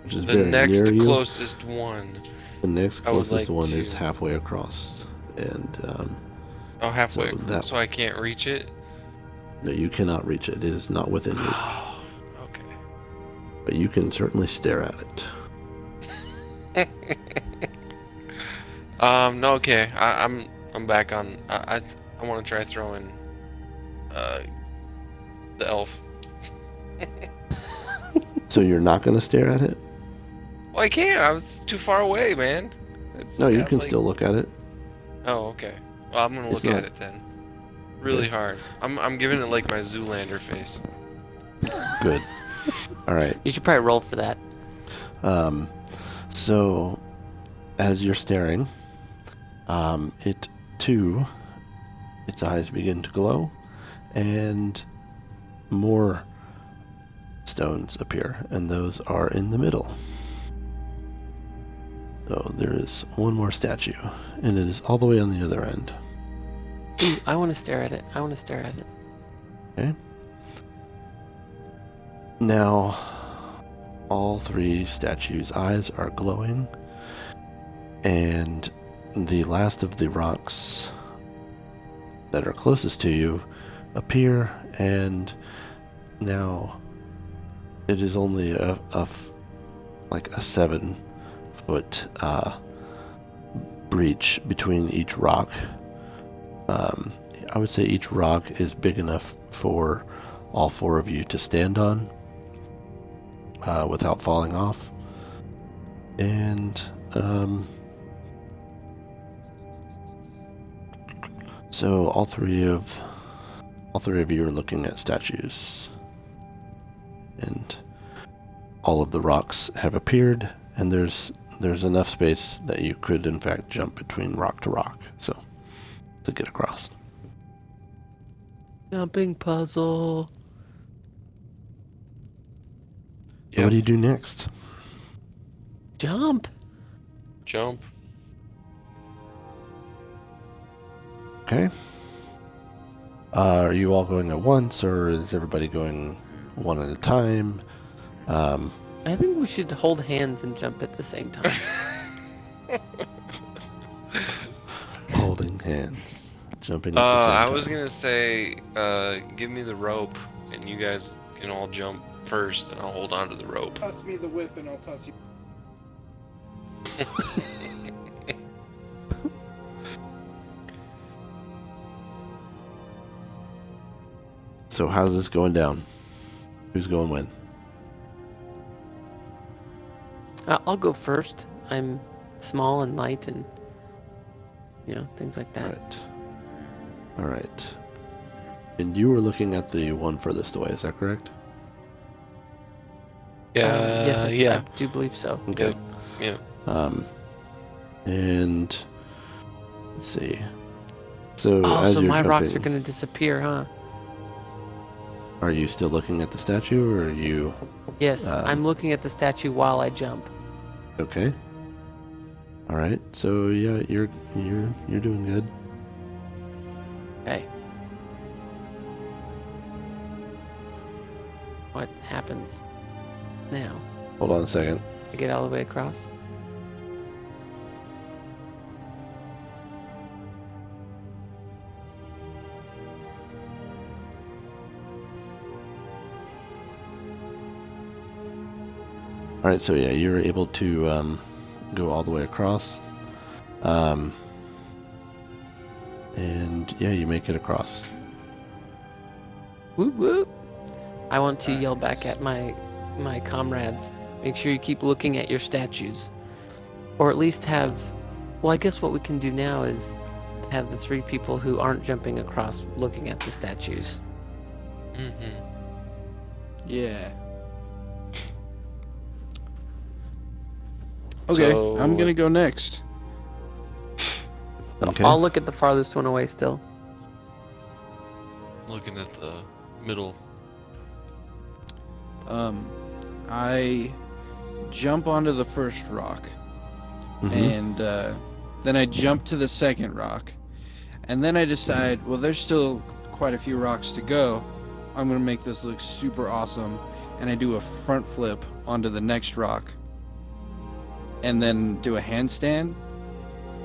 which is
The
very
next
near you.
closest one.
The next
I would
closest
like
one is
to-
halfway across, and
Oh, halfway.
So
So I can't reach it?
no, you cannot reach it. It is not within reach.
Okay.
But you can certainly stare at it.
No, okay. I'm back on. I want to try throwing the elf.
So you're not going to stare at it?
Well, I can't. I was too far away, man. It's
No, you
got,
can
like-
still look at it.
Oh, okay. Well, I'm gonna
It's
look
not-
at it then. Really
Okay.
hard. I'm giving it like my Zoolander face.
Good. All right.
You should probably roll for that.
So as you're staring, it too, its eyes begin to glow, and more stones appear, and those are in the middle. So there is one more statue, and it is all the way on the other end.
Ooh, I want to stare at it. I want to stare at it.
Okay. Now, all three statues' eyes are glowing, and the last of the rocks that are closest to you appear, and now it is only like a 7-foot breach between each rock. I would say each rock is big enough for all four of you to stand on without falling off. And so all three of you are looking at statues, and all of the rocks have appeared, and there's enough space that you could in fact jump between rock to rock, so to get across.
Jumping puzzle.
So what do you do next?
Jump.
Jump.
Okay. Are you all going at once, or is everybody going one at a time?
I think we should hold hands and jump at the same time.
Holding hands, jumping at the same time.
I was gonna say, give me the rope, and you guys can all jump first, and I'll hold on to the rope.
Toss me the whip and I'll toss you.
So how's this going down? Who's going when?
I'll go first. I'm small and light and, things like that.
All right. And you were looking at the one furthest away, is that correct?
Yes, I
Yeah.
do believe so.
Okay.
Yeah.
And let's see. So
Oh,
as
so
you're
my
jumping,
rocks are going to disappear, huh?
Are you still looking at the statue, or are you...
Yes, I'm looking at the statue while I jump.
Okay. All right. So yeah, you're doing good.
Okay. What happens now?
Hold on a second.
I get all the way across?
All right. So yeah, you're able to go all the way across. And yeah, you make it across.
Whoop whoop. I want to yell back at my comrades. Make sure you keep looking at your statues. Or at least have... Well, I guess what we can do now is have the 3 people who aren't jumping across looking at the statues.
Mm-hmm.
Yeah. Okay,
So-
I'm gonna go next.
Okay.
I'll look at the farthest one away still.
Looking at the middle.
I jump onto the first rock,
Mhm.
and then I jump to the second rock, and then I decide, well, there's still quite a few rocks to go. I'm gonna make this look super awesome, and I do a front flip onto the next rock, and then do a handstand,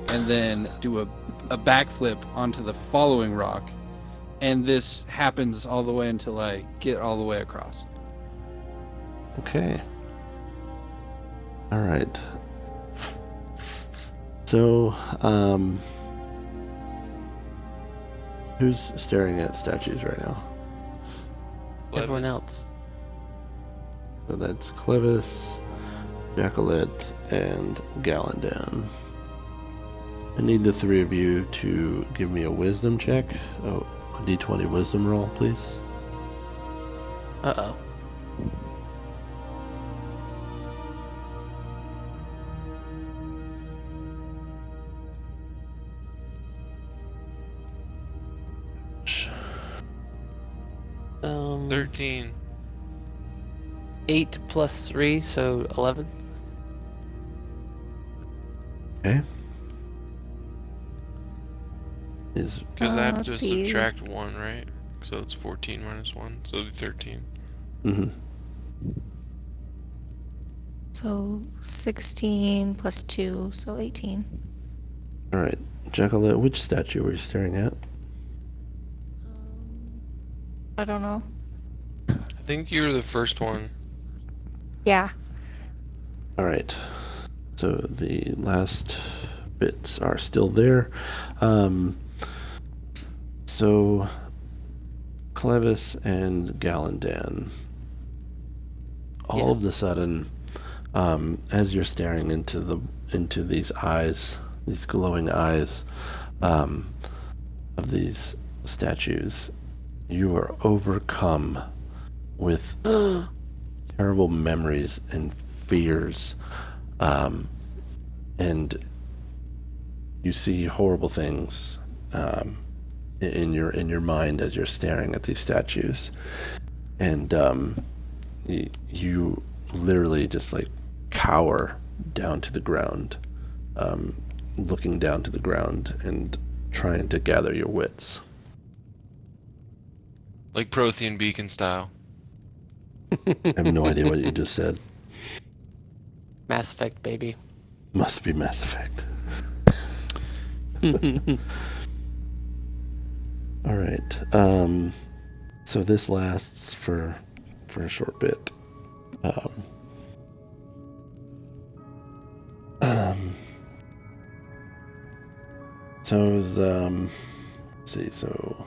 and then do a backflip onto the following rock, and this happens all the way until I get all the way across.
Okay. All right. So, who's staring at statues right now?
Everyone else.
So that's Clevis, Jacqueline, and Gallandan. I need the 3 of you to give me a wisdom check. Oh, a d20 wisdom roll, please.
Uh-oh.
Sh-
13.
8 plus 3, so 11.
Okay. Is
Because I have to
let's see.
subtract 1, right? So it's 14 minus 1, so it'll be 13.
mm-hmm.
So 16 plus 2, so 18.
All right, Jacqueline, which statue were you staring at?
I don't know.
I think you were the first one.
Yeah.
All right. So the last bits are still there. So Clevis and Gallandan, all of
Yes.
a sudden, as you're staring into these eyes, these glowing eyes of these statues, you are overcome with terrible memories and fears, and you see horrible things in your mind as you're staring at these statues, and you literally just like cower down to the ground, looking down to the ground and trying to gather your wits.
Like Prothean Beacon style.
I have no idea what you just said.
Mass Effect, baby.
Must be Mass Effect. All right. So this lasts for a short bit. So it was, let's see. So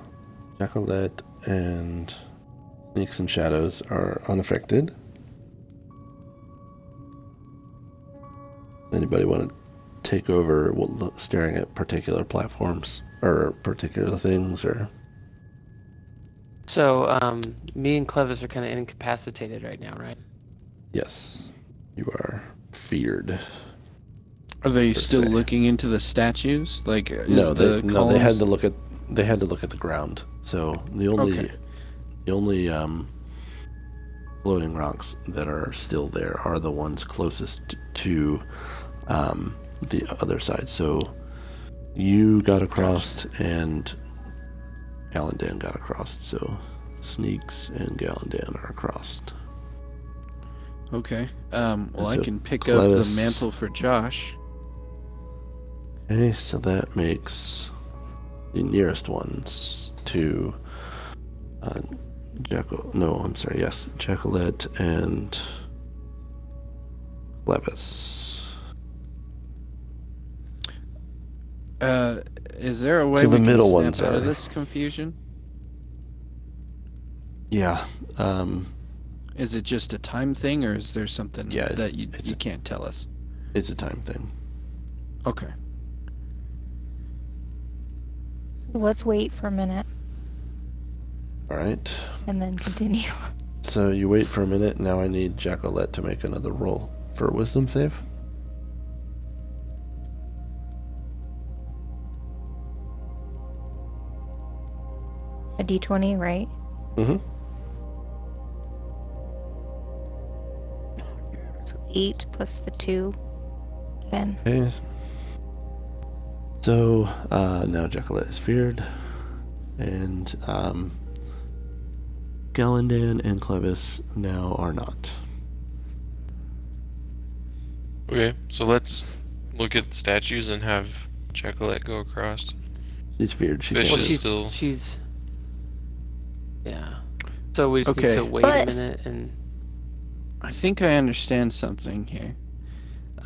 Jacqueline and Sneaks and Shadows are unaffected. Anybody want to take over staring at particular platforms or particular things, or?
So, me and Clevis are kind of incapacitated right now, right?
Yes, you are feared.
Are they
Per
still
se.
looking into the statues? Like, is
No,
the
they had
columns-
to look at the ground. So the only
Okay.
The only floating rocks that are still there are the ones closest to the other side. So you got across and Galandan got across. So Sneaks and Galandan are across.
Okay. Well, I
so
can pick up the
Clevis-
mantle for Josh.
Okay, so that makes the nearest ones to Jacqueline and Clevis.
Is there a way
So
we
the
can
middle
snap
ones
out of
are-
this confusion?
Yeah.
Is it just a time thing, or is there something
Yeah,
that you
it's a-
can't tell us?
It's a time thing.
Okay.
Let's wait for a minute
All right.
and then continue.
So you wait for a minute. Now I need Jacqueline to make another roll for a wisdom save.
A d20, right?
Mm-hmm.
So 8 plus the 2, 10.
Okay. So now Jacqueline is feared, and Galandan and Clevis now are not.
Okay, so let's look at the statues and have Chocolate go across.
She's feared. She
Fish
can't.
is still.
She's. Yeah. So we just
Okay.
need to wait
But-
a minute and.
I think I understand something here.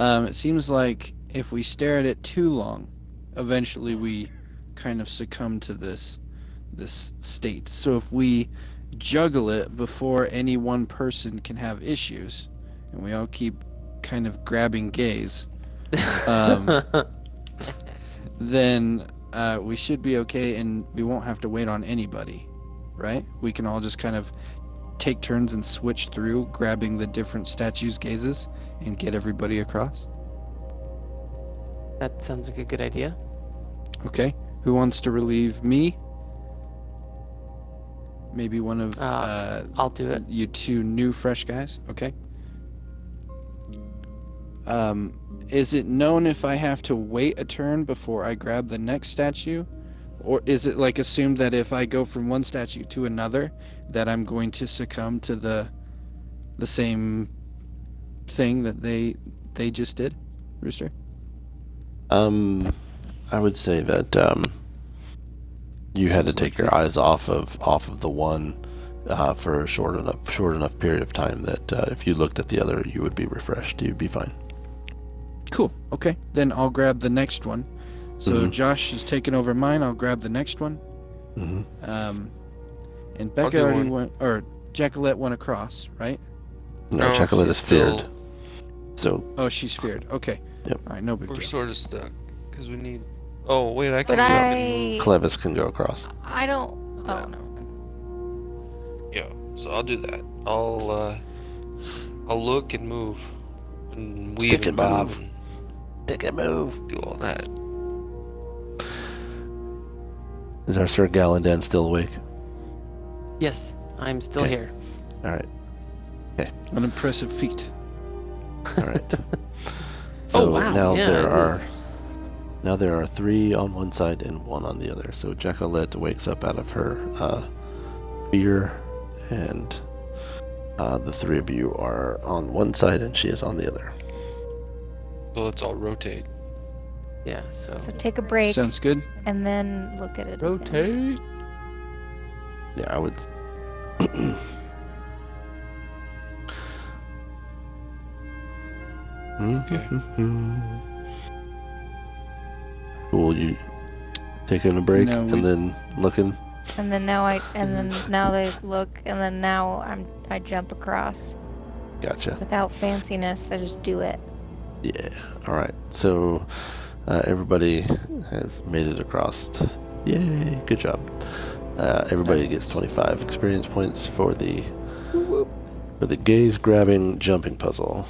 It seems like if we stare at it too long, eventually we kind of succumb to this state. So if we juggle it before any one person can have issues, and we all keep kind of grabbing gaze, then we should be okay, and we won't have to wait on anybody, right? We can all just kind of take turns and switch through grabbing the different statues' gazes and get everybody across.
That sounds like a good idea.
Okay, who wants to relieve me? Maybe one of
I'll do it.
you two new fresh guys. Okay. Is it known if I have to wait a turn before I grab the next statue? Or is it like assumed that if I go from one statue to another that I'm going to succumb to the same thing that they just did, Rooster?
I would say that you had to
Seems
take
like
your eyes off of the one for a short enough period of time that if you looked at the other, you would be refreshed. You'd be fine.
Cool. Okay. Then I'll grab the next one. So
Mhm.
Josh is taking over mine. I'll grab the next one.
Mm-hmm.
And Becca
do
already
one.
went, or Jacqueline went across, right?
No,
No,
Chocolate
she's
is feared.
still-
So
Oh, she's feared. Okay.
Yep.
All right. No big
We're
deal.
sort of stuck because we need. Oh wait, I can.
But
look and
I...
Clevis can go across.
I don't... Oh,
Yeah.
no.
move. Yeah, so I'll do that. I'll look and move and weave
Stick
and
and
bob
move.
and
Take a move.
do all that.
Is our Sir Galandan still awake?
Yes, I'm still
Okay.
here.
All right.
An impressive feat.
All right. So
wow,
now
yeah,
there
it
are
is.
now there are 3 on one side and 1 on the other. So Jacqueline wakes up out of her fear, and the 3 of you are on one side and she is on the other.
So let's all rotate.
Yeah, so.
So take a break
Sounds good.
and then look at it again.
Rotate.
Yeah, I would.
Okay.
Cool. You taking a break
No,
and
we-
then looking.
And then now they look, and then now I jump across.
Gotcha.
Without fanciness, I just do it.
Yeah. All right. So everybody has made it across. Yay! Good job. Everybody gets 25 experience points for the gaze grabbing jumping puzzle.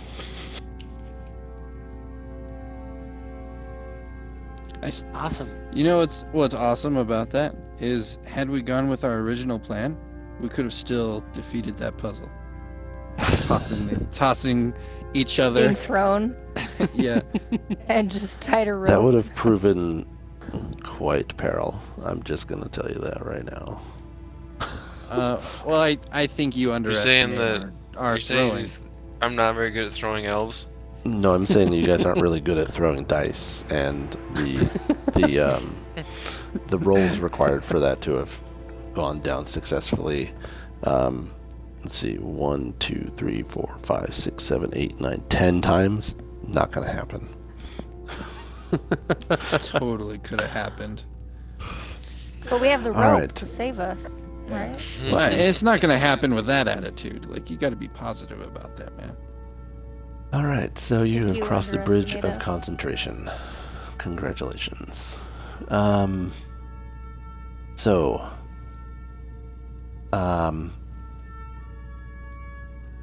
Awesome.
You know what's awesome about that is had we gone with our original plan, we could have still defeated that puzzle. Tossing each other.
Being thrown
Yeah.
and just tied a rope.
That would have proven quite peril. I'm just gonna tell you that right now.
Well, I think you underestimate our
You're saying
throwing.
I'm not very good at throwing elves.
No, I'm saying that you guys aren't really good at throwing dice, and the rolls required for that to have gone down successfully. Let's see, 1, 2, 3, 4, 5, 6, 7, 8, 9, 10 times. Not gonna happen.
Totally could have happened.
But we have the
All
rope
right.
to save us, right?
Well, it's not gonna happen with that attitude. Like, you got to be positive about that, man.
All right, so you have
You
crossed the bridge
underestimate
of
us.
concentration. Congratulations.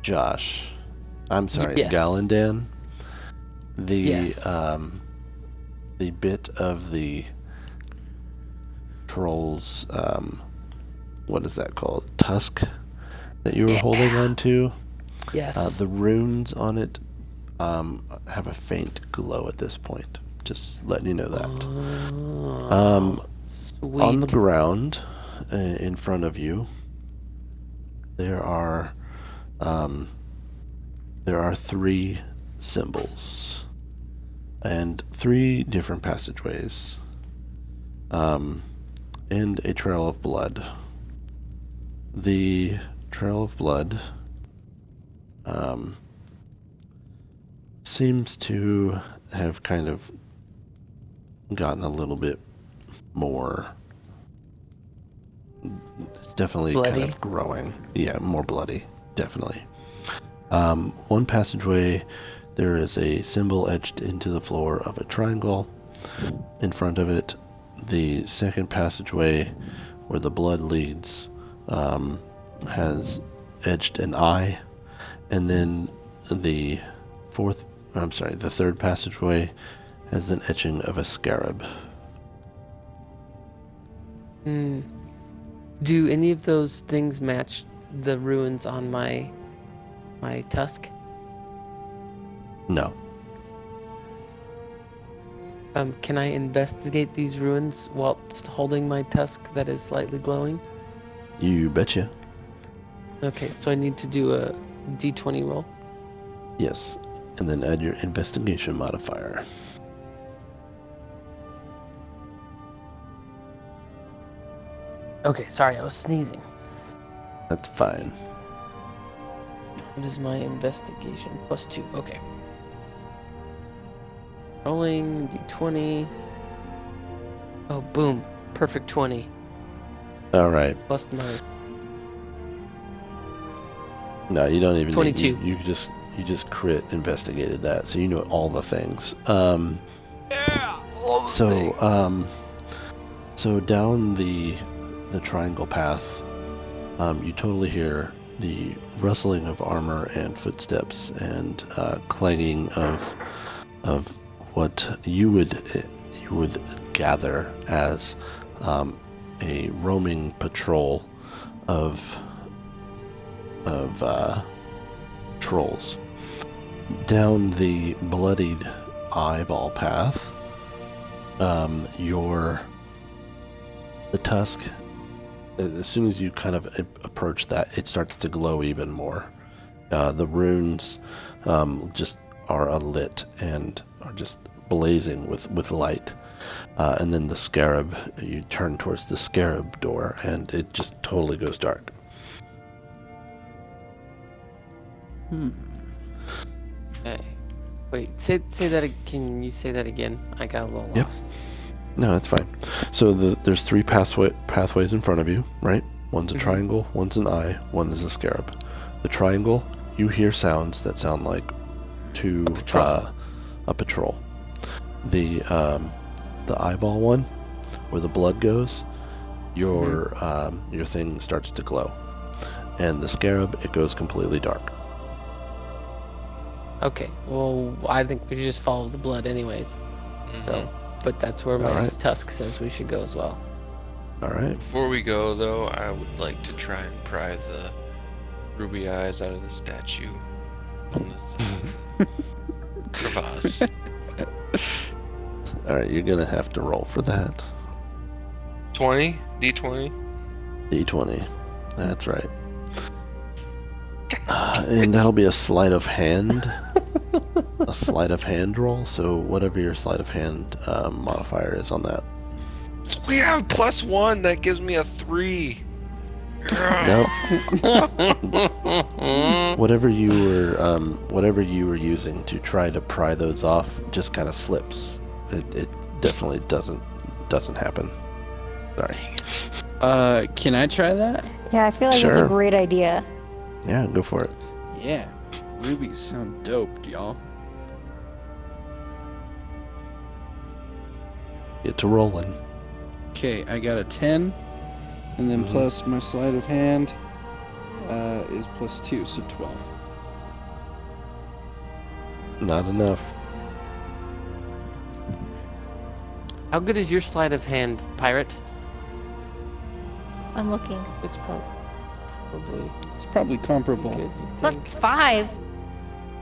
Josh, I'm sorry,
Yes.
Galandan. The
Yes.
The bit of the troll's what is that called? Tusk that you were holding on to.
Yes.
The runes on it have a faint glow at this point. Just letting you know that.
Sweet.
On the ground in front of you, there are 3 symbols and 3 different passageways, and a trail of blood. The trail of blood seems to have kind of gotten a little bit more. It's definitely
Bloody?
kind of growing. Yeah, more bloody, definitely. One passageway, there is a symbol etched into the floor of a triangle. In front of it, the second passageway where the blood leads has etched an eye, and then the third passageway has an etching of a scarab.
Do any of those things match the ruins on my tusk?
No.
Can I investigate these ruins whilst holding my tusk that is slightly glowing?
You betcha.
Okay, so I need to do a d20 roll.
Yes. And then add your investigation modifier.
Okay, sorry, I was sneezing.
That's fine.
What is my investigation? +2, okay. Rolling d20. Oh, boom. Perfect 20.
All right.
Plus my...
No, you don't even
22.
need, you just crit investigated that, so you know all the things. So down the triangle path, you totally hear the rustling of armor and footsteps and clanging of what you would gather as a roaming patrol of trolls. Down the bloodied eyeball path, the tusk, as soon as you kind of approach that, it starts to glow even more. The runes just are alit and are just blazing with light. And then the scarab, you turn towards the scarab door and it just totally goes dark.
Okay. Wait, say that. Can you say that again? I got a little
Yep.
lost.
No, that's fine. So there's 3 pathways in front of you, right? One's a triangle, one's an eye, one is a scarab. The triangle, you hear sounds that sound like a patrol. The eyeball one, where the blood goes, your thing starts to glow, and the scarab, it goes completely dark.
Okay, well, I think we should just follow the blood anyways. So, but that's where my
Alright.
tusk says we should go as well.
All right.
Before we go, though, I would like to try and pry the ruby eyes out of the statue on this crevasse.
All right, you're gonna have to roll for that.
20? D20?
D20. That's right. And that'll be a sleight of hand. A sleight of hand roll. So whatever your sleight of hand modifier is on that.
We have +1. That gives me a 3.
No. whatever you were using to try to pry those off just kind of slips. It definitely doesn't happen. Sorry.
Can I try that?
Yeah, I feel like it's a
Sure.
great idea.
Yeah, go for it.
Yeah. Rubies sound dope, y'all.
Get to rolling.
Okay, I got a 10, and then plus my sleight of hand is +2, so 12.
Not enough.
How good is your sleight of hand, pirate?
I'm looking.
It's probably
It's probably comparable.
good. you'd
Plus
think.
5.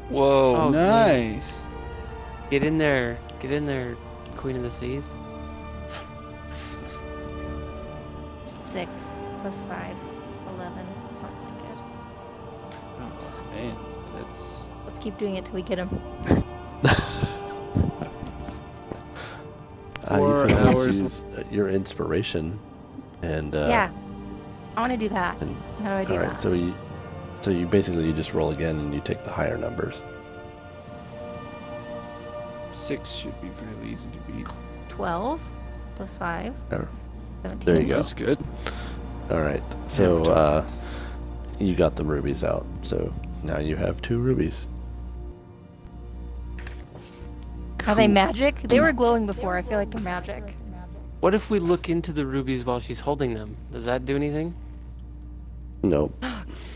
Whoa.
Oh,
Nice.
Get in there, Queen of the Seas.
6 plus 5. 11. Something like it.
Oh man, that's
Let's keep doing it till we get him.
You
4
can always
hours.
use your inspiration, and
Yeah. I want to do that.
and-
How do I do
all right.
that?
So you basically you just roll again and you take the higher numbers.
6 should be fairly easy to beat.
12 plus 5.
There
17.
There you go.
That's good.
All right. So you got the rubies out. So now you have 2 rubies.
Are they magic? They were glowing before. I feel like they're magic.
What if we look into the rubies while she's holding them? Does that do anything?
Nope.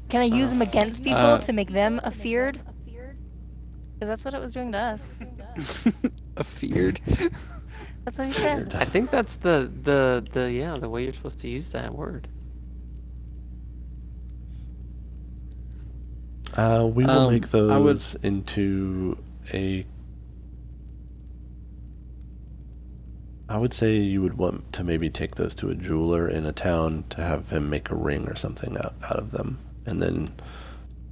Can I use them against people to make them afeared? Because that's what it was doing to us.
Afeared.
That's what he said.
I think that's the way you're supposed to use that word.
We will make
I would-
those into a. I would say you would want to maybe take those to a jeweler in a town to have him make a ring or something out of them, and then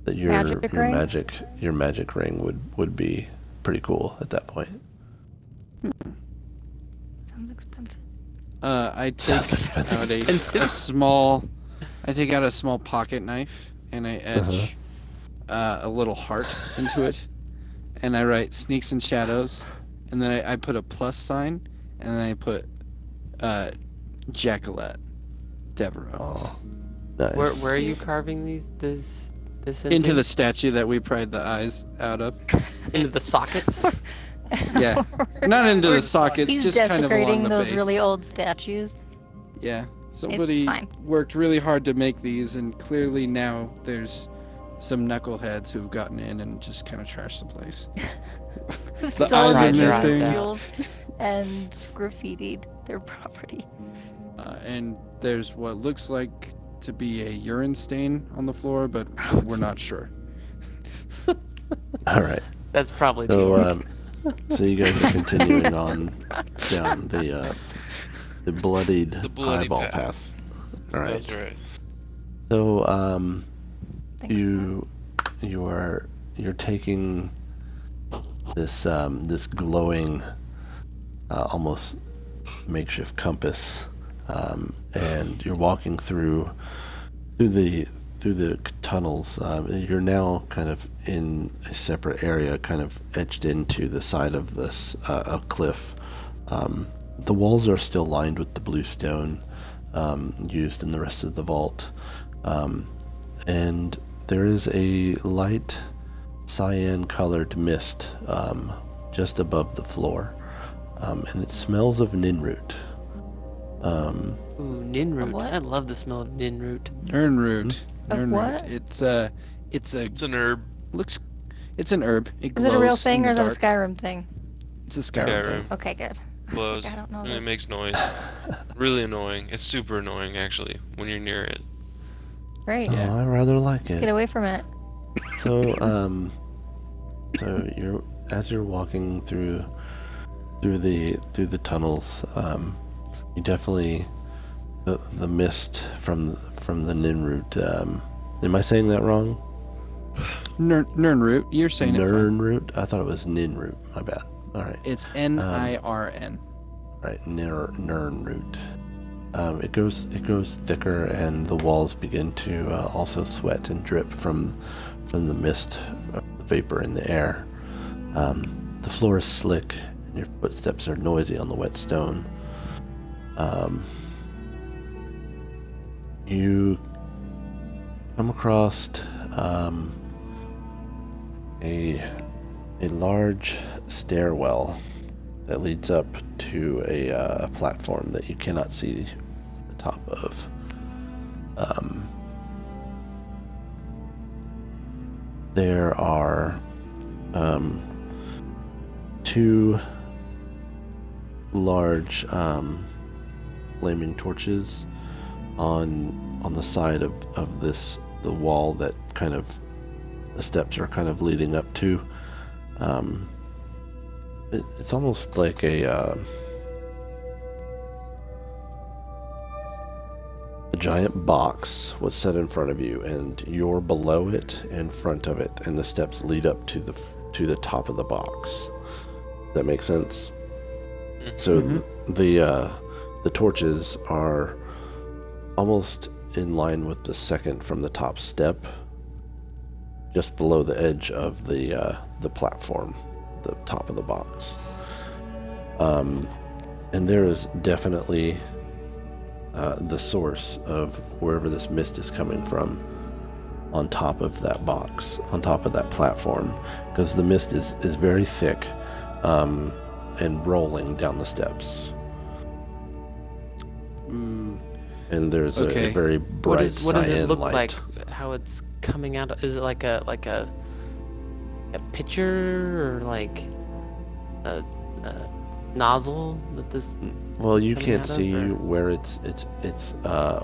your
Magic ring?
your magic ring would be pretty cool at that point.
Sounds expensive.
I
Sounds
take out
expensive.
a small. I take out a small pocket knife and I etch a little heart into it, and I write "Sneaks and Shadows," and then I put a plus sign, and then I put Jackalette Devereaux
Oh, nice.
Where are you carving this
into the statue that we pried the eyes out of.
into the sockets?
Yeah, not into the sockets,
He's
just kind of along
desecrating
the
those
base.
really old statues.
Yeah, somebody
fine.
worked really hard to make these, and clearly now there's some knuckleheads who've gotten in and just kind of trashed the place.
Who stole
eyes
are
their
missing.
jewels and graffitied their property.
And there's what looks like to be a urine stain on the floor, but we're not sure.
All right.
That's probably the
So
orc.
so you guys are continuing on down the bloodied
bloody
eyeball
path.
path. All right.
That's right.
So
Thanks.
you're taking this glowing almost makeshift compass, and you're walking through the tunnels. You're now kind of in a separate area, kind of etched into the side of this a cliff. The walls are still lined with the blue stone used in the rest of the vault, and there is a light cyan-colored mist just above the floor, and it smells of ninroot.
Ooh, ninroot.
what?
I love the smell of ninroot.
Nernroot.
Of what?
It's
It's an herb.
it's an herb.
Is it a real
glows
thing
in
or
the
is it a
dark.
Skyrim thing?
It's a Skyrim thing.
Skyrim.
Okay, good.
close,
I don't know
and it
this.
makes noise. Really annoying. It's super annoying, actually, when you're near it.
Great.
Yeah.
Oh, I rather like
Let's
it.
get away from it.
So, as you're walking through the tunnels, you definitely the mist from the Ninroot. Am I saying that wrong?
Nirnroot. You're saying it fine.
Nirnroot. I thought it was Ninroot. My bad. All right.
It's Nirn.
Right. Nirnroot. It goes thicker, and the walls begin to also sweat and drip from the mist, the vapor in the air. The floor is slick, and your footsteps are noisy on the wet stone. You come across a large stairwell that leads up to a platform that you cannot see the top of. There are two large flaming torches on the side of the wall that kind of the steps are kind of leading up to. It's almost like a giant box was set in front of you, and you're below it, in front of it, and the steps lead up to the top of the box. Does that make sense? So the torches are almost in line with the second from the top step, just below the edge of the platform, the top of the box. And there is definitely the source of wherever this mist is coming from on top of that box, on top of that platform, because the mist is very thick and rolling down the steps. And there's a very bright
what does it
cyan
look
light.
like? How it's coming out? Is it like a pitcher or like a nozzle that this?
Well, you
coming
can't
out of,
see
or-
where its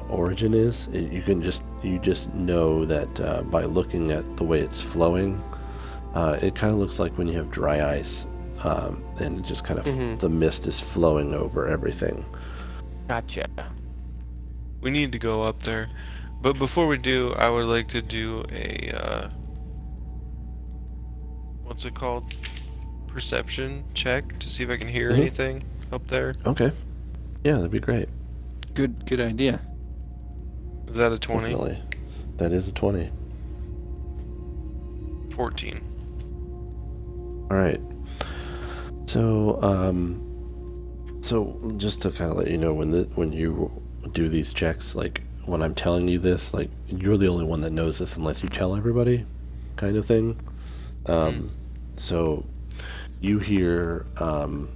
origin is. You just know that by looking at the way it's flowing, it kind of looks like when you have dry ice, and it just kind of the mist is flowing over everything.
Gotcha.
We need to go up there. But before we do, I would like to do a, what's it called? Perception check to see if I can hear anything up there.
Okay, yeah, that'd be great.
Good idea.
Is that a 20?
Definitely, that is a 20.
14.
All right. So, so just to kind of let you know, when you do these checks, like when I'm telling you this, like you're the only one that knows this unless you tell everybody, kind of thing. So you hear some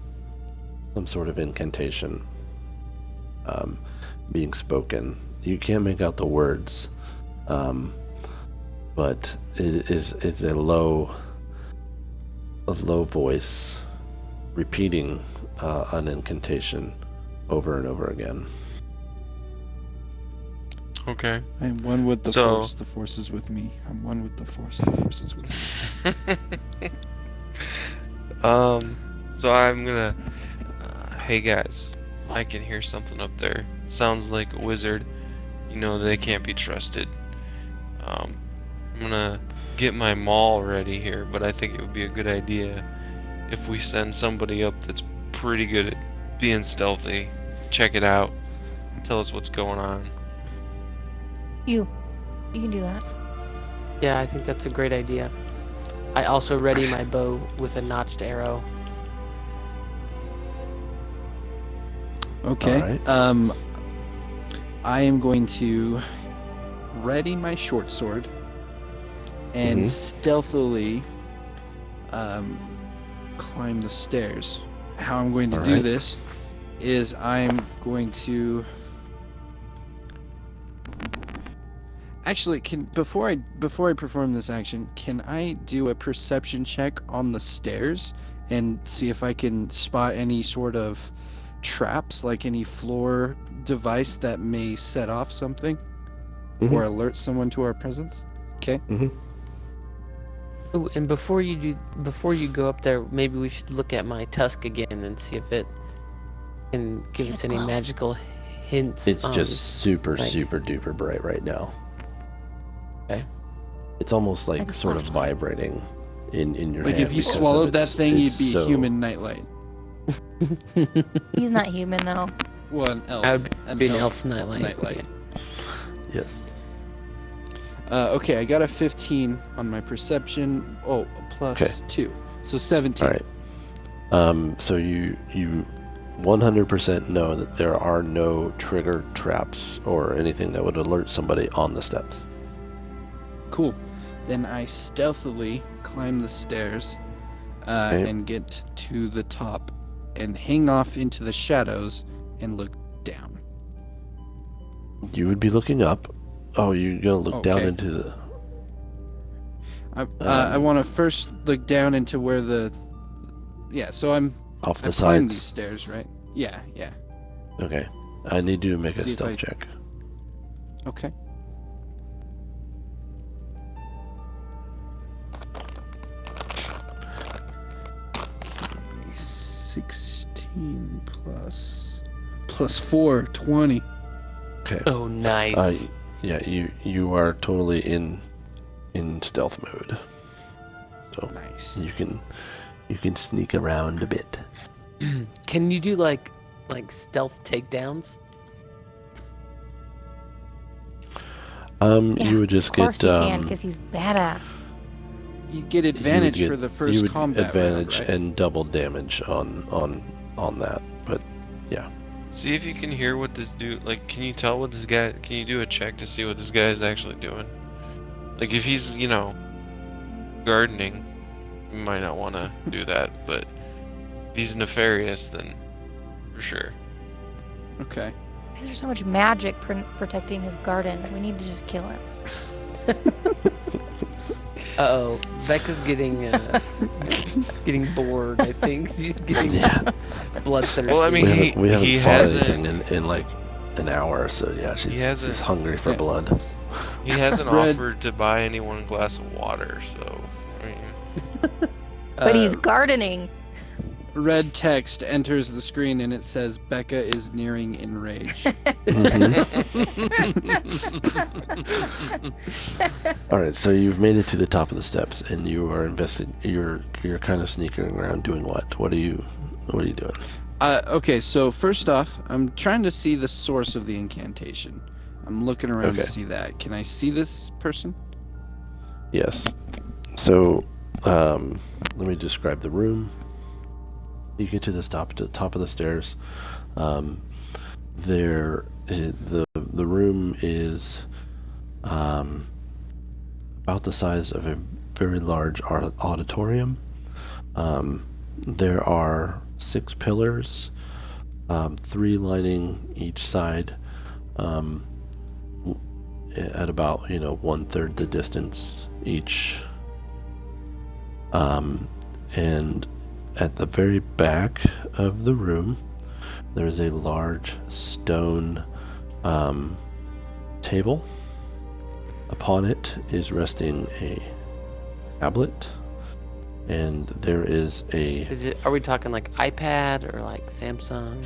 sort of incantation being spoken. You can't make out the words, but it's a low voice repeating an incantation over and over again.
Okay.
I am one with the
So-
Force. The Force is with me. I'm one with the Force. The Force is with me.
So I'm gonna, hey guys, I can hear something up there. Sounds like a wizard. You know they can't be trusted. I'm gonna get my maul ready here, but I think it would be a good idea if we send somebody up that's pretty good at being stealthy. Check it out. Tell us what's going on.
You can do that.
Yeah, I think that's a great idea. I also ready my bow with a notched arrow.
Okay.
Alright.
I am going to ready my short sword and stealthily climb the stairs. How I'm going to do
Alright.
this is I'm going to actually before I perform this action, can I do a perception check on the stairs and see if I can spot any sort of traps, like any floor device that may set off something or alert someone to our presence. Okay.
Ooh, and before you go up there, maybe we should look at my tusk again and see if it can give
See
us
it
any
glow.
magical hints.
It's
on,
just super,
like-
super duper bright right now.
Okay.
It's almost like
Like a
sort of
flashlight.
vibrating in your
Like
hand.
if you
because of
swallowed that
its-
thing, you'd
it's
be
so-
human nightlight.
He's not human though.
Well, an elf.
I would be an elf nightlight.
Nightlight.
Yes.
Okay, I got a 15 on my perception. Oh, plus
Okay.
2. So 17.
All right. So you 100% know that there are no trigger traps or anything that would alert somebody on the steps.
Cool. Then I stealthily climb the stairs
Okay.
and get to the top and hang off into the shadows and look down.
You would be looking up. Oh, you're gonna look down
Okay.
into the.
I want to first look down into where the. Yeah, so I
Off the
climbed these
sides.
stairs, right? Yeah.
Okay. I need you to make a
See if
stealth
I-
check.
Okay. Okay, 16 plus 4, 20.
Okay.
Oh, nice.
Yeah, you are totally in stealth mode. So
Nice.
you can sneak around a bit.
Can you do like stealth takedowns?
Yeah,
You would just
Of course
get
he can, because he's badass.
You get
you
advantage
would get-
for the
you
first
would
combat
advantage
round, right?
and double damage on that. But yeah.
See if you can hear what this dude, like, can you tell what this guy, can you do a check to see what this guy is actually doing? Like, if he's, gardening, you might not want to do that, but if he's nefarious, then for sure.
Okay.
There's so much magic protecting his garden. We need to just kill him.
Uh-oh, Becca's getting bored, I think. She's getting
Yeah.
bloodthirsty.
Well, I mean,
We haven't
he
fought
hasn't-
anything in like an hour, so yeah, she's
hasn't-
hungry for
Yeah.
blood.
He hasn't
Red-
offered to buy anyone a glass of water, so, I mean,
But he's
Uh,
gardening.
Red text enters the screen and it says Becca is nearing enrage.
All right, so you've made it to the top of the steps, and you are You're kind of sneaking around doing what? What are you doing?
Okay, so first off, I'm trying to see the source of the incantation. I'm looking around
Okay.
to see that. Can I see this person?
Yes. So, let me describe the room. You get to the top of the stairs. The room is about the size of a very large auditorium. There are 6 pillars, 3 lining each side, at about 1/3 the distance each. And at the very back of the room, there is a large stone table. Upon it is resting a tablet, and there is a.
Are we talking like iPad or like Samsung?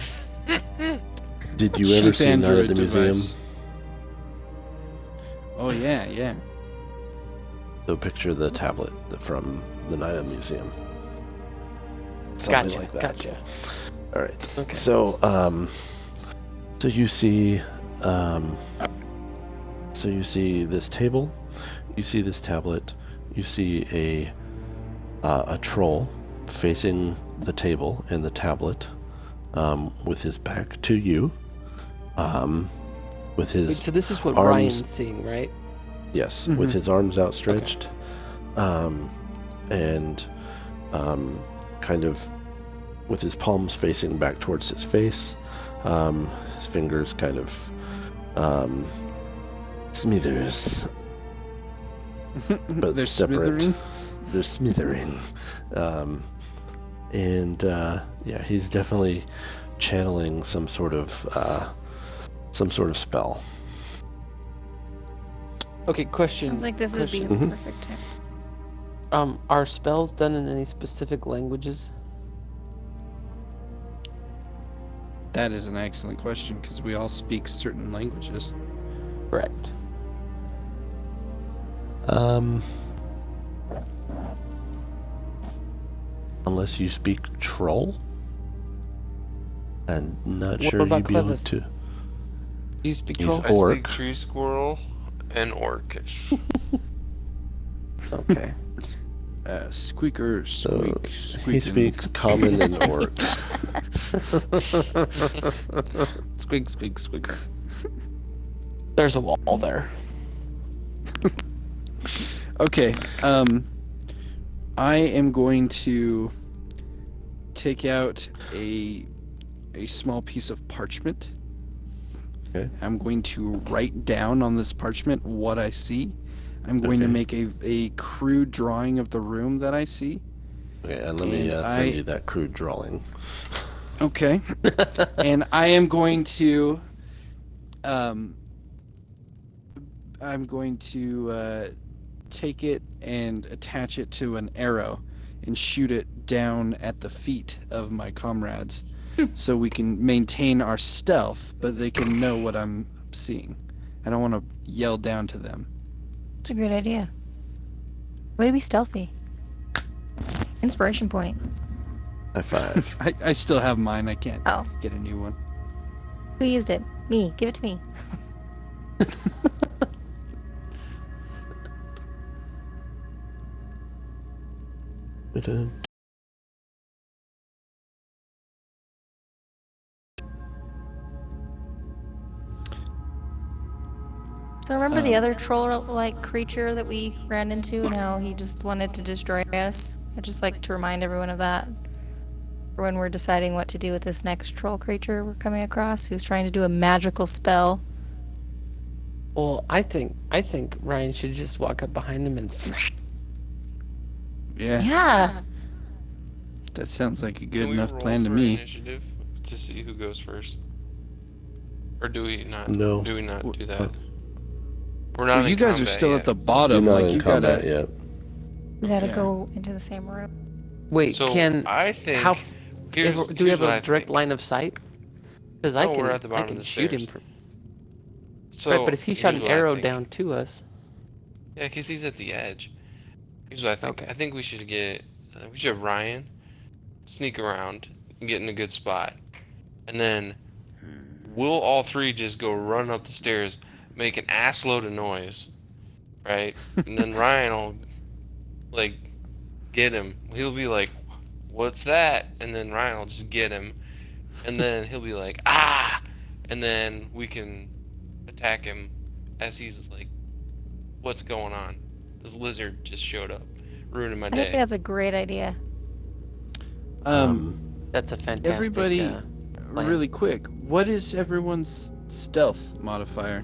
Did you ever
Cheap
see Night at
Android
the Museum?
device. Oh yeah.
So picture the tablet from the Night at the Museum. Something
Gotcha,
like that.
gotcha.
All right.
Okay.
So, so you see, this table, you see this tablet, you see a troll facing the table and the tablet, with his back to you, with his
Wait, so this is what
arms-
Ryan's seeing, right?
yes, with his arms outstretched, and kind of with his palms facing back towards his face, his fingers kind of smithers, but
They're
separate.
smithering?
They're smithering, And yeah, he's definitely channeling some sort of spell.
Okay, question.
Sounds like this would be the
Mhm.
perfect time.
Are spells done in any specific languages?
That is an excellent question because we all speak certain languages.
Correct.
Unless you speak troll, I'm not
What
sure
about
you'd be able
Clevis?
to.
Do you speak
He's
troll?
I
Orc.
speak tree squirrel and orcish.
Okay.
Squeaker,
So
squeak,
he
squeaking.
speaks common and orc.
Squeak, squeak, squeaker. There's a wall there.
Okay. I am going to take out a small piece of parchment.
Okay.
I'm going to write down on this parchment what I see. I'm going to
Okay.
make a crude drawing of the room that I see.
Okay, and let me
And
send you that crude drawing.
Okay. And I am going to I'm going to take it and attach it to an arrow and shoot it down at the feet of my comrades so we can maintain our stealth, but they can know what I'm seeing. I don't want to yell down to them.
That's a great idea. Way to be stealthy. Inspiration point.
High five.
I still have mine. I can't
Oh,
get a new one.
who used it? Me. Give it to me. So remember the other troll-like creature that we ran into and how he just wanted to destroy us? I'd just like to remind everyone of that for when we're deciding what to do with this next troll creature we're coming across who's trying to do a magical spell.
Well, I think Ryan should just walk up behind him and smack.
Yeah,
Yeah.
that sounds like a good
Can we
enough
roll
plan to
for
me.
Initiative to see who goes first, or do we not?
No.
Do we not do that?
Oh.
We're not.
Well,
in
you guys are
combat
still
yet.
at the
You're
bottom.
not
Like
in
you
combat
gotta.
yet.
We gotta
Yeah.
go into the same room.
Wait,
So
can
I think.
how?
Here's,
Do we
here's
have
what
a
I
direct
think.
line of sight? Because
No, we're at the
I
bottom
can
of the
shoot him
stairs.
from.
So,
Right, but if he shot
here's
an
what I
arrow
think.
down to us,
Yeah, because he's at the edge. Here's what I think.
Okay.
I think we should we should have Ryan sneak around and get in a good spot, and then we'll all three just go run up the stairs, make an ass load of noise, right? And then Ryan will like get him. He'll be like, "What's that?" And then Ryan will just get him, and then he'll be like, "Ah!" And then we can attack him as he's like, "What's going on? This lizard just showed up, ruining my
I think
day."
that's a great idea.
that's a fantastic.
Everybody,
plan.
really quick. What is everyone's stealth modifier?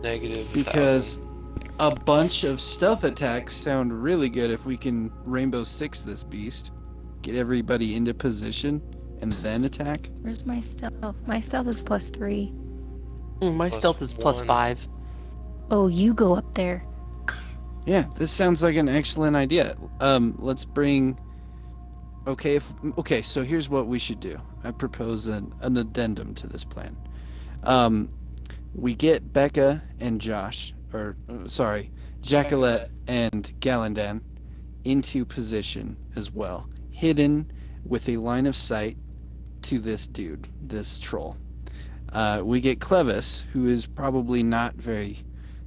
Negative.
Because a bunch of stealth attacks sound really good if we can Rainbow Six this beast. Get everybody into position and then attack.
Where's my stealth? My stealth is +3.
My
Plus
stealth is
one.
+5.
Oh, you go up there.
Yeah, this sounds like an excellent idea. Let's bring. Okay, so here's what we should do. I propose an addendum to this plan. We get Becca and Josh, Jacqueline and Gallandan into position as well, hidden with a line of sight to this dude, this troll. We get Clevis, who is probably not very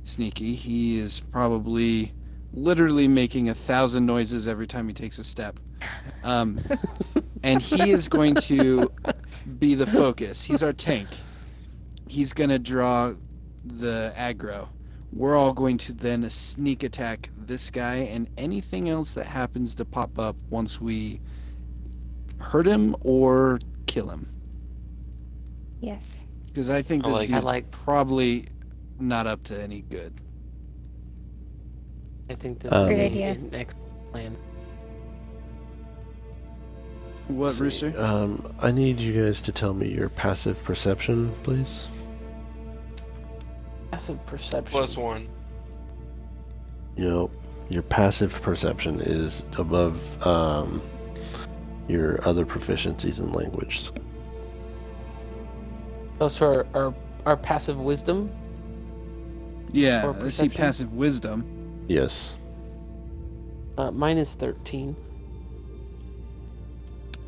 sneaky. He is probably literally making 1,000 noises every time he takes a step. And he is going to be the focus. He's our tank. He's going to draw the aggro. We're all going to then sneak attack this guy and anything else that happens to pop up once we hurt him or kill him.
Yes.
Because I think
I
this
like
dude's
it. I like-
probably not up to any good.
I think this
Great
is
idea.
an excellent plan.
What,
See,
Rooster?
I need you guys to tell me your passive perception, please.
Passive perception.
+1.
You know, your passive perception is above your other proficiencies in language.
Oh, so our passive wisdom?
Yeah,
Or
I see
perception?
passive wisdom.
Yes.
Mine is 13.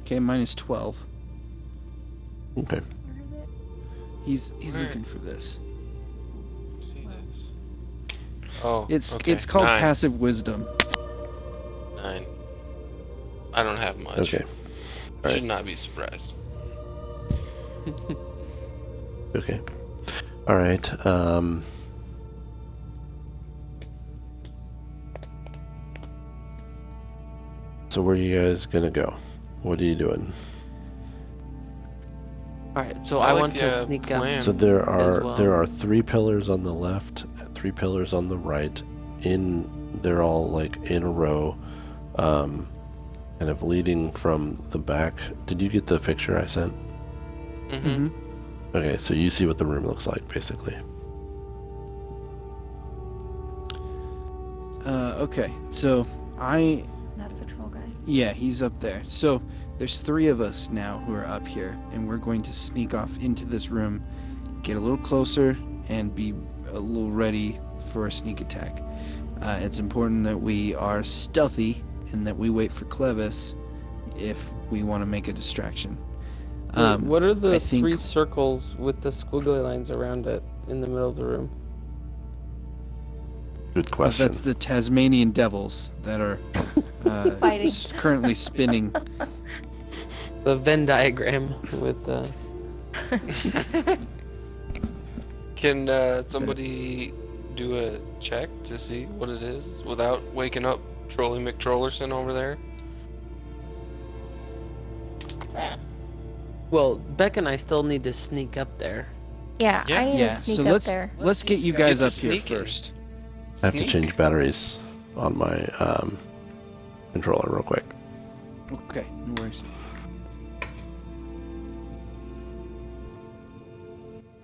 Okay, mine is 12.
Okay.
Where is it?
He's
Where?
looking for this.
See this. Oh,
It's
okay.
it's called
9.
passive wisdom.
9. I don't have much.
Okay.
I
Alright.
should not be surprised.
Okay. All right. So where are you guys gonna go? What are you doing?
Alright, so
I
I
like
want
the,
to sneak up.
plan.
So there
As
are
well.
there are 3 pillars on the left, 3 pillars on the right. They're all like in a row, kind of leading from the back. Did you get the picture I sent?
Mm-hmm.
Okay, so you see what the room looks like, basically.
Okay, so
That's the troll guy.
yeah, he's up there. So there's 3 of us now who are up here, and we're going to sneak off into this room, get a little closer, and be a little ready for a sneak attack. It's important that we are stealthy and that we wait for Clevis if we want to make a distraction.
Wait, what are the
I think-
3 circles with the squiggly lines around it in the middle of the room?
Good question.
That's the Tasmanian devils that are
Fighting.
currently spinning.
The Venn diagram with
Can somebody do a check to see what it is without waking up Trolly McTrollerson over there?
Well, Beck and I still need to sneak up there.
Yeah,
Yeah.
I need
Yeah,
to sneak
so
up
let's
there.
let's get you guys up
It's a
here
sneaking.
first.
I have to
Sneak.
change batteries on my controller real quick.
Okay, no worries.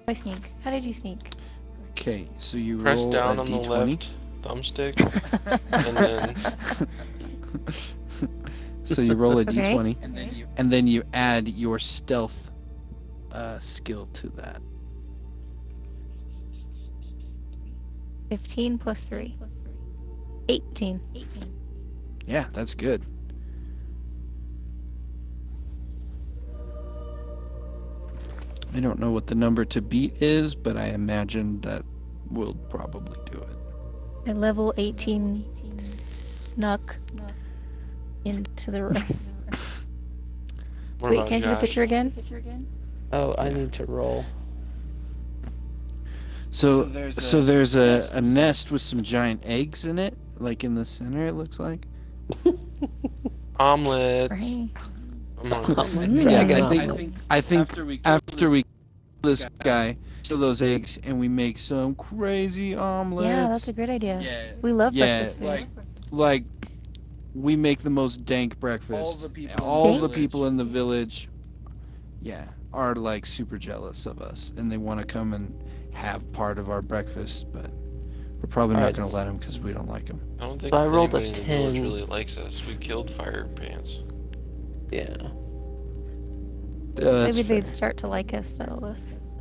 I sneak. How did you sneak?
Okay, so you
Press
roll
down
a
on the
d20.
left thumbstick, and then
So you roll a
Okay.
d20, and then you add your stealth skill to that.
15 plus 3. 18.
Yeah, that's good. I don't know what the number to beat is, but I imagine that we'll probably do it.
I level 18 snuck into the room.
what
Wait,
about
can I see the
Josh?
picture again?
Oh, I need to roll.
So there's a nest with some giant eggs in it, like in the center. It looks like.
Omelets.
Right.
I'm hungry.
Dragon
I think
omelets.
after we kill this guy, kill those eggs, and we make some crazy omelets.
Yeah, that's a great idea. We love
Yeah,
breakfast food.
like we make the most dank breakfast. All the people in the village, yeah, are like super jealous of us, and they want to come and have part of our breakfast, but we're probably not
Alright,
going to let them because we don't like them.
I don't think
I rolled a
anybody in the village
10.
really likes us. We killed Fire Pants.
Yeah.
Maybe they'd start to like us though.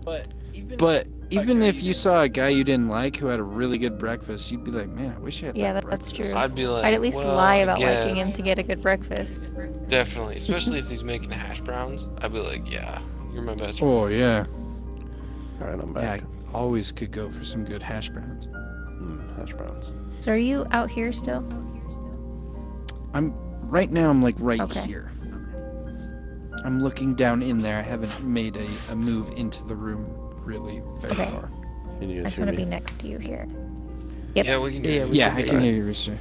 But even if you saw a guy you didn't like who had a really good breakfast, you'd be like, man, I wish I had
Yeah,
that
that's
breakfast."
true.
I'd be like,
I'd at least
well,
lie
I
about liking
guess.
him to get a good breakfast.
Definitely, especially if he's making hash browns. I'd be like, yeah, you're my best friend.
Oh yeah,
All right, I'm
yeah.
back.
I always could go for some good hash browns.
Hash browns.
So are you out here still?
Right now, I'm like right
Okay.
here. I'm looking down in there. I haven't made a move into the room really very
Okay.
far.
Can you
I
guys
just
hear
want to
me?
be next to you here. Yep.
Yeah, we can do
Yeah,
it.
we
Yeah,
can
I
do
can
that.
hear you, Rooster.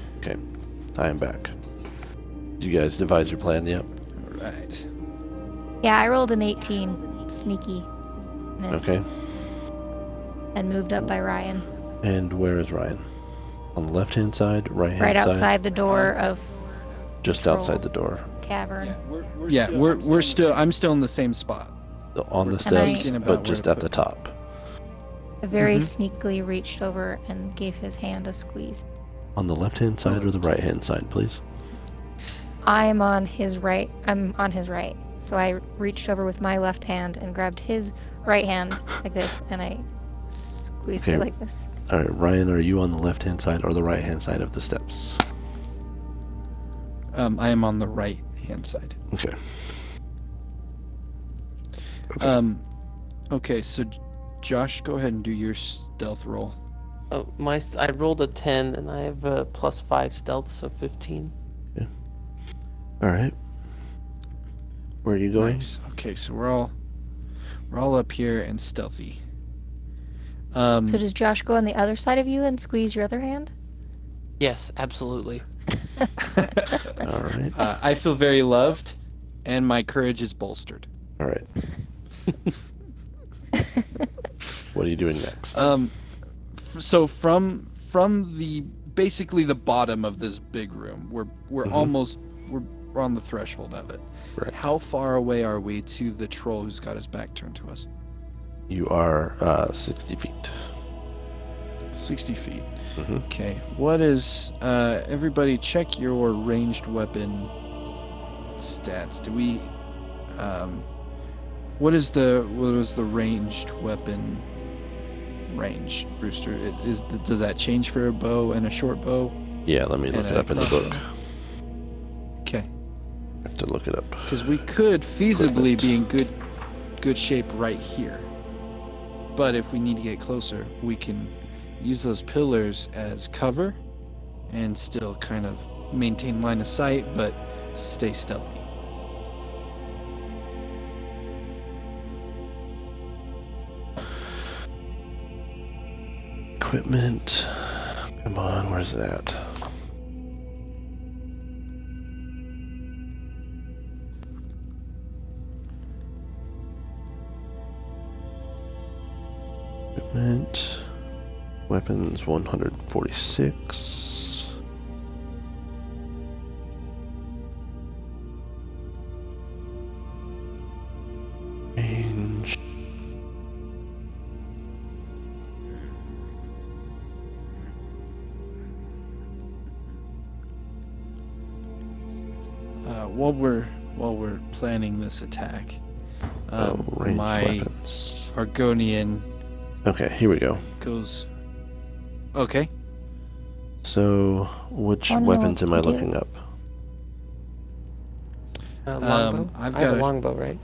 I am back. Did you guys devise your plan yet?
All right.
Yeah, I rolled an 18 sneaky.
Okay.
And moved up by Ryan.
And where is Ryan? On the left-hand side, right-hand
Right
side?
outside the door of
just
troll
outside the door.
cavern.
I'm still in the same spot.
On the
We're
steps,
thinking about
but
where
just
to
at
put
the
it.
top.
I very
Mhm.
sneakily reached over and gave his hand a squeeze.
On the left-hand side or
that's
the right-hand side, please?
I'm on his right. So I reached over with my left hand and grabbed his right hand like this, and I squeezed
Okay.
it like this.
All right, Ryan, are you on the left-hand side or the right-hand side of the steps?
I am on the right hand side.
Okay. Okay.
Okay, so Josh, go ahead and do your stealth roll.
Oh, I rolled a 10 and I have a +5 stealth, so 15.
All right. Where are you going?
Nice. Okay, so we're all up here and stealthy. Um,
So does Josh go on the other side of you and squeeze your other hand?
Yes, absolutely.
All right.
I feel very loved, and my courage is bolstered.
All right. What are you doing next?
So from the basically the bottom of this big room, we're
Mhm.
almost we're on the threshold of it.
Right.
How far away are we to the troll who's got his back turned to us?
You are 60 feet.
60 feet.
Mm-hmm.
Okay. What is everybody check your ranged weapon stats. Do we what is the ranged weapon range, Rooster? Does that change for a bow and a short bow?
Yeah, let me look it up in the book.
Okay.
I have to look it up.
Because we could feasibly
Equipment.
be in good shape right here. But if we need to get closer, we can use those pillars as cover and still kind of maintain line of sight, but stay stealthy.
Equipment. Come on, where's it at? Equipment. Weapons 146. Range.
While we're planning this attack,
Range
my
weapons.
Argonian
Okay, here we go.
goes. Okay.
So, which
Oh, no,
weapons am I
you do.
looking up?
Longbow?
I've
I have
got
a
a-
longbow, right?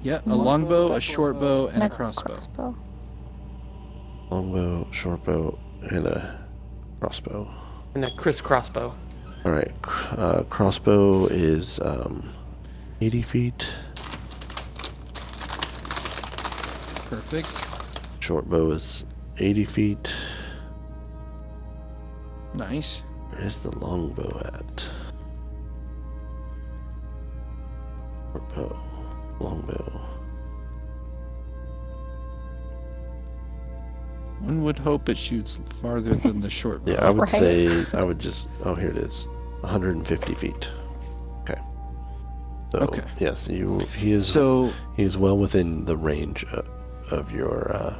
Yeah, a longbow, a short bow, and a crossbow.
Longbow, shortbow, and a crossbow.
And a crossbow.
All right, crossbow is 80 feet.
Perfect.
Shortbow is 80 feet.
Nice.
Where's the longbow at? Shortbow, longbow.
One would hope it shoots farther than the short bow.
Yeah, I would
Right.
say I would just. Oh, here it is. 150 feet. Okay. So,
Okay.
yes, he is.
So
He is well within the range of your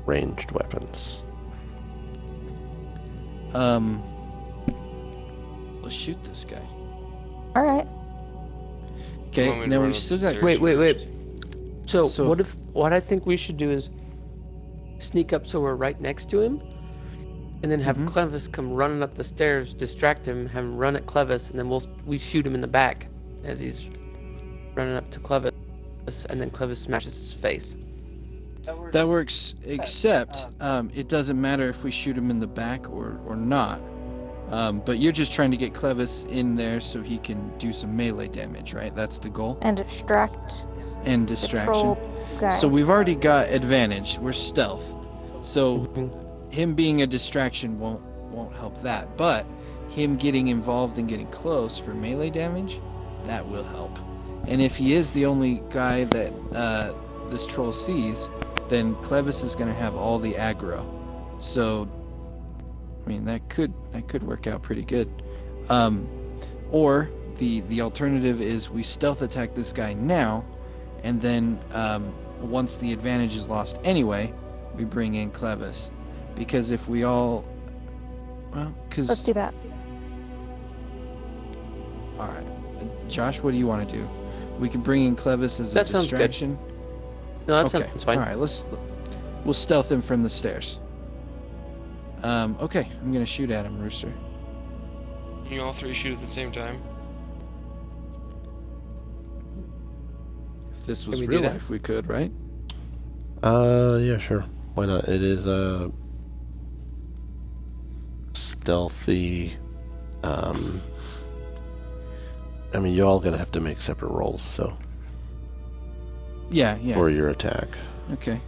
ranged weapons.
let's shoot this guy.
All right.
Okay.
Want me to
Now
run
we've
up
still
the
got.
stairs?
Wait. So,
So-
what I think we should do is sneak up so we're right next to him, and then have
Mhm.
Clevis come running up the stairs, distract him, have him run at Clevis, and then we shoot him in the back as he's running up to Clevis, and then Clevis smashes his face.
That works, except it doesn't matter if we shoot him in the back or not. But you're just trying to get Clevis in there so he can do some melee damage, right? That's the goal.
And distract
And
the
distraction.
troll guy.
So we've already got advantage. We're stealth. So
Mhm.
him being a distraction won't help that. But him getting involved and getting close for melee damage, that will help. And if he is the only guy that this troll sees, then Clevis is going to have all the aggro. So, I mean, that could work out pretty good. Or the alternative is we stealth attack this guy now, and then once the advantage is lost anyway, we bring in Clevis. Because if we all... Well, because...
Let's do that.
Alright. Josh, what do you want to do? We can bring in Clevis as a
That sounds good.
distraction.
No, that's
Okay.
fine.
Alright, we'll stealth him from the stairs. Okay, I'm gonna shoot at him, Rooster.
You all three shoot at the same time.
If this was
Can we do
real
that?
life, we could, right?
Yeah, sure. Why not? It is a stealthy. I mean, you all gonna have to make separate rolls, so
Yeah.
for your attack.
Okay.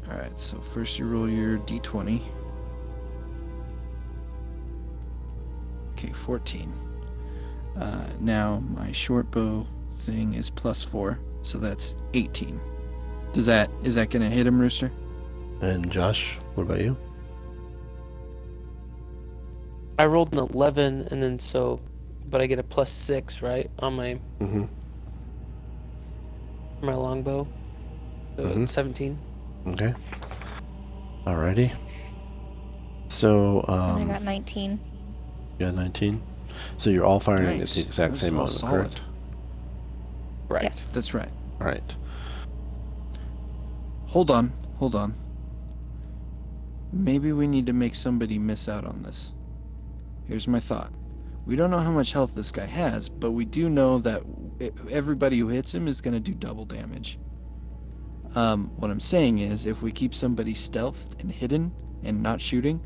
Alright, so first you roll your d20. Okay, 14. Now my short bow thing is +4, so that's 18. Is that gonna hit him, Rooster?
And Josh, what about you?
I rolled an 11, and then but I get a +6, right, on my
Mm-hmm.
longbow. So
Mhm.
17.
Okay. Alrighty. So,
And I got 19.
you got 19. So you're all firing at
Nice.
the exact
That's
same
all
moment,
solid.
correct?
Right.
Yes.
That's right.
All right.
Hold on. Maybe we need to make somebody miss out on this. Here's my thought. We don't know how much health this guy has, but we do know that everybody who hits him is going to do double damage. What I'm saying is, if we keep somebody stealthed and hidden and not shooting,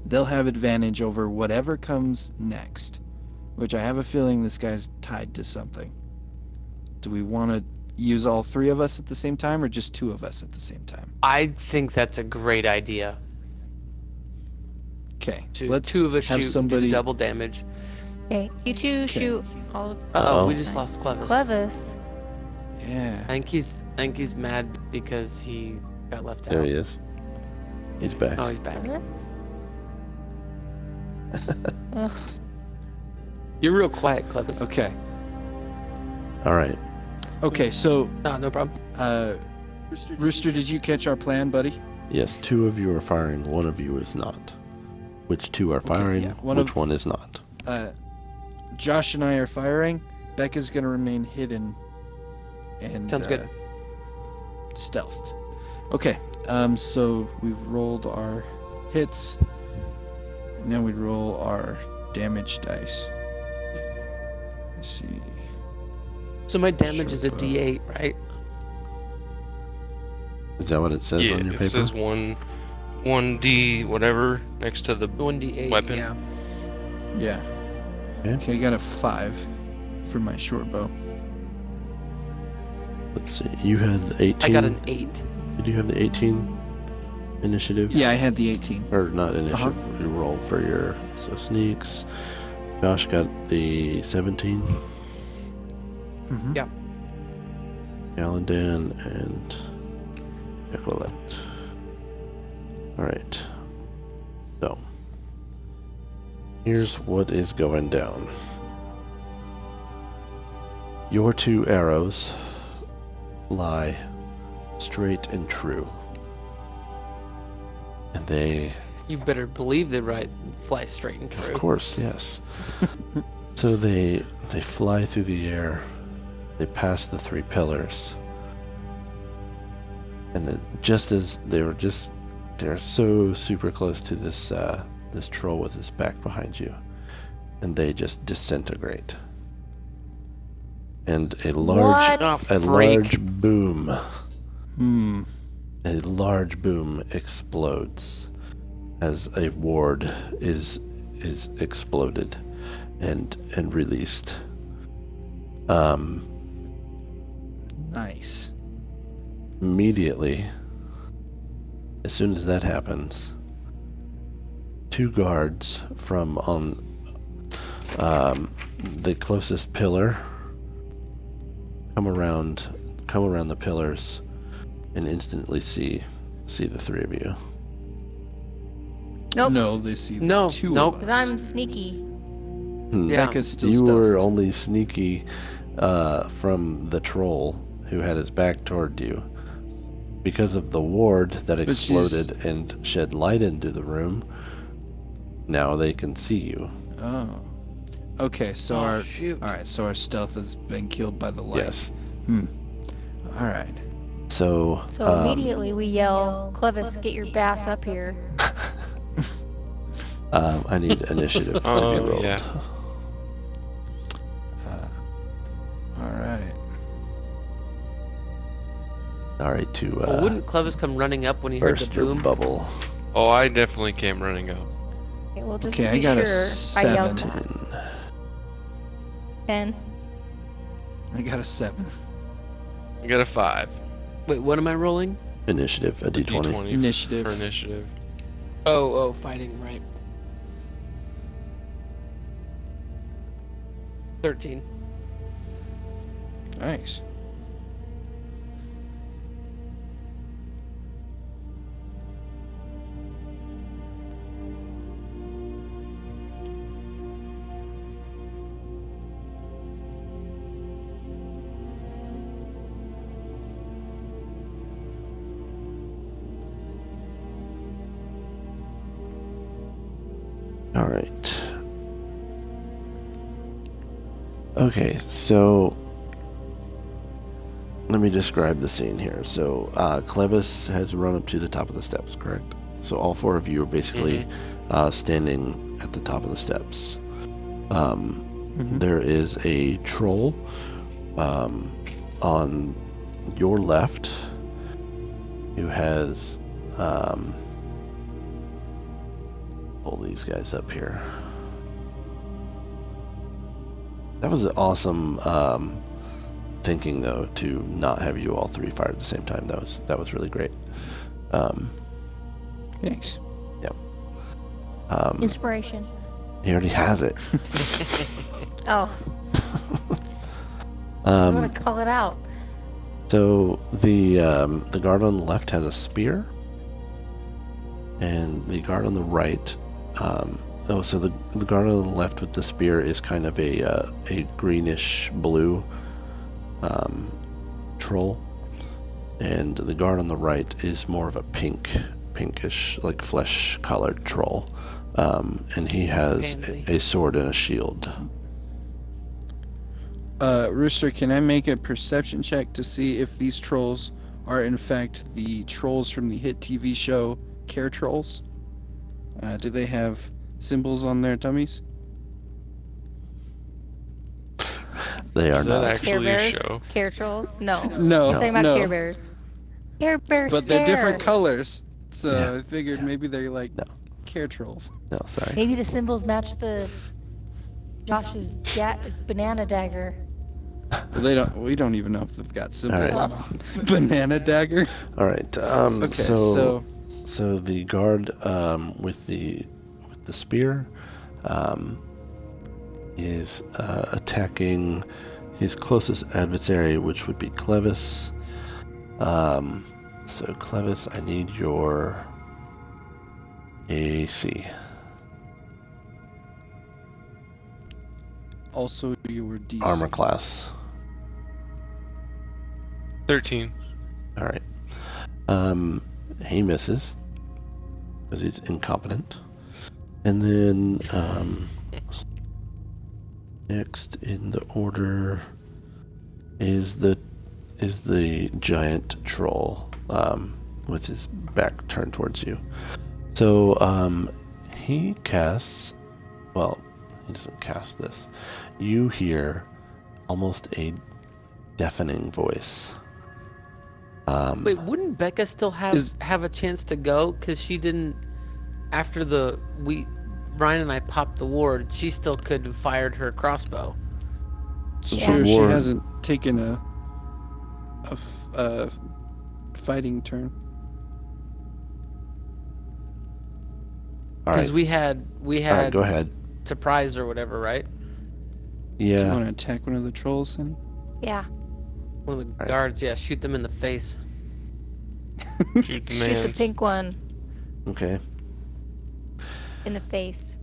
they'll have advantage over whatever comes next. Which I have a feeling this guy's tied to something. Do we want to use all three of us at the same time, or just two of us at the same time?
I think that's a great idea.
Okay,
Two
let's
of us
have
shoot and do
somebody.
the double damage.
Okay, you two shoot. I'll
Uh-oh, we
Uh-oh.
just lost Clevis.
Clevis.
Yeah.
I think he's mad because he got left out.
There he is. He's back.
Oh, he's back.
Clevis? Ugh.
You're real quiet, Clevis.
Okay.
All right.
Okay. So,
No problem.
Rooster, did you catch our plan, buddy?
Yes, two of you are firing. One of you is not. Which two are firing?
yeah,
Which one is not?
Josh and I are firing. Becca's gonna remain hidden. And
Sounds good.
Stealthed. Okay. So we've rolled our hits. And now we roll our damage dice. Let's see.
So my damage is a
Sure.
D8, right?
Is that what it says
Yeah,
on your
it
paper?
says 1D whatever next to the
1D8.
Weapon.
Yeah.
Yeah.
Okay.
Okay, I got a 5 for my short bow.
Let's see. You had the 18.
I got an 8.
Did you have the 18 initiative?
Yeah, I had the 18.
Or not initiative. You roll for your sneaks. Josh got the 17.
Mm-hmm.
Yeah.
Galandan and Ecolette. Alright. So, here's what is going down. Your two arrows fly straight and true. And they,
You better believe they fly straight and true.
of course, yes. So they fly through the air. They pass the 3 pillars. And just as they're so super close to this this troll with his back behind you, and they just disintegrate. And a large
What?
a large boom,
Hmm.
a large boom explodes as a ward is exploded and released.
Nice.
Immediately, as soon as that happens, 2 guards from on the closest pillar come around the pillars and instantly see the 3 of you.
Nope.
No, they see
No,
two
nope.
of
Because
us.
I'm sneaky.
Yeah.
Becca's still
You
stuffed.
were only sneaky from the troll who had his back toward you. Because of the ward that
she's-
exploded and shed light into the room, now they can see you.
Oh. Okay, so
Oh,
our
shoot.
all right, so our stealth has been killed by the light.
Yes.
All right.
So,
So immediately we yell, Clevis, get your bass up here.
I need initiative to be
Oh,
rolled.
yeah.
All right.
Sorry to
Well, wouldn't Clevis come running up when he heard the
burst your
boom?
bubble.
Oh, I definitely came running up.
Okay, well, just
Okay,
to
I
be
got a
sure, I yelled
17.
10.
I got a 7.
I got a 5.
Wait, what am I rolling?
Initiative, a d20.
D20
Initiative.
for initiative.
Oh, fighting, right. 13.
Nice.
All right. Okay, so let me describe the scene here. So, Clevis has run up to the top of the steps, correct? So all four of you are basically standing at the top of the steps. There is a troll on your left who has pull these guys up here. That was an awesome thinking, though, to not have you all three fire at the same time. That was really great.
Thanks.
Inspiration.
He already has it.
Oh, I want to call it out.
So the guard on the left has a spear, and the guard on the right. So the guard on the left with the spear is kind of a greenish blue troll, and the guard on the right is more of a pinkish, like flesh colored troll, and he has
Pansy.
a sword and a shield.
Rooster, can I make a perception check to see if these trolls are in fact the trolls from the hit TV show Care Trolls? Do they have symbols on their tummies?
They are
Is that
not.
actually
Care
a
Bears?
show?
Care Trolls? No.
No,
He's talking about
no.
Care Bears. Care Bears
But they're different
stare.
colors, so
Yeah.
I figured maybe they're like
No.
Care Trolls.
No, sorry.
Maybe the symbols match the Josh's banana dagger.
Well, we don't even know if they've got symbols
All
on them. Banana dagger.
All right.
Okay,
So the guard with the spear is attacking his closest adversary, which would be Clevis. So Clevis, I need your AC.
also your DC.
Armor class.
13.
All right. He misses because he's incompetent. And then next in the order is the giant troll with his back turned towards you. So he casts. Well, he doesn't cast this. You hear almost a deafening voice.
Wait, wouldn't Becca still have a chance to go? Because she didn't. After Ryan and I popped the ward, she still could have fired her crossbow.
It's
Yeah.
true. She
Ward.
hasn't taken a fighting turn.
All
Because
right.
we had
All right, go ahead.
surprise or whatever, right?
Do you
Yeah.
want to attack one of the trolls, Sonny?
Yeah.
One of the
Right.
guards, yeah, shoot them in the face.
Shoot the
Shoot the
man.
pink one.
Okay.
in the face.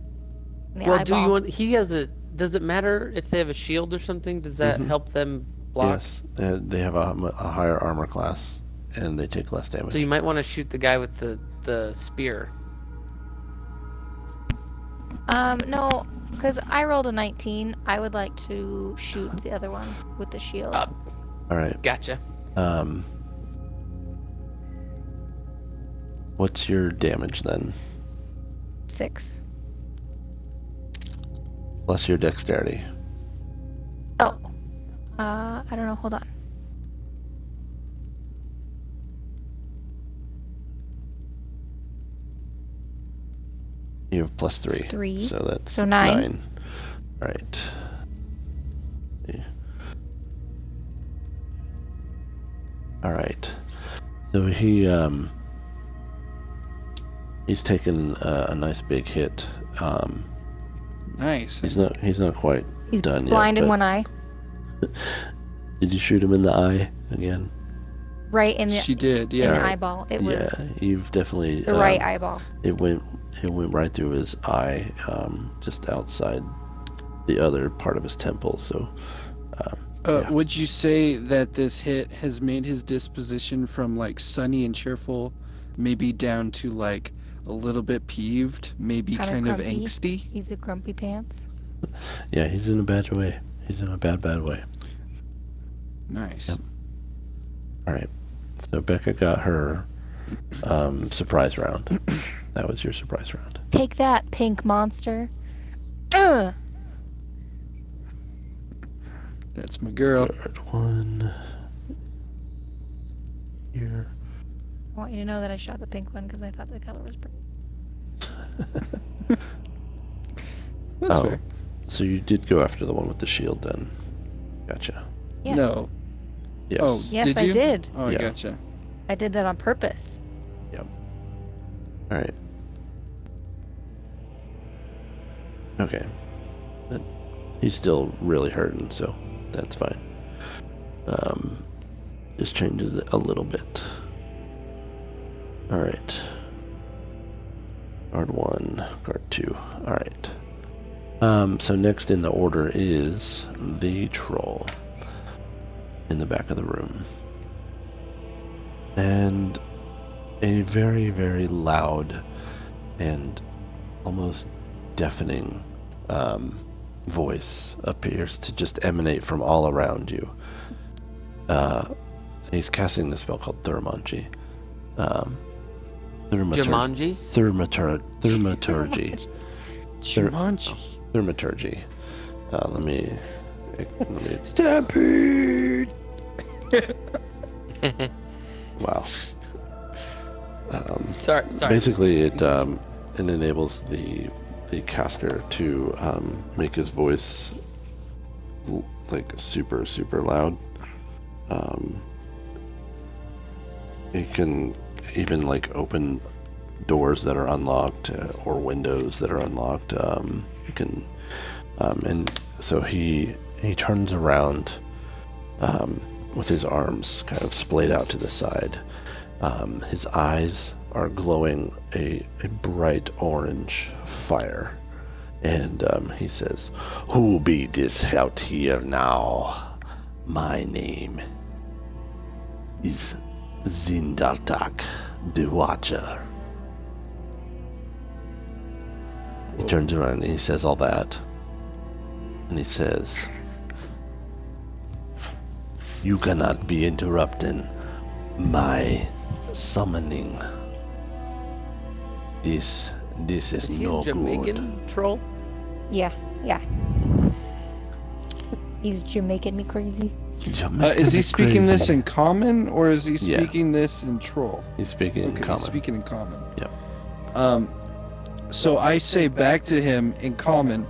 In the
Well,
eyeball.
do you want? He has a. Does it matter if they have a shield or something? Does that help them block?
Yes, they have a higher armor class, and they take less damage.
So you might want to shoot the guy with the spear.
No, because I rolled a 19. I would like to shoot the other one with the shield.
All right.
Gotcha.
What's your damage then?
6.
Plus your dexterity.
Oh. I don't know. Hold on.
You have plus 3.
3.
So that's
So 9.
All right. See. All right. So he's taken a nice big hit.
Nice.
He's not quite
He's
done
blind
yet.
in
but-
one eye.
Did you shoot him in the eye again?
Right in the,
She did,
in
yeah.
the
Alright.
eyeball. It was
Yeah, you've definitely
the right eyeball.
It went right through his eye, just outside the other part of his temple. So, yeah.
Would you say that this hit has made his disposition from like sunny and cheerful, maybe down to like a little bit peeved, maybe
Kinda
kind of
grumpy.
angsty?
He's a grumpy pants.
Yeah, he's in a bad way. He's in a bad way.
Nice.
Yep. All right. So Becca got her surprise round. That was your surprise round.
Take that, pink monster. Ugh.
That's my girl.
Third one. Here.
I want you to know that I shot the pink one because I thought the color was pretty.
That's
Oh,
fair.
so you did go after the one with the shield then. Gotcha.
Yes.
No.
Yes.
Oh,
Yes,
did
I
you?
did.
Oh, I
Yeah.
gotcha.
I did that on purpose.
All right. Okay. He's still really hurting, so that's fine. Just changes it a little bit. All right. Card 1, card 2. All right. So next in the order is the troll in the back of the room. And a very, very loud and almost deafening voice appears to just emanate from all around you. He's casting the spell called Thaumaturgy.
Jumanji?
Thaumaturgy.
Jumanji.
Thaumaturgy. Let me.
Stampede!
Wow.
Sorry.
Basically, it enables the caster to make his voice like super, super loud. He can even like open doors that are unlocked or windows that are unlocked. You can, and so he turns around with his arms kind of splayed out to the side. His eyes are glowing a bright orange fire, and he says, "Who be this out here now? My name is Zindartak the Watcher." He turns around and he says all that, and he says, "You cannot be interrupting my summoning. This is
Is he
no
a Jamaican
good."
troll?
Yeah. He's Jamaican me crazy.
Is he speaking this in common or is he
Yeah.
speaking this in troll?
He's speaking in
Okay,
common.
he's speaking in common.
Yep.
So I say back to him in common,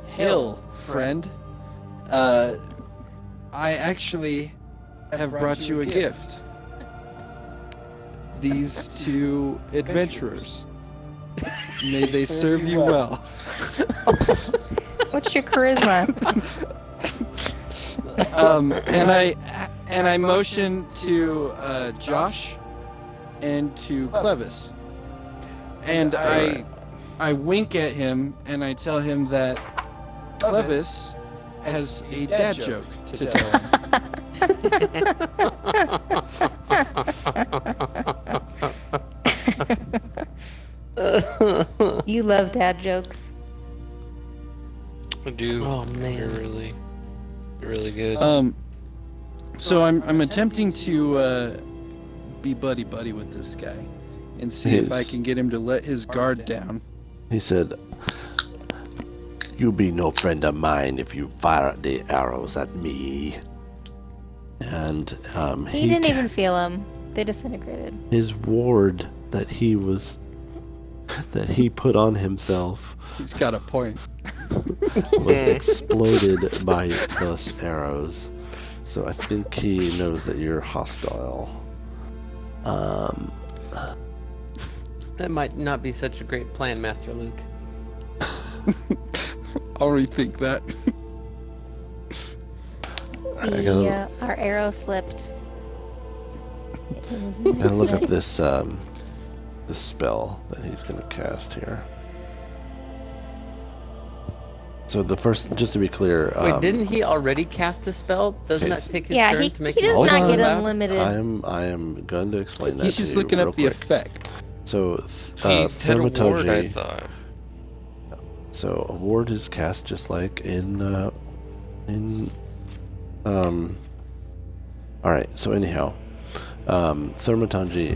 "Hail, friend. I actually have brought you a gift. These two adventurers. May they serve you well."
What's your charisma?
And I motion to Josh and to Clevis. And I wink at him and I tell him that Clevis has a dad joke to tell him.
You love dad jokes.
I do.
Oh, man.
They're really good.
So I'm attempting to be buddy with this guy and see if I can get him to let his guard down.
He said, "You be no friend of mine if you fire the arrows at me." And
He didn't even feel them. They disintegrated.
his ward that he put on himself
He's got a point.
was exploded by those arrows. So I think he knows that you're hostile.
That might not be such a great plan, Master Luke.
I'll rethink that.
Our arrow slipped. It was an
I'm gonna look up
accident.
this spell that he's gonna cast here. So the first, just to be clear,
Wait, didn't he already cast a spell? Doesn't that take his
Yeah,
turn
he
to make
does
his
Hold
not
on.
get
loud?
unlimited.
I am going to explain that.
He's
to
just
you
looking
real
up the
quick.
effect.
So
He had a ward, I
thaumaturgy.
thought.
So a ward is cast just like in all right. So anyhow, thaumaturgy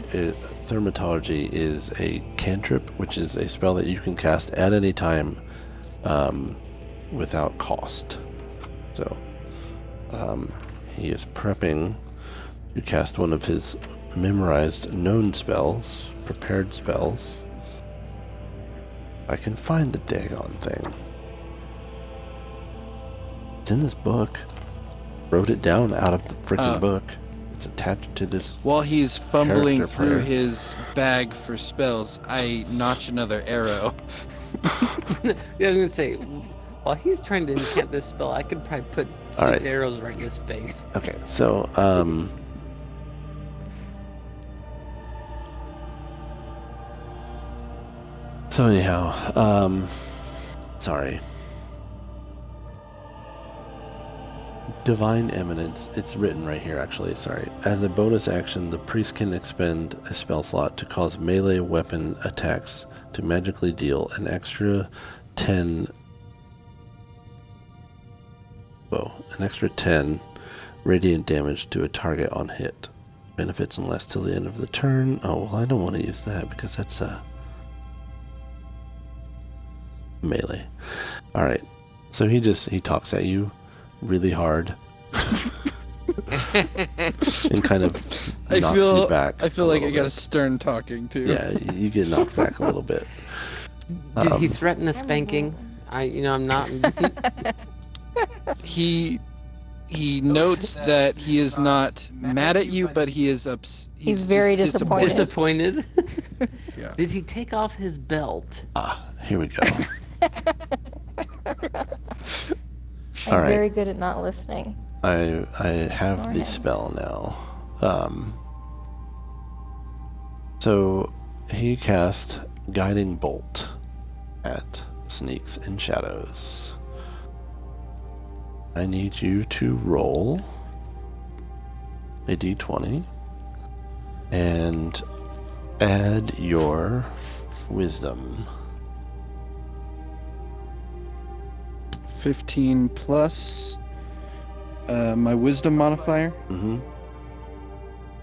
is a cantrip, which is a spell that you can cast at any time without cost. So he is prepping to cast one of his memorized known spells, prepared spells. I can find the daggone thing. It's in this book. Wrote it down out of the freaking book. It's attached to this.
While he's fumbling
Character
through
player.
his bag for spells, I notch another arrow.
Yeah, I was gonna say, while he's trying to incant this spell, I could probably put
All
6
right.
arrows right in his face.
Okay, so anyhow, sorry. Divine Eminence, it's written right here actually, sorry. As a bonus action, the priest can expend a spell slot to cause melee weapon attacks to magically deal an extra 10 radiant damage to a target on hit. Benefits and lasts till the end of the turn. Oh, well, I don't want to use that because that's melee. Alright, so he talks at you really hard and kind of knocks you back.
I feel
a
like I
little
got a
bit.
stern talking too.
Yeah, you get knocked back a little bit.
Did he threaten a spanking? I'm not.
He notes that he is not mad at you, but he is
He's very
just
disappointed.
Disappointed?
Yeah.
Did he take off his belt?
Here we go.
I'm
All right.
very good at not listening.
I have the
Alright.
spell now. So he cast Guiding Bolt at Sneaks and Shadows. I need you to roll a d20 and add your wisdom.
15 plus my wisdom modifier.
Mm-hmm.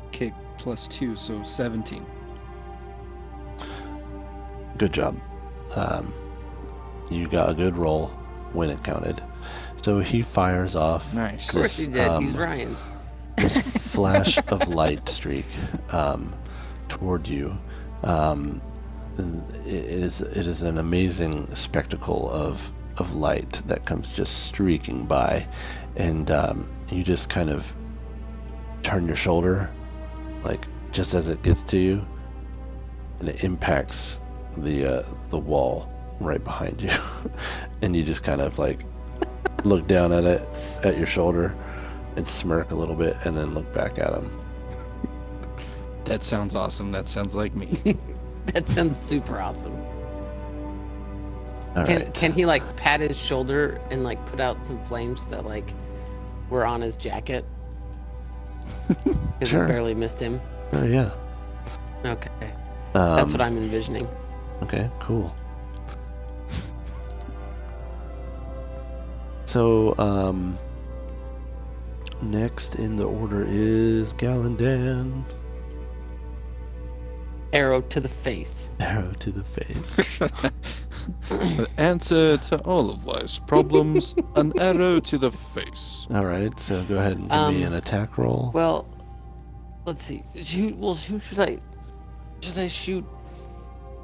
Okay, plus 2, so 17.
Good job. You got a good roll when it counted. So he fires off
Nice.
Of course he did. He's
um,
Ryan.
this flash of light streak toward you. And it is an amazing spectacle of light that comes just streaking by, and you just kind of turn your shoulder, like just as it gets to you, and it impacts the wall right behind you, and you just kind of like look down at your shoulder and smirk a little bit, and then look back at him.
That sounds awesome. That sounds like me.
That sounds super awesome.
All right.
Can he like pat his shoulder and like put out some flames that like were on his jacket? Because
Sure.
we barely missed him.
Oh, yeah.
Okay, that's what
Um,
I'm envisioning.
Okay, cool. So, next in the order is Galandan.
Arrow to the face.
Arrow to the face.
The answer to all of life's problems, an arrow to the face.
All right, so go ahead and give me an attack roll.
Well, let's see. Who should I? Should I shoot?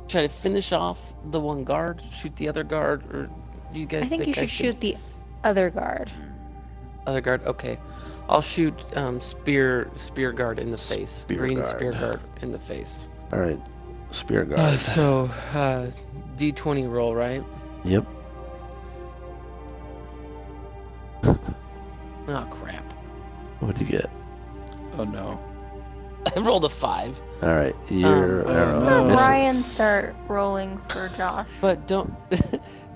Should I finish off the one guard? Shoot the other guard, or do you guys
I think you should shoot the other guard.
other guard? Okay, I'll shoot spear guard in the face.
Spear
Green
guard.
spear guard in the face.
All right, spear guard.
So D20 roll, right?
Yep.
Oh crap!
What'd you get?
Oh no.
I rolled a 5.
All right, your arrow
no.
misses.
Ryan start rolling for Josh.
But don't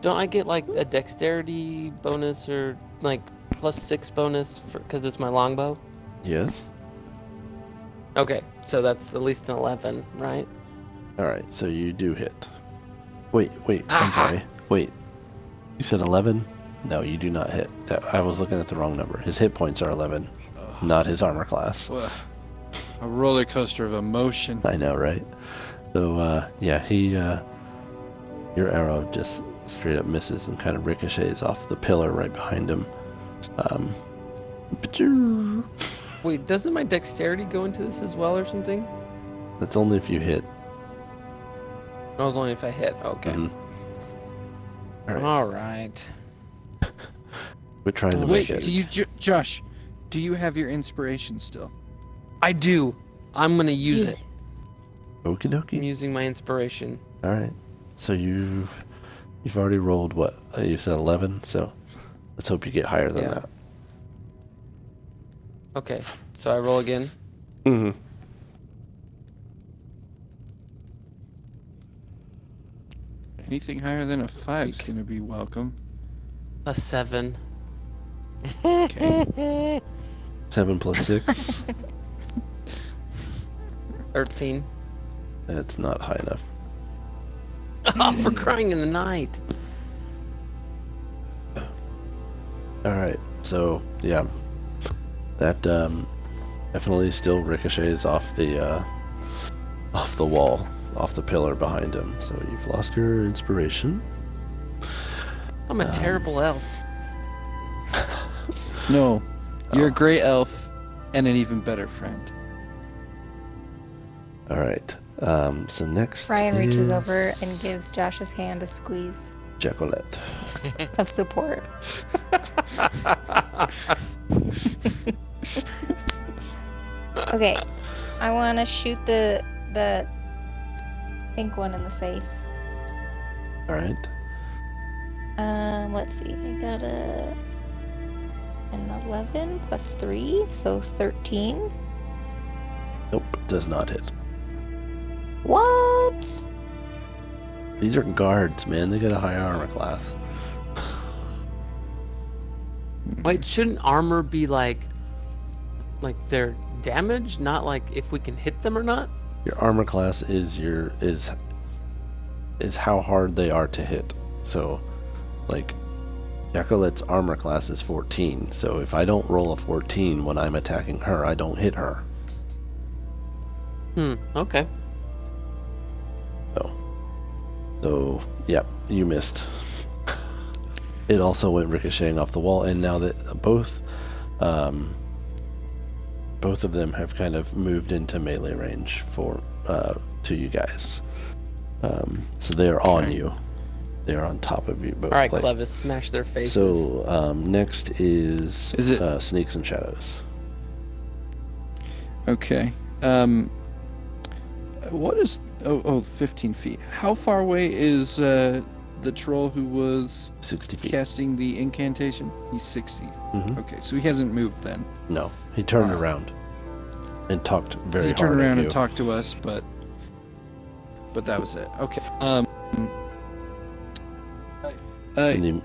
I get like a dexterity bonus or like +6 bonus because it's my longbow?
Yes.
Okay, so that's at least an 11, right?
All right, so you do hit. Wait. I'm sorry. Wait. You said 11? No, you do not hit. I was looking at the wrong number. His hit points are 11, not his armor class.
Ugh. A roller coaster of emotion.
I know, right? So, yeah, your arrow just straight up misses and kind of ricochets off the pillar right behind him.
Wait, doesn't my dexterity go into this as well or something?
That's only if you hit.
Oh, only if I hit. Okay.
Mhm.
All right.
We're trying to
Wait,
make it.
do you, Josh? Do you have your inspiration still?
I do. I'm gonna use it.
Okie
I'm
dokie.
using my inspiration.
All right. So you've already rolled what? You said 11. So let's hope you get higher than
Yeah.
that.
Okay, so I roll again.
Mm-hmm.
Anything higher than a 5 is going to be welcome.
A 7.
Okay.
7 plus 6.
13.
That's not high enough.
Oh, for crying in the night.
All right. So yeah, that definitely still ricochets off the wall, off the pillar behind him. So you've lost your inspiration.
I'm a terrible elf.
No, you're a gray elf and an even better friend.
All right. So next
Ryan reaches
is
over and gives Josh's hand a squeeze
Jacqueline.
of support. Okay, I want to shoot the pink one in the face.
All right.
Let's see. I got an 11 plus 3, so 13.
Nope. Does not hit.
What?
These are guards, man. They got a high armor class.
Wait, shouldn't armor be like their damage, not like if we can hit them or not?
Your armor class is how hard they are to hit. So, like, Jacquelette's armor class is 14. So if I don't roll a 14 when I'm attacking her, I don't hit her.
Okay.
So yeah, you missed. It also went ricocheting off the wall, and now that both of them have kind of moved into melee range to you guys. So they are on you. They are on top of you both.
All right, Clevis, smash their faces.
So next is
it-
Sneaks and Shadows.
Okay. What is... Oh, 15 feet. How far away is the troll who was
60 feet.
casting the incantation? He's 60.
Mhm.
Okay, so he hasn't moved then.
No, he turned around and talked very
He
hard
turned
at
around
you.
and talked to us, but... but that was it. Okay.
And you,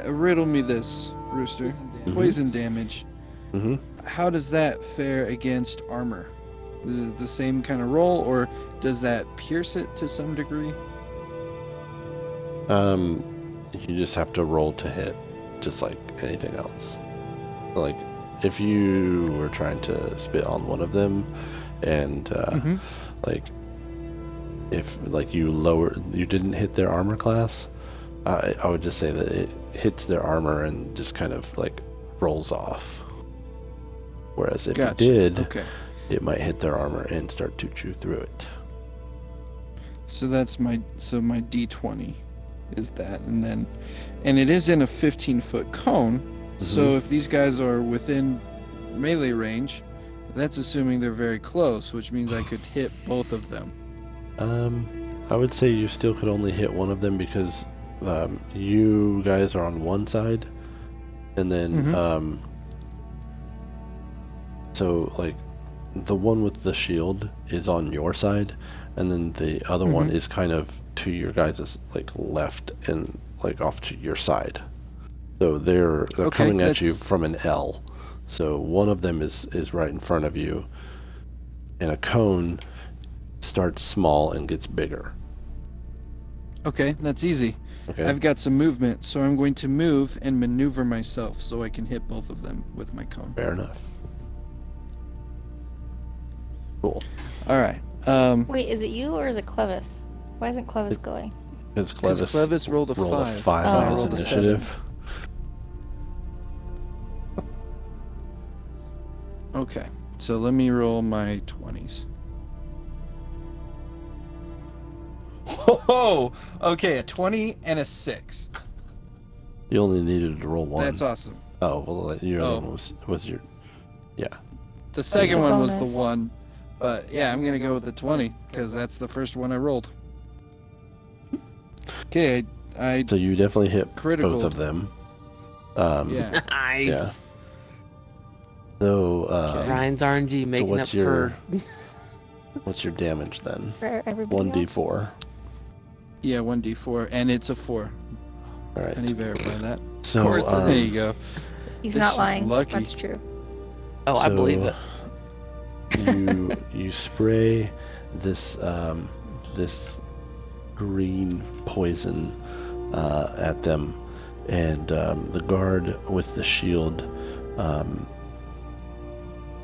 Riddle me this, Rooster. Poison damage.
mhm.
How does that fare against armor? Is it the same kind of roll, or does that pierce it to some degree?
You just have to roll to hit, just like anything else. Like, if you were trying to spit on one of them, and like, if like you didn't hit their armor class, I would just say that it hits their armor and just kind of like rolls off. Whereas if it did,
Okay.
it might hit their armor and start to chew through it.
So that's my D20 is that, and it is in a 15-foot cone. So if these guys are within melee range, that's assuming they're very close, which means I could hit both of them.
I would say you still could only hit one of them because you guys are on one side, and then so like the one with the shield is on your side, and then the other one is kind of to your guys' like left and like off to your side. So they're coming at you from an L. So one of them is right in front of you, and a cone starts small and gets bigger.
Okay, that's easy.
Okay.
I've got some movement, so I'm going to move and maneuver myself so I can hit both of them with my cone.
Fair enough. Cool.
All right.
Wait, is it you or is it Clevis? Why isn't Clevis going?
Because
Clevis rolled a 5.
on
I
his
rolled a
initiative.
Okay, so let me roll my 20s. Oh, okay, a 20 and a 6.
You only needed to roll one.
That's awesome.
Oh, well, your other one was your... Yeah.
The second one was
bonus.
the 1, but yeah, I'm gonna go with the 20 because that's the first one I rolled. Okay, I
So you definitely hit
critical.
both of them.
Yeah.
Nice.
So,
Okay.
Ryan's RNG making up
what's your
for.
what's your damage then?
For everybody else?
1d4.
Yeah, 1d4, and it's a 4.
All right.
I need to verify that.
So,
course it
There you go.
He's
This
not
is
lying.
lucky.
That's true.
Oh, I believe it.
you spray this this green poison at them, and the guard with the shield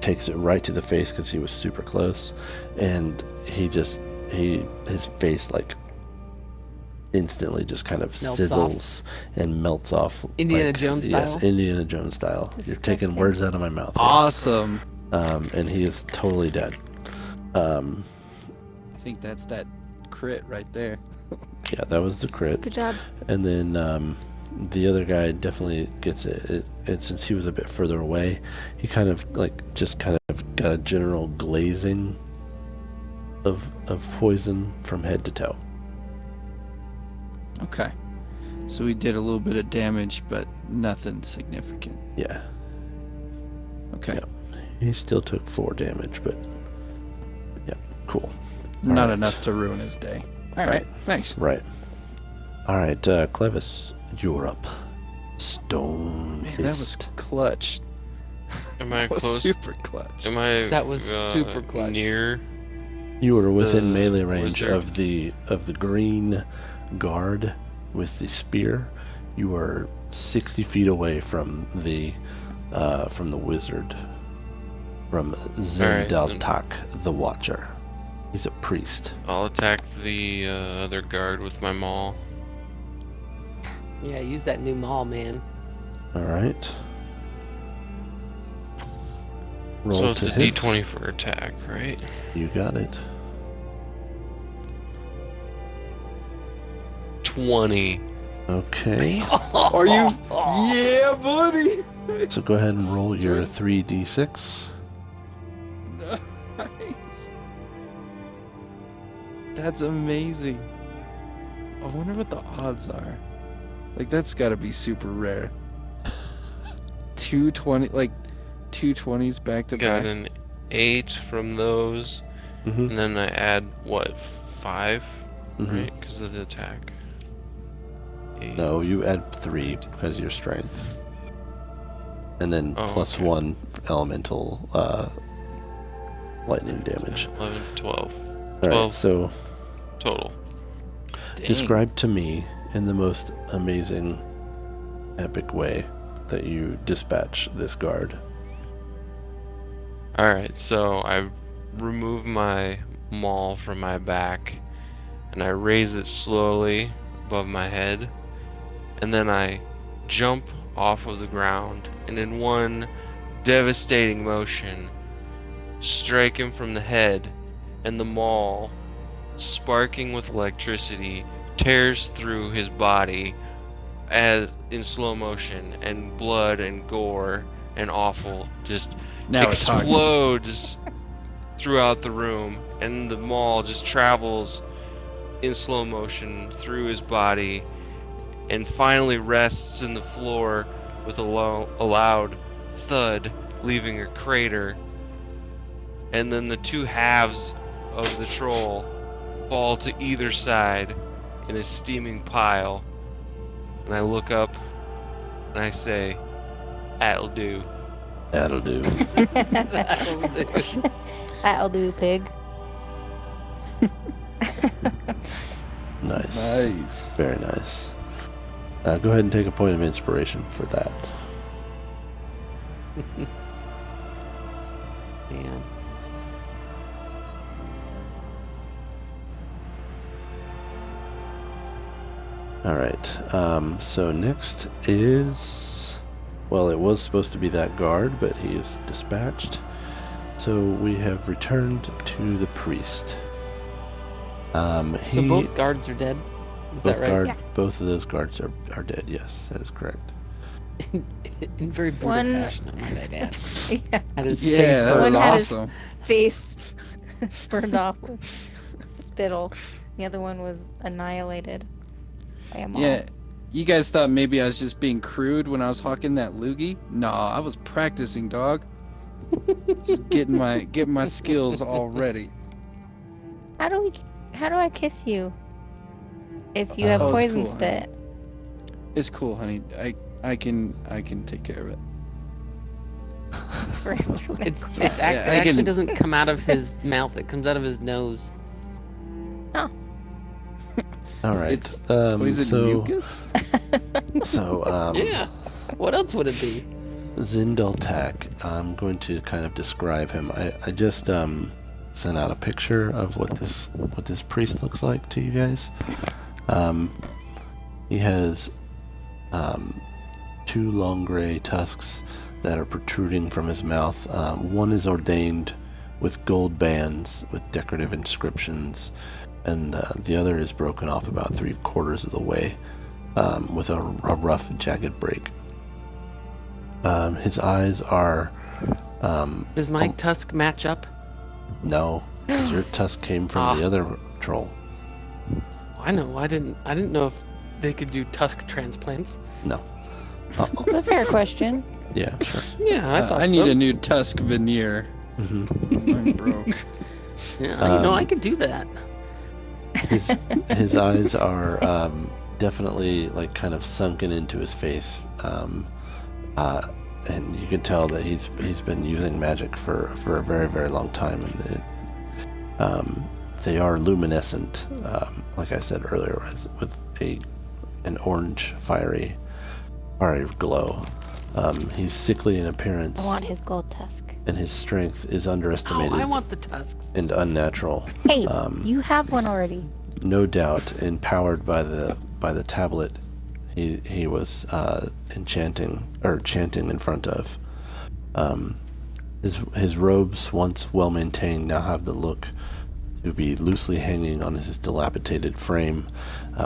takes it right to the face because he was super close, and his face like instantly just kind of
Melts
sizzles and melts off.
Indiana
like,
Jones
Yes,
style?
Indiana Jones style.
It's
You're taking
disgusting.
words out of my mouth. here.
Awesome.
And he is totally dead.
I think that's that crit right there.
Yeah, that was the crit.
Good job.
And then the other guy definitely gets it. And since he was a bit further away, he kind of got a general glazing of poison from head to toe.
Okay. So we did a little bit of damage, but nothing significant.
Yeah,
Okay.
Yeah. he still took 4 damage, but yeah, cool.
Not
Alright.
enough to ruin his day. All right. Nice.
Right. All right, Clevis, you're up. Stone
Man, that was
Fist.
clutch.
Am I
That was
close?
super clutch.
Am I?
That was super clutch.
Near.
You were within
the
melee range
wizard.
of the green guard with the spear. You are 60 feet away from the wizard, from Zendaltak, the Watcher. He's a priest.
I'll attack the other guard with my maul.
Yeah, use that new maul, man.
All right. Roll
So it's
to
a
hit.
D20 for attack, right?
You got it.
20.
Okay.
Are you? Yeah, buddy.
So go ahead and roll your 3d6.
Nice. That's amazing. I wonder what the odds are. Like, that's got to be super rare. 220, like 220s back to
Got
back.
an 8 from those,
Mm-hmm.
and then I add what? 5,
Mhm.
right? Because of the attack. 8.
No, you add 3 because of your strength. And then
Oh,
plus
okay.
1 elemental lightning damage.
11, 12.
All
12
right, so
total.
describe to me in the most amazing, epic way that you dispatch this guard.
Alright, so I remove my maul from my back and I raise it slowly above my head, and then I jump off of the ground and in one devastating motion strike him from the head, and the maul, sparking with electricity, tears through his body as in slow motion, and blood and gore and awful just
Now we're talking.
explodes throughout the room, and the maul just travels in slow motion through his body and finally rests in the floor with a loud thud, leaving a crater. And then the two halves of the troll fall to either side in a steaming pile. And I look up and I say, "That'll do."
That'll do.
That'll do, pig.
Nice.
Nice.
Very nice. Go ahead and take a point of inspiration for that.
Man.
All right. So next is, well, it was supposed to be that guard, but he is dispatched. So we have returned to the priest.
So both guards are dead? Is that right?
Yeah.
Both of those guards are dead. Yes, that is correct.
In very brutal
One-
fashion, I might add.
Yeah.
Had his
Yeah,
face
that
burned
was
One had
off.
his-
awesome.
Face burned off with spittle. The other one was annihilated by a maul.
Yeah, you guys thought maybe I was just being crude when I was hawking that loogie? Nah, I was practicing, dog. Just getting my skills all ready.
How do I kiss you? If you have
Oh, it's
poison
cool,
spit.
It's cool, honey. I can take care of it.
It
I
actually
can-
doesn't come out of his mouth. It comes out of his nose.
All right.
It's Poison
so
mucus?
Yeah. What else would it be?
Zindaltak, I'm going to kind of describe him. I just sent out a picture of what this priest looks like to you guys. He has 2 long gray tusks that are protruding from his mouth. One is ordained with gold bands with decorative inscriptions, and the other is broken off about 3/4 of the way with a rough, jagged break. His eyes are...
Does my tusk match up?
No, because your tusk came from the other troll.
I know. I didn't know if they could do tusk transplants.
No.
It's a fair question.
Yeah, sure.
Yeah, I thought
I need
so.
a new tusk veneer.
hmm
I'm broke.
Yeah, I could do that.
His eyes are definitely like kind of sunken into his face, and you can tell that he's been using magic for a very, very long time, and they are luminescent, like I said earlier, with an orange fiery glow. He's sickly in appearance,
I want his gold tusk.
and his strength is underestimated
Oh, I want the tusks.
and unnatural.
Hey, you have one already.
No doubt, empowered by the tablet he was chanting in front of. His robes, once well maintained, now have the look to be loosely hanging on his dilapidated frame,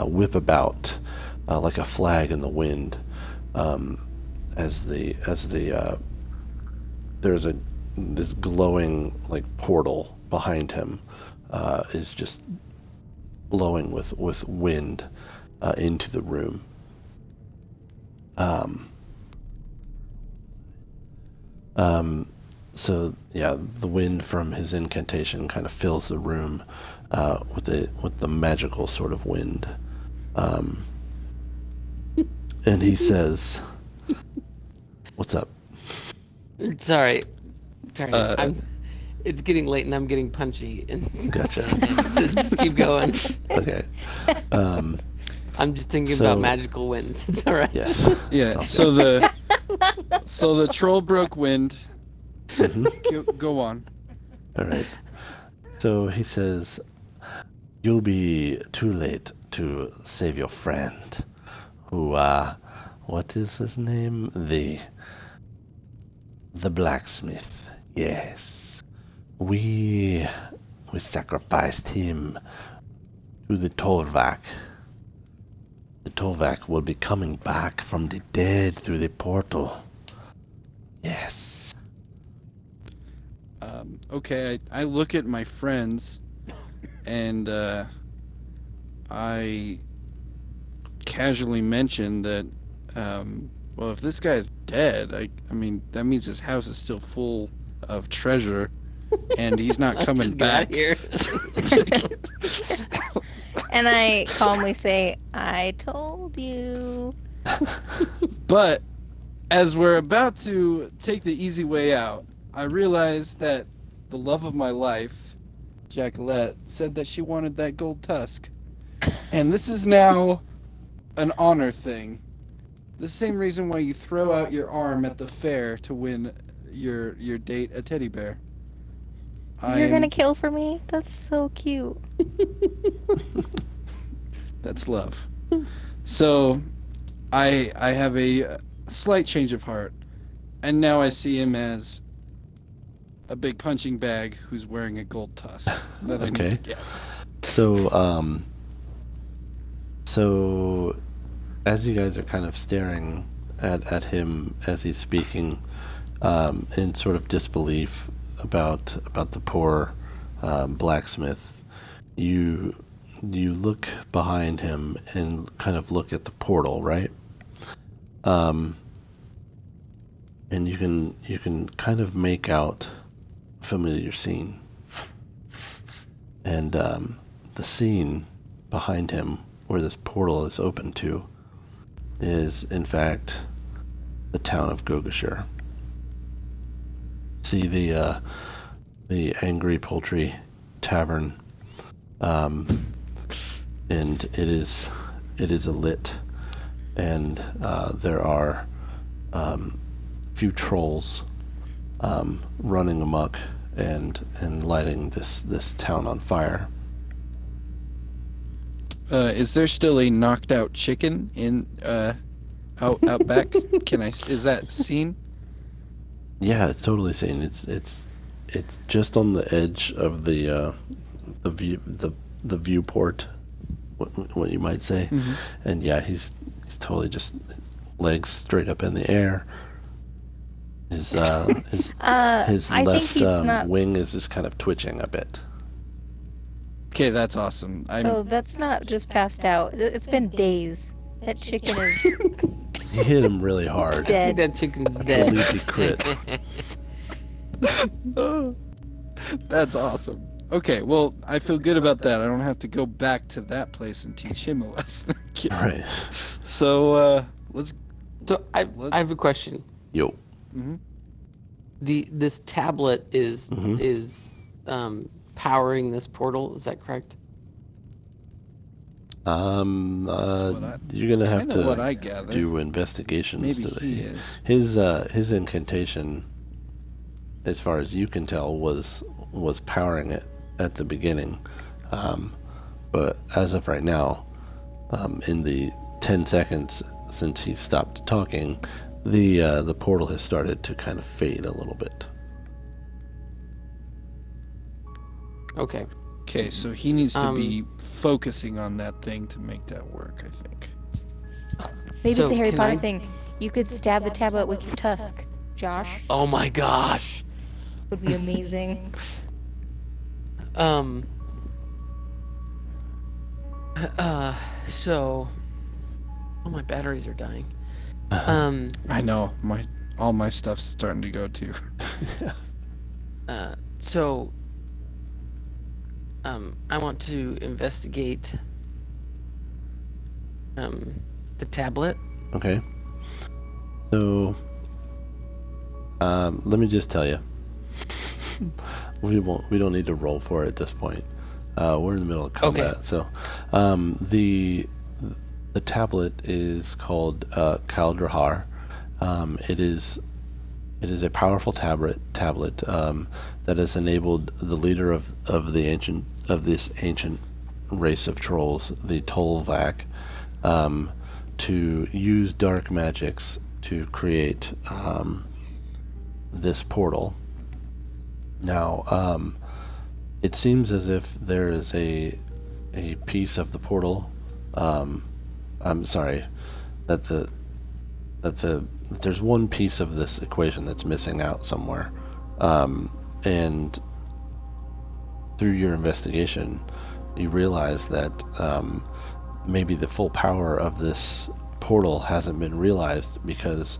whip about like a flag in the wind. As there's this glowing like portal behind him is just blowing with wind into the room. So yeah, the wind from his incantation kind of fills the room, with the magical sort of wind. And he says, "What's up?"
Sorry. It's getting late and I'm getting punchy. And
Gotcha.
just keep going.
Okay.
I'm just thinking
So-
about magical winds. It's all right.
Yes.
Yeah.
It's
So the troll broke wind. Go on.
All right. So he says, "You'll be too late to save your friend, who, what is his name? The blacksmith. Yes. We sacrificed him to the Tolvac. The Tolvac will be coming back from the dead through the portal. Yes."
Okay, I look at my friends, and I casually mention that, well, if this guy's dead, I mean, that means his house is still full of treasure, and he's not coming
Just get out
back.
here.
And I calmly say, "I told you."
But as we're about to take the easy way out, I realize that the love of my life, Jacqueline, said that she wanted that gold tusk. And this is now an honor thing. The same reason why you throw out your arm at the fair to win your date a teddy bear.
You're gonna kill for me? That's so cute.
That's love. So, I have a slight change of heart, and now I see him as a big punching bag who's wearing a gold tusk that I
Okay.
need to get.
So as you guys are kind of staring at him as he's speaking, in sort of disbelief about the poor blacksmith, you look behind him and kind of look at the portal, right? And you can kind of make out a familiar scene. And the scene behind him, where this portal is open to, is in fact the town of Goga'Shir. See the Angry Poultry Tavern, and it is alit, and there are few trolls running amok and lighting this town on fire.
Is there still a knocked out chicken in out back? Is that seen?
Yeah, it's totally seen. It's just on the edge of the viewport, what you might say.
Mm-hmm.
And yeah, he's totally just legs straight up in the air. His
I think
left
he's not.
wing is just kind of twitching a bit.
Okay, that's awesome.
So that's not just passed out. It's been days. That chicken is
He hit him really hard.
I think
dead.
that chicken's
I
dead.
believe he crit.
That's awesome. Okay, well, I feel good about that. I don't have to go back to that place and teach him a lesson.
Right.
So, let's.
So I have a question.
Yo.
Mhm.
This tablet is
Mhm.
Powering this portal. Is that correct?
what I-
You're gonna have
kinda what
to
I gather.
do investigations
Maybe
to
he
the
is.
his incantation, as far as you can tell, was powering it at the beginning, but as of right now, in the 10 seconds since he stopped talking, the portal has started to kind of fade a little bit.
Okay.
Okay, so he needs to be focusing on that thing to make that work, I think.
Maybe
So
it's a Harry
can
Potter
I-
thing. You could stab the tablet with your tusk. Josh,
Oh my gosh.
would be amazing.
So. Oh, my batteries are dying.
I know, all my stuff's starting to go too.
So. I want to investigate the tablet.
Okay. So, let me just tell you, we don't need to roll for it at this point. We're in the middle of combat,
Okay.
so the tablet is called Kaldrahar. It is a powerful tablet that has enabled the leader of this ancient race of trolls, the Tolvac, to use dark magics to create this portal. Now, it seems as if there is a piece of the portal. I'm sorry, that there's one piece of this equation that's missing out somewhere, and through your investigation, you realize that maybe the full power of this portal hasn't been realized because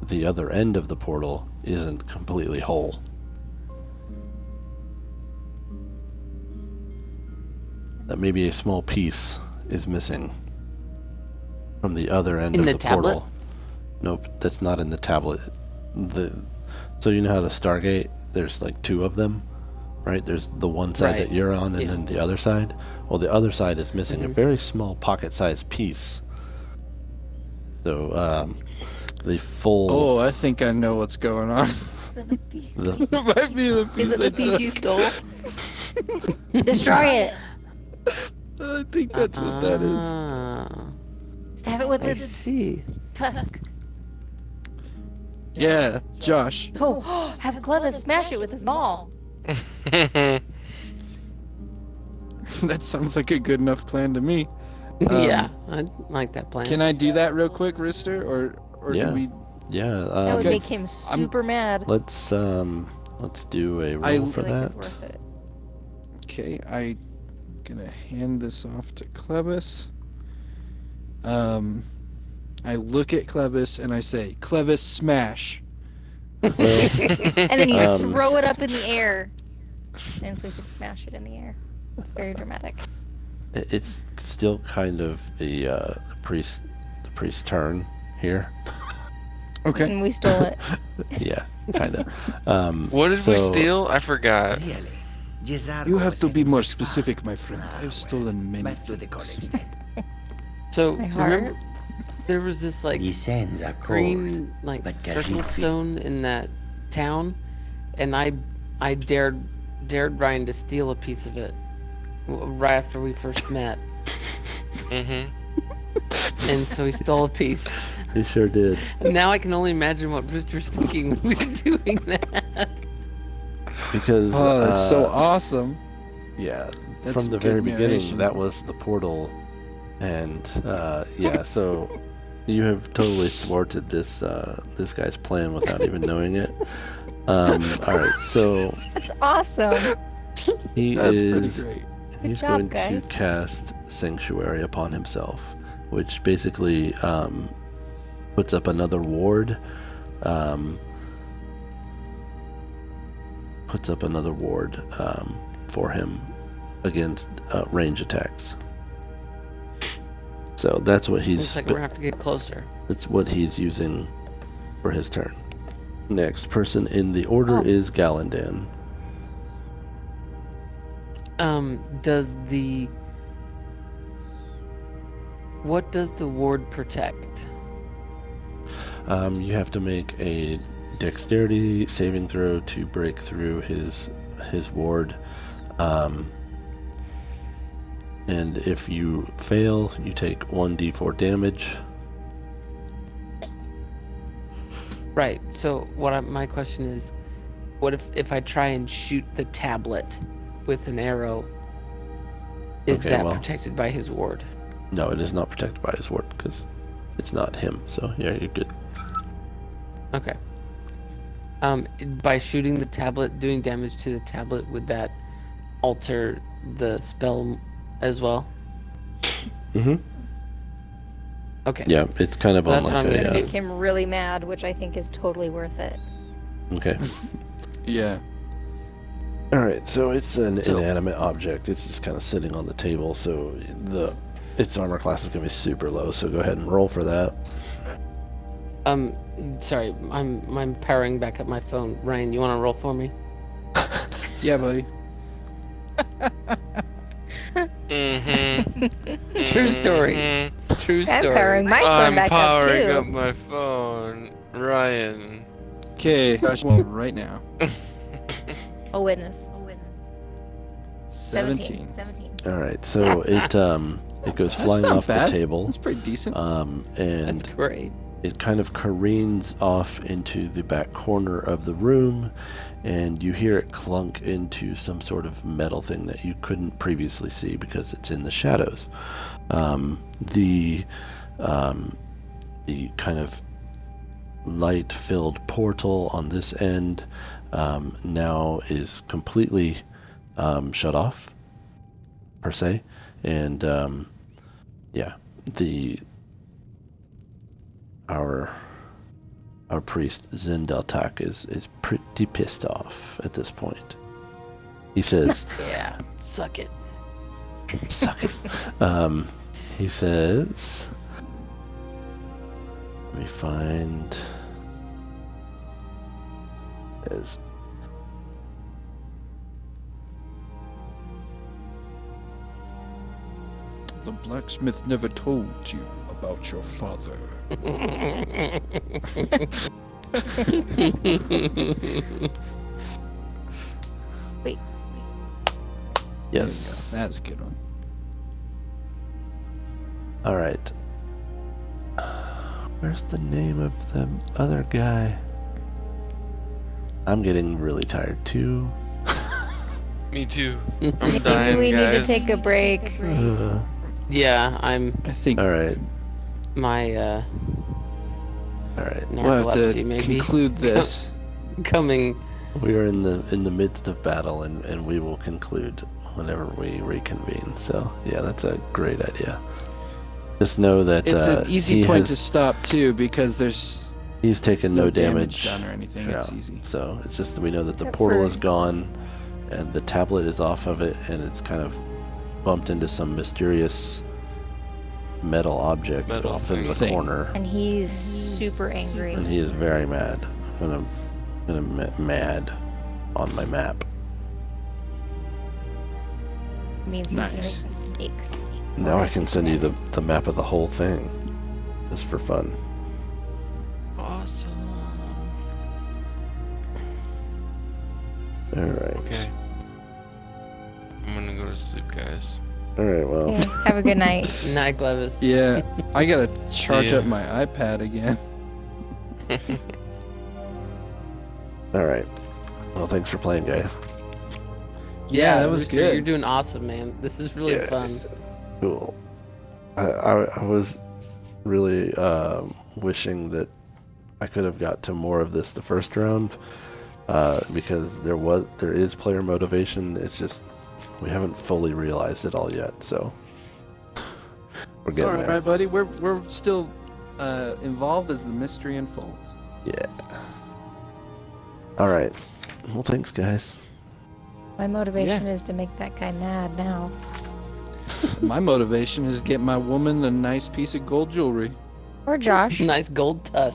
the other end of the portal isn't completely whole. That maybe a small piece is missing from the other end of the portal. Nope, that's not in the tablet. So you know how the Stargate, there's like two of them, right? There's the one side that you're on, and then the other side. Well, the other side is missing a very small pocket-sized piece. So the full.
Oh, I think I know what's going on.
It might be
the piece.
Is it the piece you stole? Destroy it.
I think that's what that is.
Stab it with
I
the
see.
tusk.
Yeah, Josh.
Oh, have Clevis smash it with his maul.
That sounds like a good enough plan to me.
Yeah, I like that plan.
Can I do that real quick, Rister? Or
Yeah.
do we?
Yeah.
That would
Okay.
make him super mad.
Let's do a roll
I
for
feel like it's
that.
worth it.
Okay, I'm gonna hand this off to Clevis. I look at Clevis and I say, "Clevis, smash."
Well,
And then you
Um,
throw it up in the air. And so you can smash it in the air. It's very dramatic.
it's still kind of the priest's turn here.
Okay.
And we stole it.
Yeah, kind of.
What did we
so-
steal? I forgot.
You have to be more specific, my friend. I've stolen many things.
So
My heart.
remember, there was this like green like circle stone in that town, and I dared Ryan to steal a piece of it right after we first met,
Mm-hmm.
and so he stole a piece.
He sure did.
And now I can only imagine what Brewster's thinking when we were doing that.
Because
Oh, that's so awesome.
yeah,
That's
from the
good
very beginning,
narration.
that was the portal, and yeah, so you have totally thwarted this guy's plan without even knowing it. All right, so
That's awesome.
he
That's
is
pretty great.
he's
job,
going
guys.
to cast Sanctuary upon himself, which basically puts up another ward. For him against range attacks. So that's what
Looks like we're gonna have to get closer.
that's what he's using for his turn. Next person in the order is Galandan.
What does the ward protect?
You have to make a dexterity saving throw to break through his ward. And if you fail, you take 1d4 damage.
Right. So my question is, what if I try and shoot the tablet with an arrow? Is
Okay,
that
well-
protected by his ward?
No, it is not protected by his ward because it's not him. So yeah, you're good.
Okay. By shooting the tablet, doing damage to the tablet, would that alter the spell as well?
Mm-hmm.
Okay.
Yeah, it's kind of on
That's
like
what I'm gonna
a.
do.
Make him really mad, which I think is totally worth it.
Okay.
Yeah.
All right, so it's an inanimate object. It's just kind of sitting on the table, so its armor class is going to be super low. So go ahead and roll for that.
Sorry, I'm powering back up my phone. Ryan, you want to roll for me?
Yeah, buddy.
True story. True
I'm
story.
powering my phone
I'm
back up
powering
too.
up my phone. Ryan.
Okay, Josh, well, right now.
A witness.
17.
17.
All right, so it goes
That's
flying
not
off
bad.
the table,
That's pretty decent.
and
That's great.
it kind of careens off into the back corner of the room, and you hear it clunk into some sort of metal thing that you couldn't previously see because it's in the shadows. The kind of light-filled portal on this end now is completely shut off, per se, and our priest Zindeltak is pretty pissed off at this point. He says,
Yeah, suck it.
"Suck it." He says, "Let me find." Says,
The blacksmith never told you about your father.
Wait.
yes.
There you go. That's a good one.
All right. Where's the name of the other guy? I'm getting really tired too.
Me too.
I
I'm
think
dying,
we need to
guys.
take a break.
Yeah,
I think
All right.
my
All right.
we'll have
narcolepsy
to
maybe
conclude this.
coming.
We are in the midst of battle, and we will conclude whenever we reconvene. So yeah, that's a great idea. Just know that
It's an easy
he
point to
has,
stop, too, because there's
he's taken no damage
done or anything. It's
Yeah.
easy.
So it's just that we know that the
Except
portal
for-
is gone, and the tablet is off of it, and it's kind of bumped into some mysterious metal object
Metal
off in the
thing.
corner,
And he's super angry.
and he is very mad. I'm gonna mad on my map.
It means he's gonna
Nice.
make mistakes.
Now I can send you the map of the whole thing, just for fun.
Awesome.
All right.
Okay. I'm gonna go to sleep, guys.
All right. Well.
Okay, have a good night.
Night, Glevis.
Yeah, I gotta charge
ya.
up my iPad again.
All right. Well, thanks for playing, guys.
Yeah, that was
Rooster,
good.
You're doing awesome, man. This is really
Yeah.
fun.
Cool. I was really wishing that I could have got to more of this the first round, because there is player motivation. It's just we haven't fully realized it all yet. So we're
It's
getting
all
there.
right, buddy. We're still involved as the mystery unfolds.
Yeah. All right. Well, thanks, guys.
My motivation is to make that guy mad now.
My motivation is get my woman a nice piece of gold jewelry.
Or Josh.
Nice gold tusk.